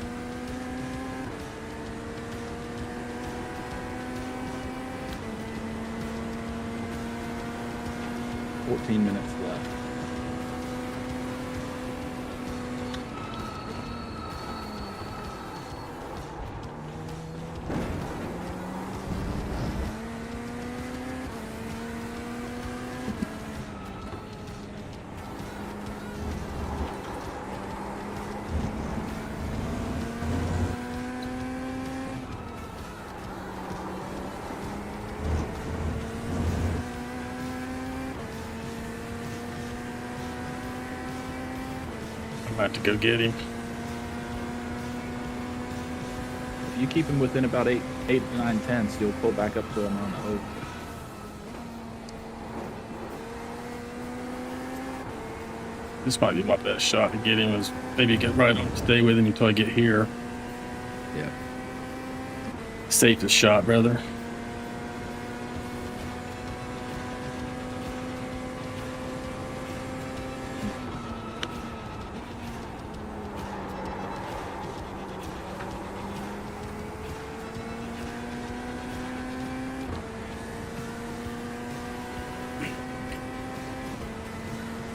$14 minutes left. I'm about to go get him. If you keep him within about 8, 9 tenths, you'll pull back up to him on the oval. This might be my best shot to get him. Is maybe get right on, stay with him until I get here. Yeah. Safest shot, rather.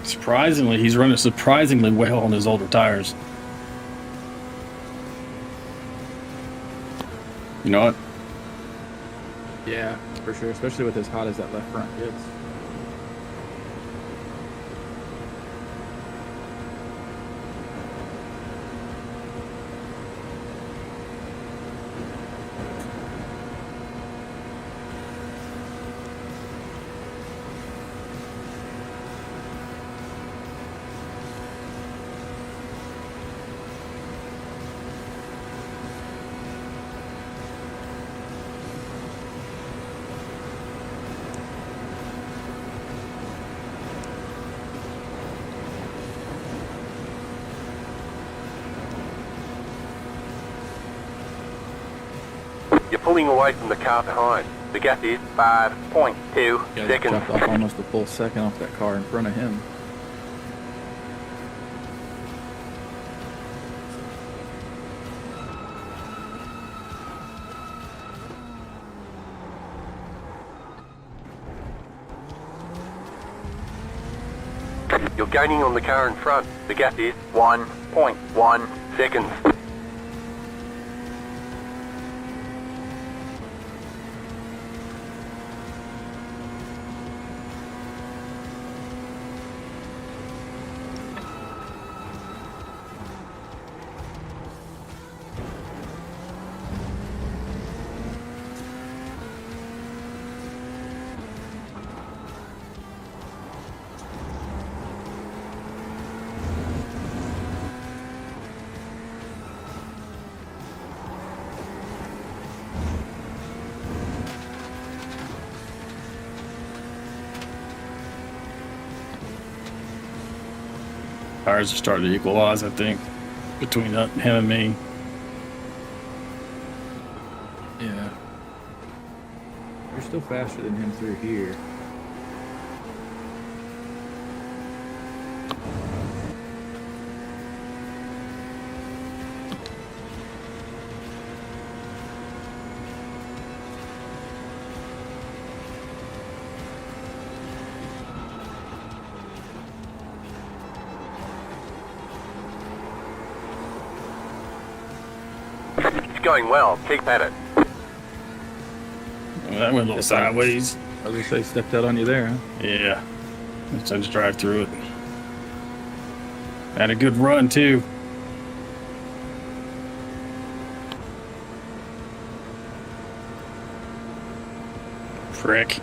Surprisingly, he's running surprisingly well on his older tires. You know what? Yeah, for sure. Especially with as hot as that left front gets. You're pulling away from the car behind. The gap is 5.2 Yeah, seconds. dropped off almost a full second off that car in front of him. You're gaining on the car in front. The gap is 1.1 seconds. Tires are starting to equalize, I think, between him and me. Yeah. You're still faster than him through here. going well. Keep at it. Well, that went a little sideways. I was gonna say, stepped out on you there, huh? Yeah. So I just drive through it. Had a good run, too. Frick.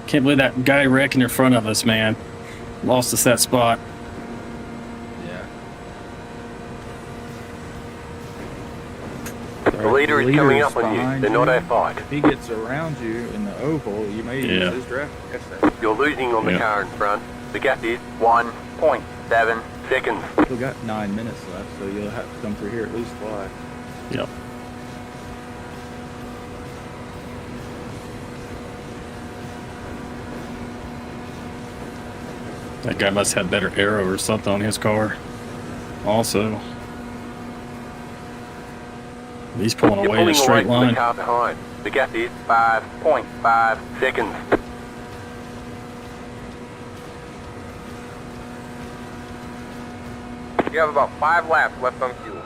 Can't believe that guy wrecking in front of us, man. Lost us that spot. Yeah. The leader is coming up on you. They're not outside. If he gets around you in the oval, you may use his draft. You're losing on the car in front. The gap is 1.7 seconds. Still got 9 minutes left, so you'll have to come through here at least twice. Yep. That guy must have better aero or something on his car. Also. He's pulling away in a straight line. The car behind. The gap is 5.5 seconds. You have about 5 laps left on fuel.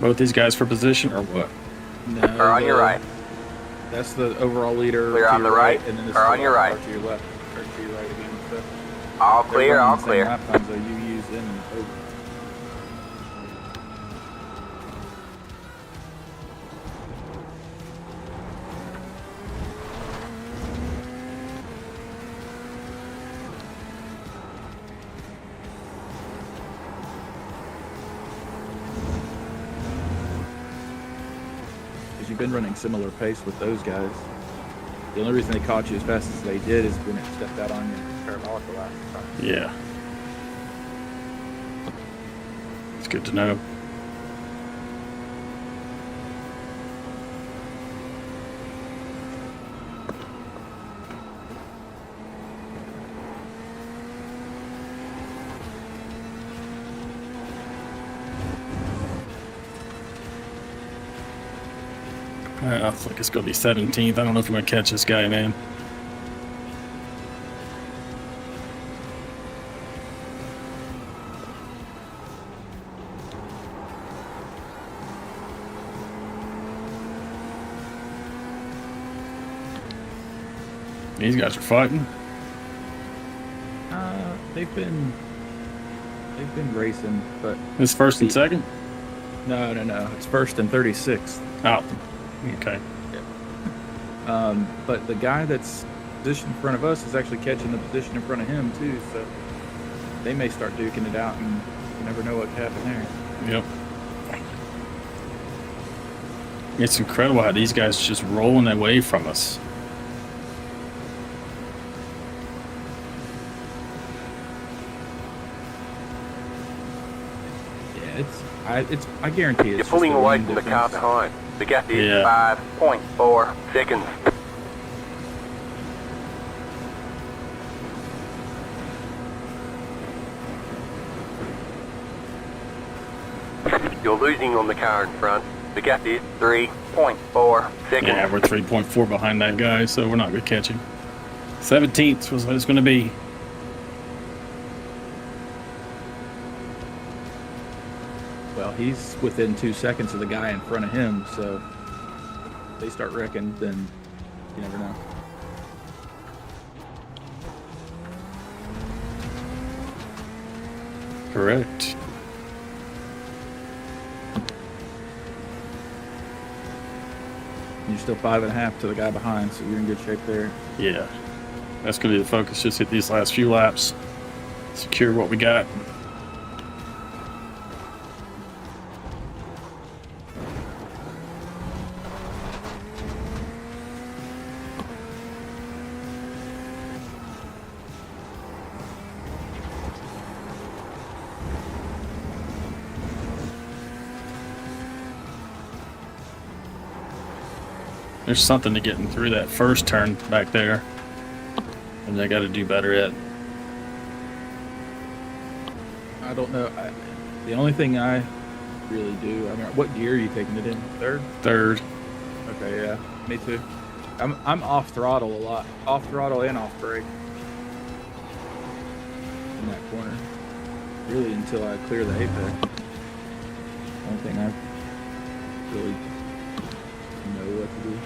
Both these guys for position or what? No. Or on your right. That's the overall leader. Clear to on your the right, and then this or is on the your right. Or to your left, or to your right again. So All they're clear, running all the same clear. lap times that you use in and over. You've been running similar pace with those guys. The only reason they caught you as fast as they did is when it stepped out on you in parabolic the last time. Yeah. It's good to know. I think it's going to be 17th. I don't know if I'm going to catch this guy, man. These guys are fighting. They've been racing, but This first and second? no. It's first and 36th. Oh, okay. But the guy that's positioned in front of us is actually catching the position in front of him too. So they may start duking it out, and you never know what could happen there. Yep. It's incredible how these guys just rolling away from us. Yeah, I guarantee it's You're pulling just a away lane from the car difference. behind. The gap is Yeah. 5.4 seconds. You're losing on the car in front. The gap is 3.4 seconds. Yeah, we're 3.4 behind that guy, so we're not going to catch him. 17th was what it's going to be. Well, he's within 2 seconds of the guy in front of him, so if they start wrecking, then you never know. Correct. You're still 5.5 to the guy behind, so you're in good shape there. Yeah. That's going to be the focus. Just hit these last few laps. Secure what we got. There's something to getting through that first turn back there. And I got to do better at. I don't know. The only thing I really do, I mean, what gear are you taking it in? Third? Third. Okay, yeah. Me too. I'm off throttle a lot, off throttle and off brake in that corner. Really, until I clear the apex. Only thing I really know what to do.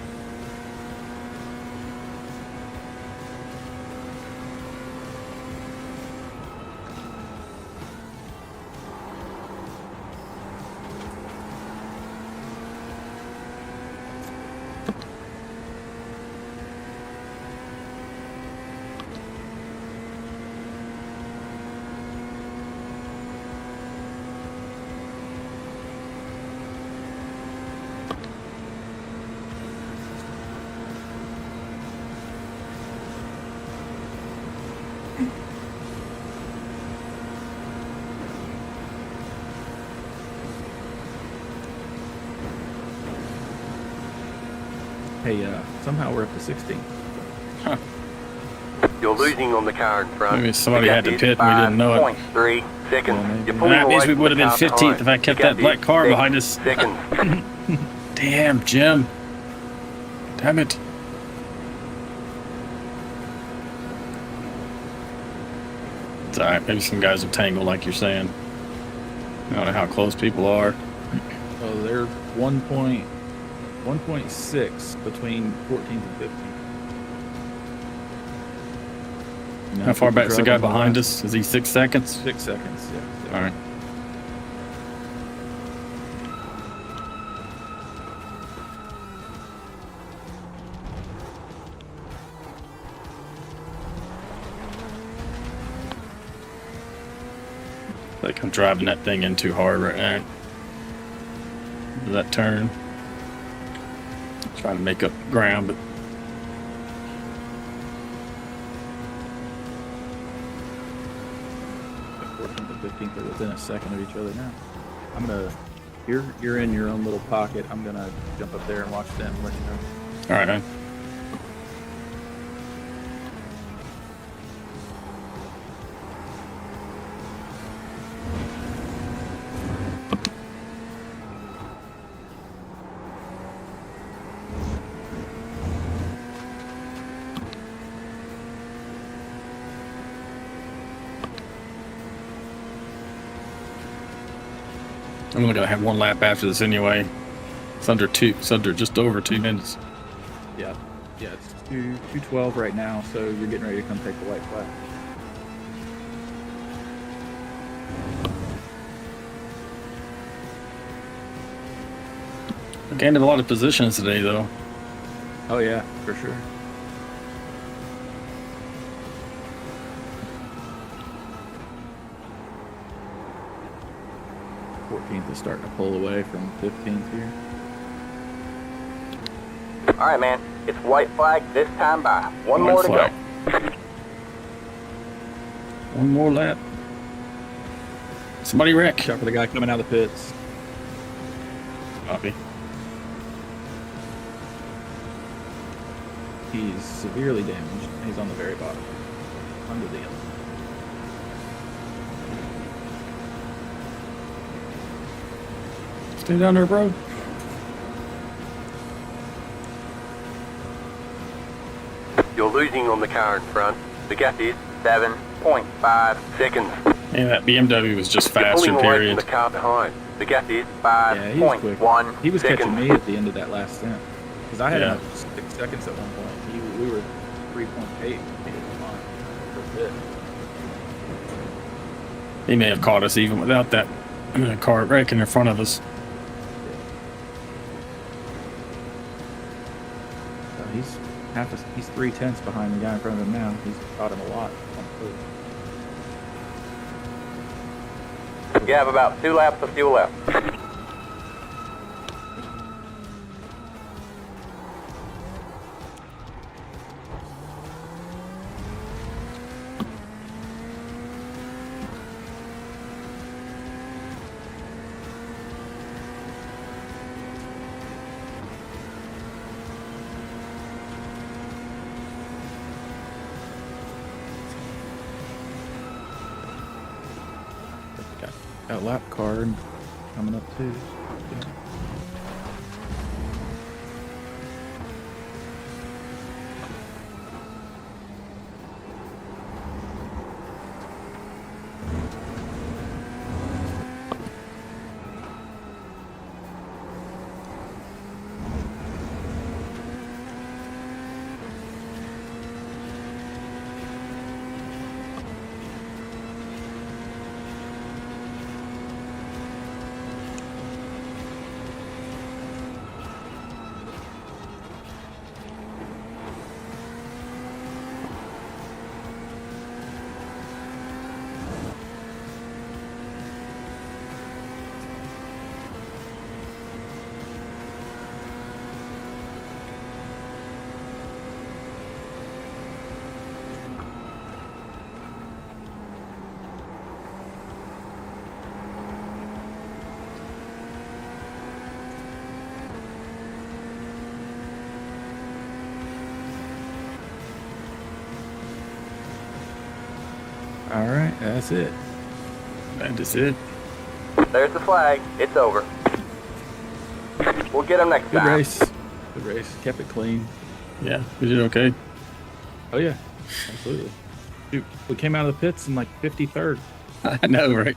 Hey, somehow we're up to 16. Huh. You're losing on the car in front. Maybe somebody had to pit and we didn't know it. 5.3 seconds. You're And pulling that means away we from would have the been car 15th behind. if I kept You got that black car 6 behind us. Seconds. Damn, Jim. Damn it. It's alright, maybe some guys will tangle like you're saying. I don't know how close people are. Oh, they're 1.6 between 14th and 15th. You know, How far people back's the guy driving behind last us? Is he 6 seconds? 6 seconds, yeah. Alright. Like I'm driving that thing in too hard right now. That turn. Trying to make up ground, but 14th and 15th are within a second of each other now. I'm gonna, you're in your own little pocket. I'm gonna jump up there and watch them and let you know. alright, man. I'm only gonna have one lap after this anyway. It's under just over 2 minutes. Yeah, it's 2:12 right now, so you're getting ready to come take the white flag. I gained a lot of positions today, though. Oh yeah, for sure. Is starting to pull away from 15th here. All right, man. It's white flag this time by. One White more flag. to go. One more lap. Somebody wreck. Watch out for the guy coming out of the pits. Copy. He's severely damaged. He's on the very bottom. Under the yellow. Stay down there, bro. You're losing on the car in front. The gap is 7.5 seconds. Man, that BMW was just You're faster, pulling away from period. the car behind. The gap is Yeah, he was quick. 5.1 He was catching seconds. me at the end of that last stint. Because I had Yeah. him at 6 seconds at one point. We were 3.8 per pit. He may have caught us even without that car wrecking in front of us. He's he's 3/10 behind the guy in front of him now. He's caught him a lot on the You have about 2 laps of fuel left. got a lap card coming up too. Yeah. All right, that's it. That is it. There's the flag. It's over. We'll get them next Good time. race. Good race. Kept it clean. Yeah, we did okay. Oh yeah, absolutely. Dude, we came out of the pits in like 53rd. I know, right?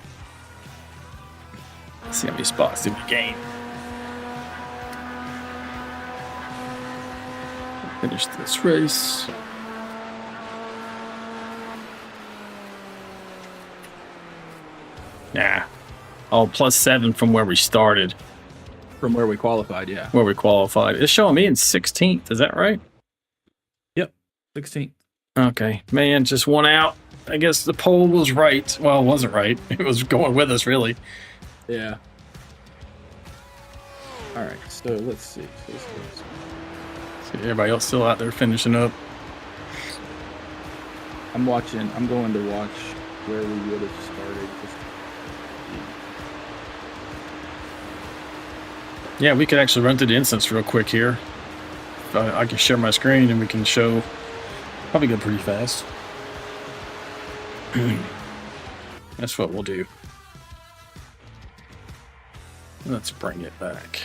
Let's see how many spots did we gain. Finish this race. Yeah. Oh, +7 from where we started. From where we qualified, yeah. Where we qualified. It's showing me in 16th. Is that right? Yep, 16th. Okay. Man, just one out. I guess the poll was right. Well, it wasn't right. It was going with us, really. Yeah. All right, so let's see. See, everybody else still out there finishing up. I'm going to watch where we would have started. Yeah, we could actually run through the instance real quick here. I can share my screen and we can show. Probably go pretty fast. That's what we'll do. Let's bring it back.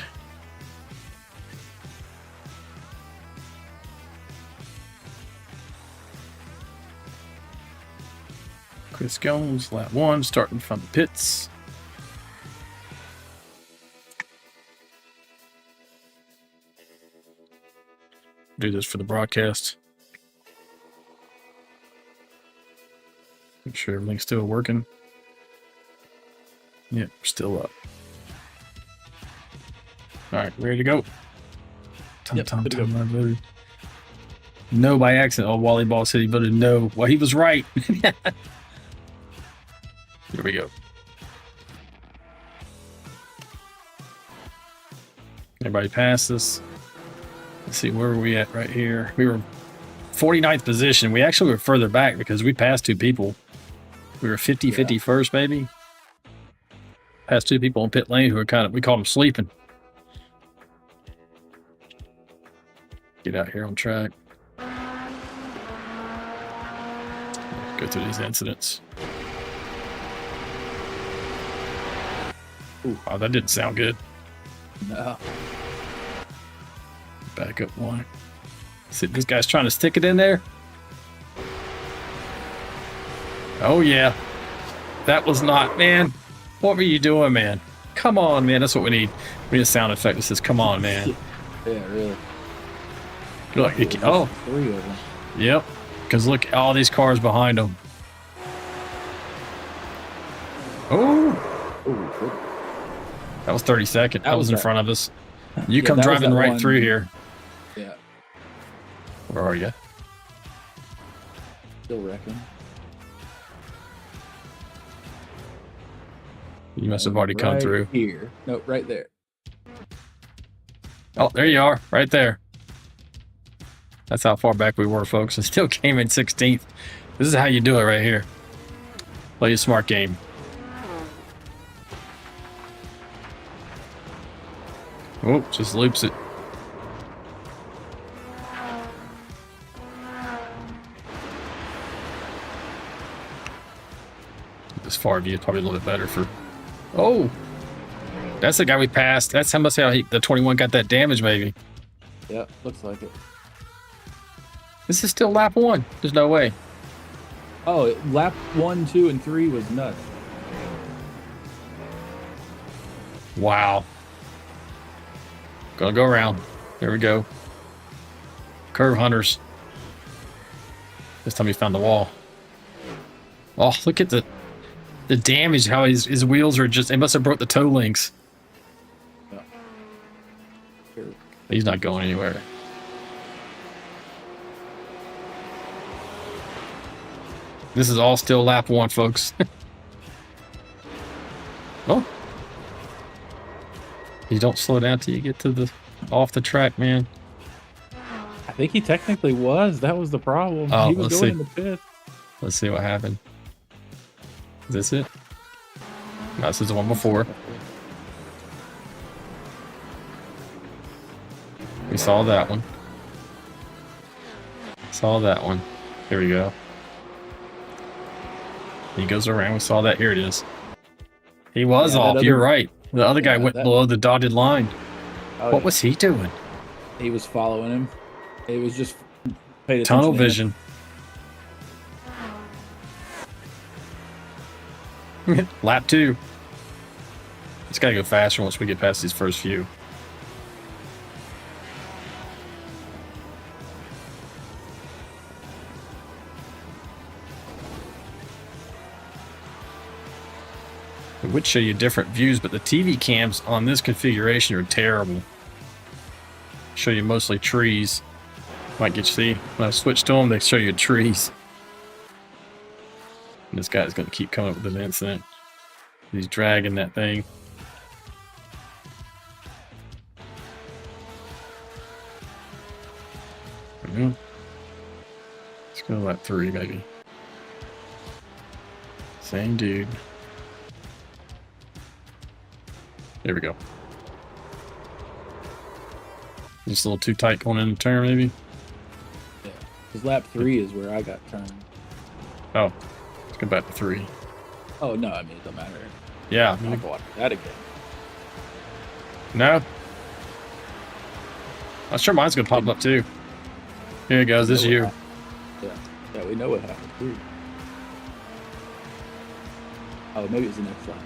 Chris Jones, lap 1, starting from the pits. Do this for the broadcast. Make sure everything's still working. Yep, still up. All right, ready to go. Good to go. I voted no by accident. Oh, Wally Ball said he voted no. Well, he was right. Here we go. Everybody pass this. Let's see, where were we at right here? We were 49th position. We actually were further back because we passed 2 people. We were 51st, maybe. Passed 2 people in pit lane who were we called them sleeping. Get out here on track. Go through these incidents. Ooh, oh, that didn't sound good. No. Back up one. See, this guy's trying to stick it in there. Oh, yeah. That was not, man. What were you doing, man? Come on, man. That's what we need. We need a sound effect that says, come on, man. Yeah, really. Look, oh. 3 of them. Yep. Because look, all these cars behind them. Oh. Oh, good. That was 32nd. That was in front of us. You Yeah, come that was driving that right one. through here. Yeah, Where are you? still reckon. You must have already come through. Here. No, right there. Oh, there you are. Right there. That's how far back we were, folks. And still came in 16th. This is how you do it right here. Play a smart game. Oh, just loops it. This far view is probably a little bit better for... Oh! That's the guy we passed. That's how much the 21 got that damage, maybe. Yep, looks like it. This is still lap 1. There's no way. Oh, lap 1, 2, and 3 was nuts. Wow. Gonna go around. There we go. Curve hunters. This time he found the wall. Oh, look at the damage. How his wheels are just... It must have broke the toe links. Here. He's not going anywhere. This is all still lap 1, folks. Oh. You don't slow down till you get to the off the track, man. I think he technically was. That was the problem. Oh, He was let's going see. in the pit. Let's see what happened. Is this it? No, this is the one before. We saw that one. Saw that one. Here we go. He goes around. We saw that. Here it is. He was Yeah, that off. other- You're right. The other guy went that- below the dotted line. Oh, What yeah. was he doing? He was following him. It was just paid attention Tunnel to him. vision. Lap 2. It's got to go faster once we get past these first few. It would show you different views, but the TV cams on this configuration are terrible. Show you mostly trees. Might get you see when I switch to them, they show you trees. And this guy's going to keep coming up with an incident. He's dragging that thing. Let's go lap 3, maybe. Same dude. There we go. Just a little too tight going in the turn, maybe? Yeah. Because lap 3 is where I got turned. Oh, let's go back to 3. Oh, no, I mean, it don't matter. Yeah. I'll go watch that again. No. I'm sure mine's going to pop up too. Here it goes. This is you. Yeah, we know what happened too. Oh, maybe it's the next lap.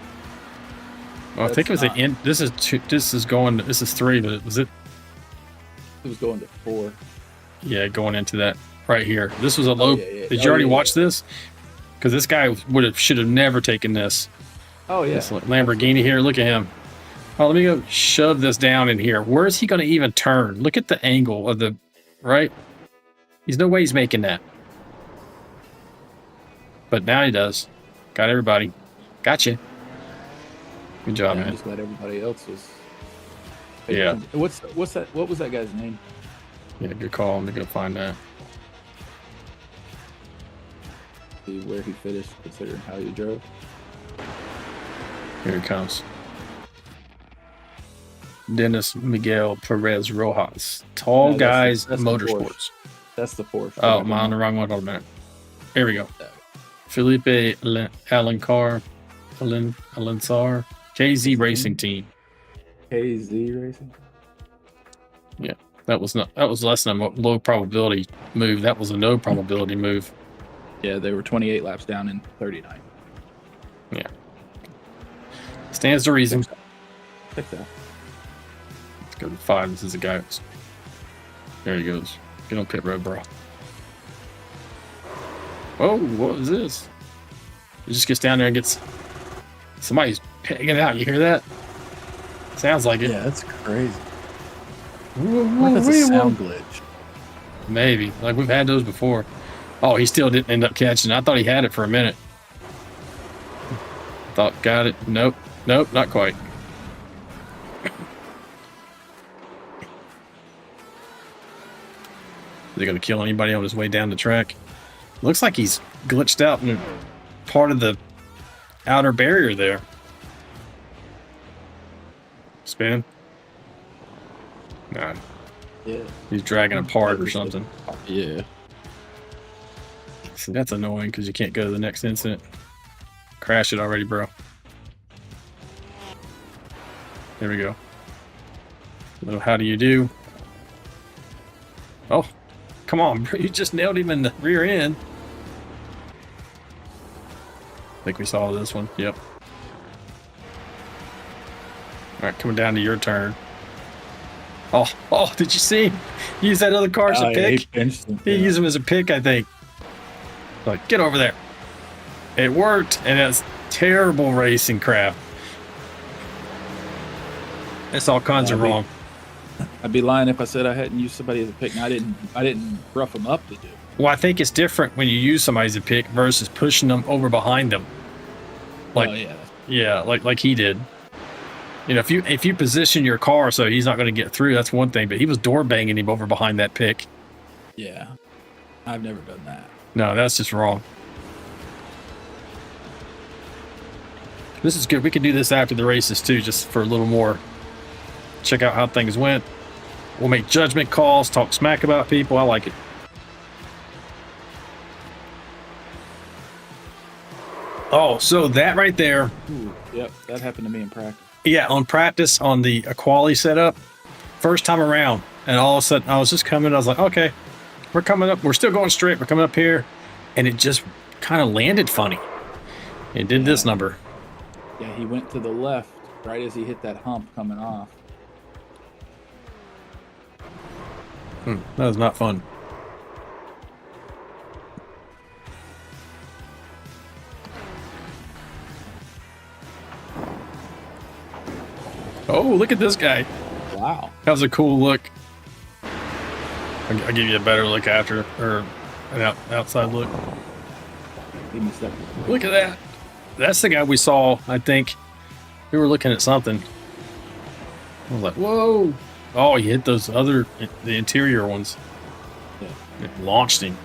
Well, I think it was the end. This is 2, this is 3, but was it? It was going to 4. Yeah, going into that right here. This was a low. yeah. Did you already watch this? Because this guy should have never taken this. Oh, yeah. This Lamborghini here. Look at him. Oh, let me go shove this down in here. Where is he going to even turn? Look at the angle of the right. There's no way he's making that. But now he does. Got everybody. Gotcha. Good job, I'm man. just glad everybody else was. Yeah. What's that? What was that guy's name? Yeah, good call. I'm gonna find that. See where he finished, considering how he drove. Here it comes. Dennis Miguel Perez Rojas. Tall No, guys, that's the Porsche. motorsports. That's the Porsche. Oh, am I on the wrong one? Hold a minute. Here we go. Felipe Alencar. Alensar. KZ Racing Team. KZ Racing. Yeah, that was less than a low probability move. That was a no probability move. Yeah, they were 28 laps down in 39. Yeah. Stands to reason. Check that. Let's go to 5. This is a guy. There he goes. Get on pit road, bro. Whoa, what was this? He just gets down there and gets... Somebody's pegging it out. You hear that? Sounds like it. Yeah, that's crazy. That's a sound glitch. Maybe. Like, we've had those before. Oh, he still didn't end up catching it. I thought he had it for a minute. Thought, got it. Nope. Nope, not quite. Is he going to kill anybody on his way down the track? Looks like he's glitched out in part of the outer barrier there. Spin? Nah. Yeah. He's dragging apart or something. Yeah. See, that's annoying because you can't go to the next incident. Crash it already, bro. There we go. Little how do you do? Oh, come on, bro. You just nailed him in the rear end. I think we saw this one. Yep. All right, coming down to your turn. Oh, did you see him? Use that other car as a pick? He used him as a pick, I think. Like, get over there. It worked, and it's terrible racing crap. It's all kinds of wrong. I'd be lying if I said I hadn't used somebody as a pick. And I didn't rough them up to do. Well, I think it's different when you use somebody as a pick versus pushing them over behind them. Like, yeah, like he did. You know, if you position your car so he's not going to get through, that's one thing. But he was door banging him over behind that pick. Yeah, I've never done that. No, that's just wrong. This is good. We can do this after the races too, just for a little more. Check out how things went. We'll make judgment calls, talk smack about people. I like it. Oh, so that right there. Ooh, yep, that happened to me in practice. Yeah, on practice on the quality setup, first time around, and all of a sudden I was just coming. I was like, okay, we're coming up. We're still going straight. We're coming up here, and it just kind of landed funny. It did this number. Yeah, he went to the left right as he hit that hump coming off. That was not fun. Oh, look at this guy. Wow. That was a cool look. I'll give you a better look after, or an outside look. He missed that. Look at that. That's the guy we saw, I think. We were looking at something. I was like, whoa. Oh, he hit those other, the interior ones. Yeah. It launched him.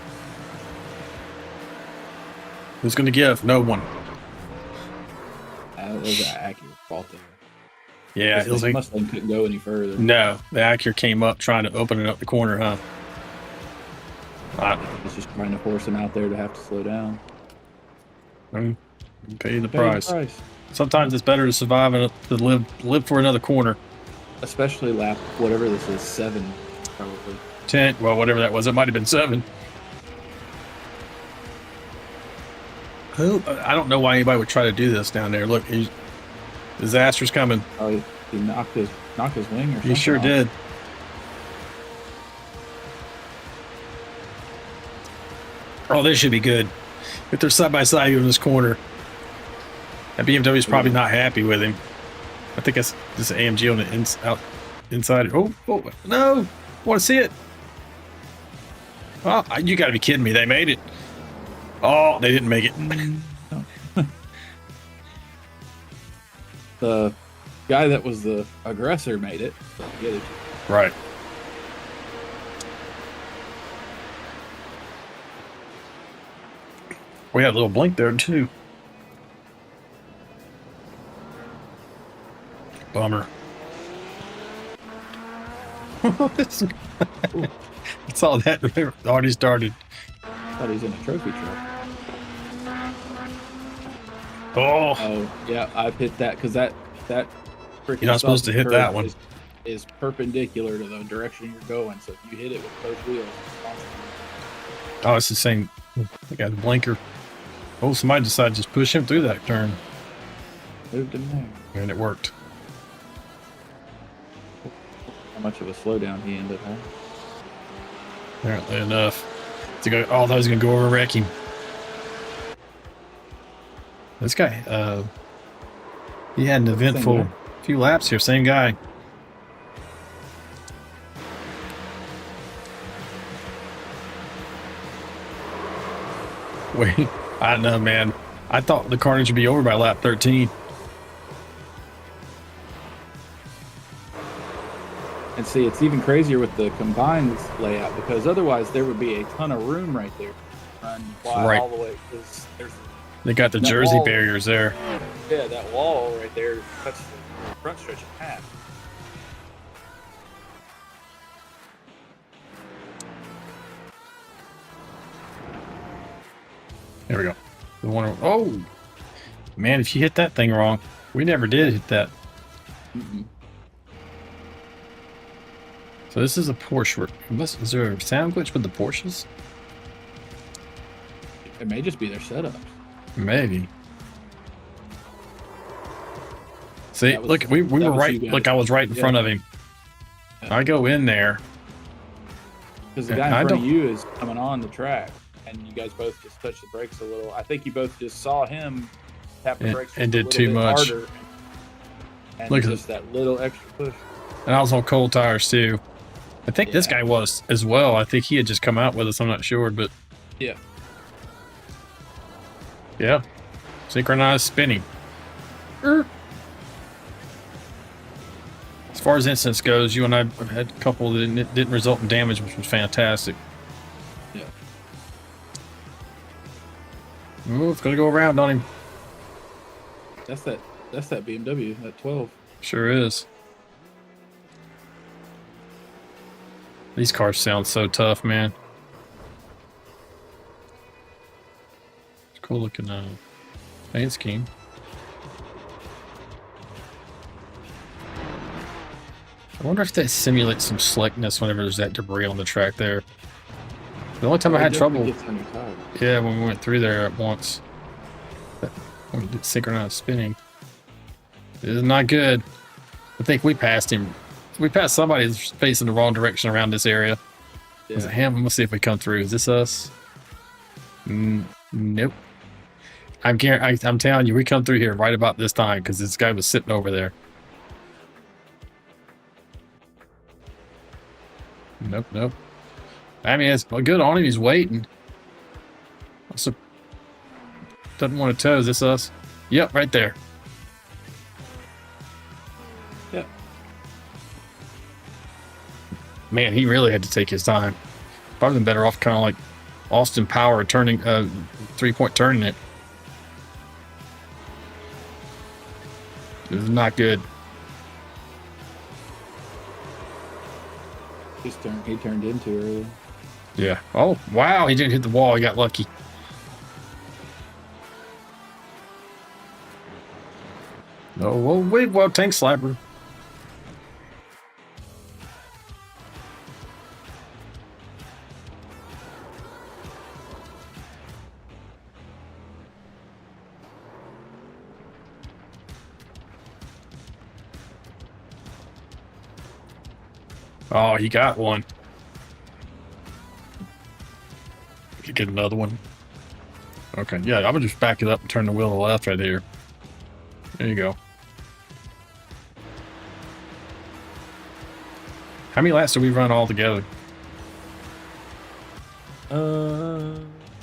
Who's going to give? No one. That was an accurate fault there. Yeah, it was like, Mustang couldn't go any further. no, the Acura came up trying to open it up the corner, huh? It's just trying to force him out there to have to slow down. Pay the price. Sometimes it's better to survive and to live for another corner. Especially lap, whatever this is, 7, probably. 10, well, whatever that was, it might have been 7. I don't know why anybody would try to do this down there. Look, disaster's coming. Oh, he knocked his wing or something. He sure off. did. Oh, this should be good. If they're side by side in this corner, that BMW is probably not happy with him. I think that's this AMG on the inside. Oh, no! I want to see it. Oh, you got to be kidding me! They made it. Oh, they didn't make it. The guy that was the aggressor made it. But the other two. Right. We had a little blink there too. Bummer. I saw that already started. I thought he was in a trophy truck. Oh, Yeah, I've hit that because that freaking. You're not supposed to hit curve that one. Is perpendicular to the direction you're going. So if you hit it with both wheels, Oh, it's the same. I got a blinker. Oh, somebody decided to just push him through that turn. moved him there. And it worked. How much of a slowdown he ended up. Apparently enough. To go, oh, that was going to go over and wreck him. This guy, he had an eventful few laps here. Same guy. Wait, I don't know, man. I thought the carnage would be over by lap 13. And see, it's even crazier with the combined layout because otherwise there would be a ton of room right there. Run Right. all the way. There's They got the that jersey wall. barriers there. Yeah, that wall right there cuts the front stretch in half. There we go. The one. Oh, man! If you hit that thing wrong, we never did hit that. So this is a Porsche. Is there a sound glitch with the Porsches? It may just be their setup. Maybe. See, That was- look, we that were was right. you guys. Look, I was right in Yeah. front of him. Yeah. I go in there. Because the Yeah, guy I in front of don't- you is coming on the track, and you guys both just touched the brakes a little. I think you both just saw him tap the And- brakes and just a did little too bit much. harder, and Look at just that little extra push. And I was on cold tires too. I think this guy was as well. I think he had just come out with us. I'm not sure, but Yeah. yeah. Synchronized spinning. As far as incidents goes, you and I had a couple that didn't result in damage, which was fantastic. Yeah. Oh, it's gonna go around on him. That's that BMW, that 12. Sure is. These cars sound so tough, man. It's cool looking. Thanks, King. I wonder if that simulates some slickness whenever there's that debris on the track there. The only time I had trouble, yeah, when we went through there at once, when we did synchronized spinning. It is not good. I think we passed him. We passed somebody who's facing the wrong direction around this area. Yeah. Was it him? Let's see if we come through. Is this us? Nope. I'm telling you, we come through here right about this time because this guy was sitting over there. Nope. I mean, it's good on him. He's waiting. Also, doesn't want to tow. Is this us? Yep, right there. Yep. Man, he really had to take his time. Probably been better off kind of like Austin Power turning, 3-point turning it. It was not good. He turned in too early. Yeah. Oh, wow. He didn't hit the wall. He got lucky. Oh, well, tank slapper. Oh, he got one. Could get another one. Okay, yeah, I'm gonna just back it up and turn the wheel to the left right here. There you go. How many laps did we run all together? Hold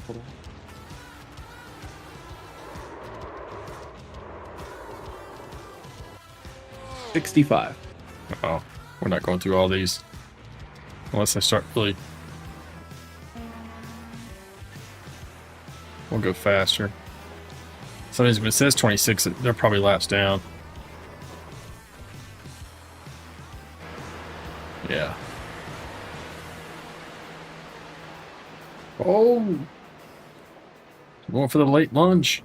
on. 65. Oh, we're not going through all these. Unless I start really... We'll go faster. Sometimes when it says 26, they're probably laps down. Yeah. Oh! Going for the late lunge.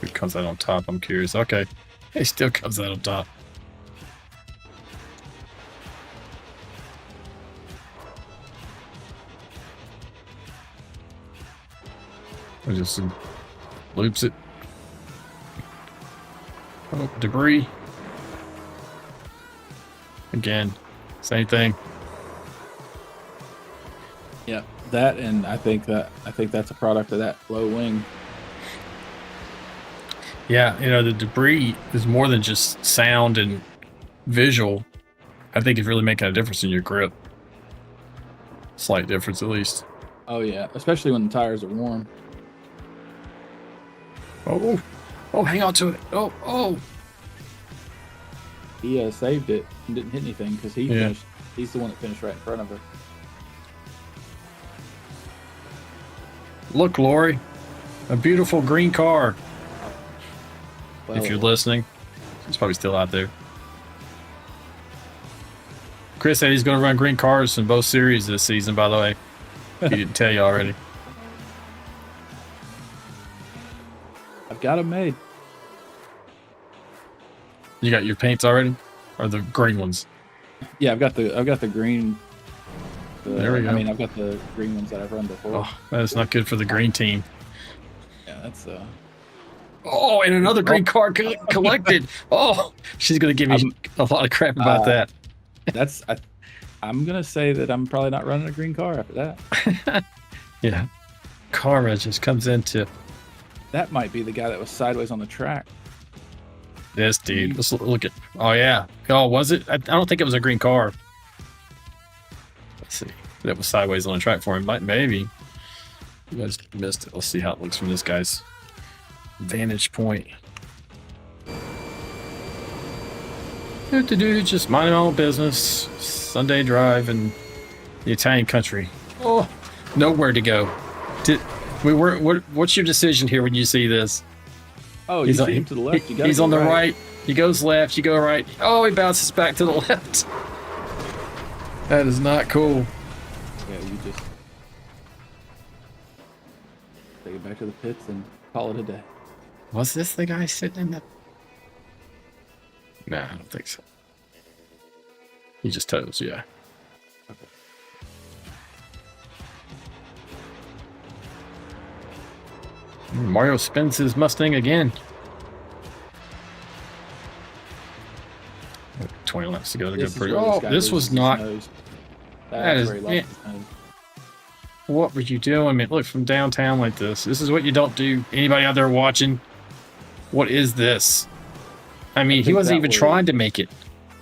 Who comes out on top? I'm curious. Okay. He still comes out on top. I just loops it. Oh, debris. Again, same thing. Yeah, that, and I think that's a product of that low wing. Yeah, you know, the debris is more than just sound and visual. I think it's really making a difference in your grip. Slight difference, at least. Oh yeah, especially when the tires are warm. Oh, hang on to it. Oh. He saved it and didn't hit anything because he finished. He's the one that finished right in front of her. Look, Lori, a beautiful green car. Well, If you're listening, it's probably still out there. Chris said he's going to run green cars in both series this season, by the way. He didn't tell you already. I've got them made. You got your paints already? Or the green ones? Yeah, I've got the green. There we go. I mean, I've got the green ones that I've run before. Oh, that's not good for the green team. Yeah, that's Oh, and another green car collected. Oh, she's going to give me a lot of crap about that. I'm going to say that I'm probably not running a green car after that. Yeah. Karma just comes into... That might be the guy that was sideways on the track. This dude. Let's look at... Oh, yeah. Oh, was it? I don't think it was a green car. Let's see. That was sideways on the track for him. Maybe. You guys missed it. Let's see how it looks from this guy's vantage point. Just minding my own business. Sunday drive in the Italian country. Oh, nowhere to go. What's your decision here when you see this? Oh, you see him to the left. He's on the right. He goes left. You go right. Oh, he bounces back to the left. That is not cool. Yeah, you just take it back to the pits and call it a day. Was this the guy sitting in the... Nah, I don't think so. He just toes, yeah. Okay. Mario spins his Mustang again. 20 laps to go to go pretty. Oh, this was not. That is. Yeah. What were you doing? I mean, look from downtown like this. This is what you don't do. Anybody out there watching? What is this? I mean, he wasn't even trying to make it.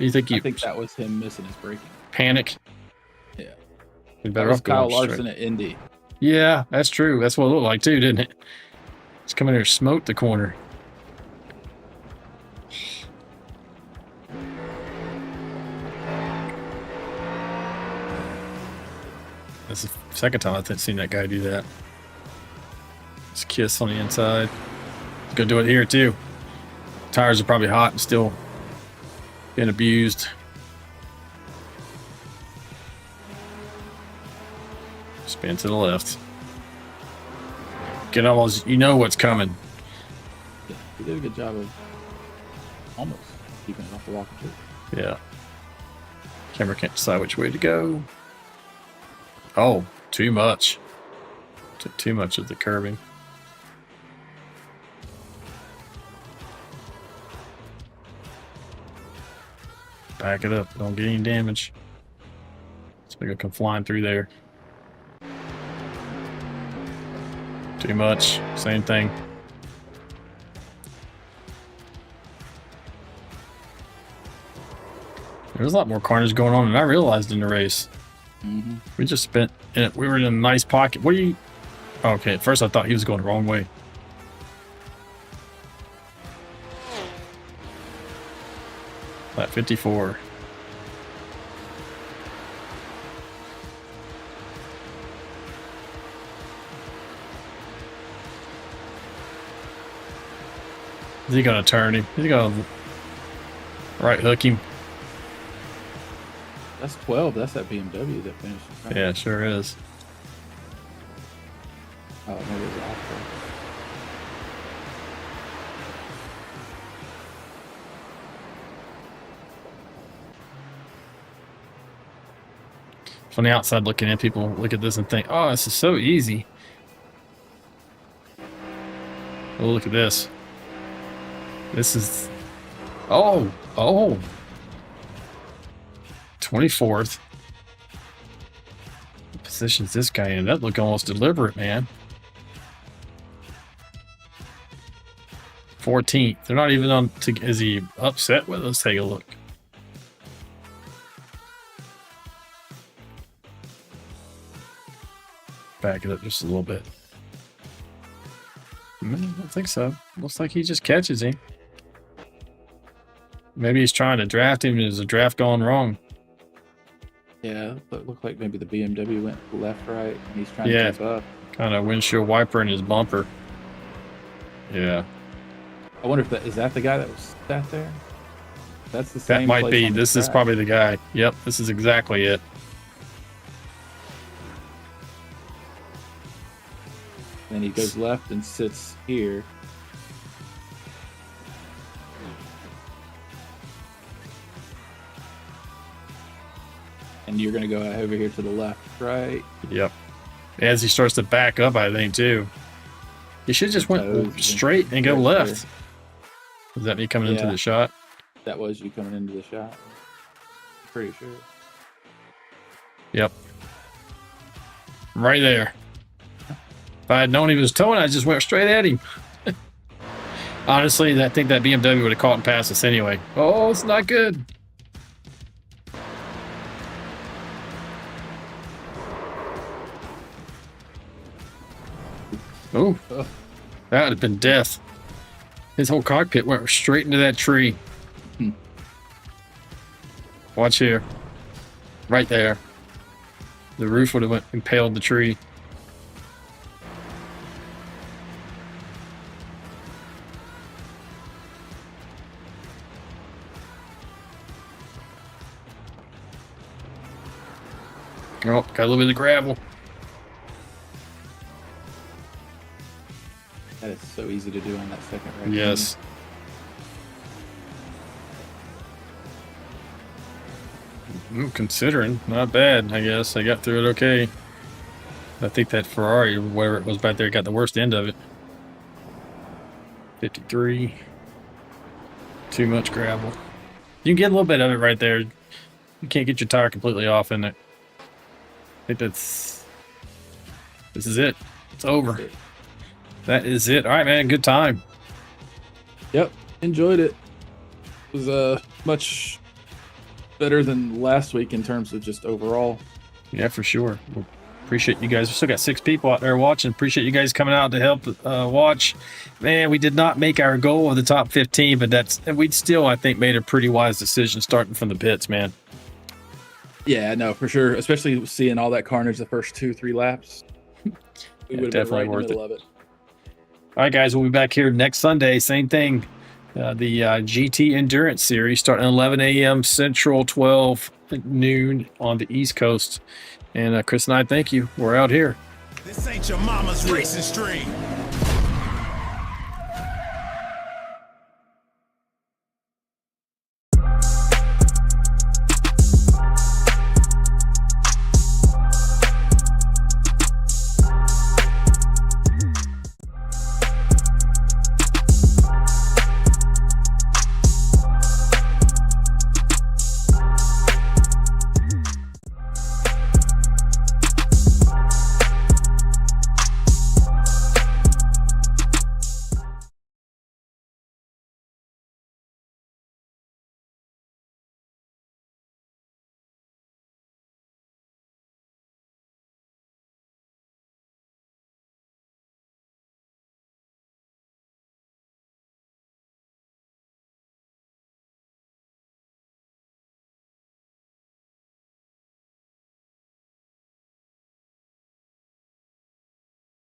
You think I think that was him missing his braking. Panic? Yeah. You're better off off going Kyle Larson straight. at Indy. Yeah, that's true. That's what it looked like too, didn't it? He's coming here to smoke the corner. That's the second time I've seen that guy do that. Just kiss on the inside. He's gonna do it here too. Tires are probably hot and still being abused. Spin to the left. Get almost, you know what's coming. Yeah, he did a good job of almost keeping it off the walk too. Yeah. Camera can't decide which way to go. Oh, too much. Took too much of the curving. Back it up. Don't get any damage. So we come flying through there. Too much. Same thing. There's a lot more carnage going on than I realized in the race. Mm-hmm. We just spent. We were in a nice pocket. What are you? Okay, at first I thought he was going the wrong way. Lap 54. Is he gonna turn him? Is he gonna right hook him? That's 12. That's that BMW that finished. Right? Yeah, it sure is. Oh, maybe it was Alpha. From the outside looking in, people look at this and think, oh, this is so easy. Oh, look at this. This is... Oh! 24th. What position's this guy in? That look almost deliberate, man. 14th. They're not even on... Is he upset with us? Take a look. Back it up just a little bit. I don't think so. Looks like he just catches him. Maybe he's trying to draft him and there's a draft gone wrong. Yeah, it looked like maybe the BMW went left, right, and he's trying to keep up. Kind of windshield wiper in his bumper. Yeah. I wonder if that is that the guy that was sat there? That's the same. That might place be. on the This is track. probably the guy. Yep, this is exactly it. Then he goes left and sits here. And you're going to go over here to the left, right? Yep. As he starts to back up, I think, too. He should just went straight and go left. Was that me coming into the shot? That was you coming into the shot. Pretty sure. Yep. Right there. If I had known he was towing, I just went straight at him. Honestly, I think that BMW would have caught and passed us anyway. Oh, it's not good. Oh, that would have been death. His whole cockpit went straight into that tree. Watch here. Right there. The roof would have impaled the tree. Oh, got a little bit of gravel. That is so easy to do on that second right. Yes. Considering, not bad, I guess. I got through it okay. I think that Ferrari, whatever it was back there, got the worst end of it. 53. Too much gravel. You can get a little bit of it right there. You can't get your tire completely off in it. I think this is it. It's over. That is it. All right, man. Good time. Yep, enjoyed it. It was much better than last week in terms of just overall. Yeah, for sure. Well, appreciate you guys. We still got 6 people out there watching. Appreciate you guys coming out to help watch. Man, we did not make our goal of the top 15, but we'd still, I think, made a pretty wise decision starting from the pits, man. Yeah, no, for sure. Especially seeing all that carnage the first 2-3 laps. We would have been right in the middle of it. All right, guys, we'll be back here next Sunday. Same thing. The GT Endurance Series starting at 11 a.m. Central, 12 noon on the East Coast. And Chris and I thank you. We're out here. This ain't your mama's racing stream.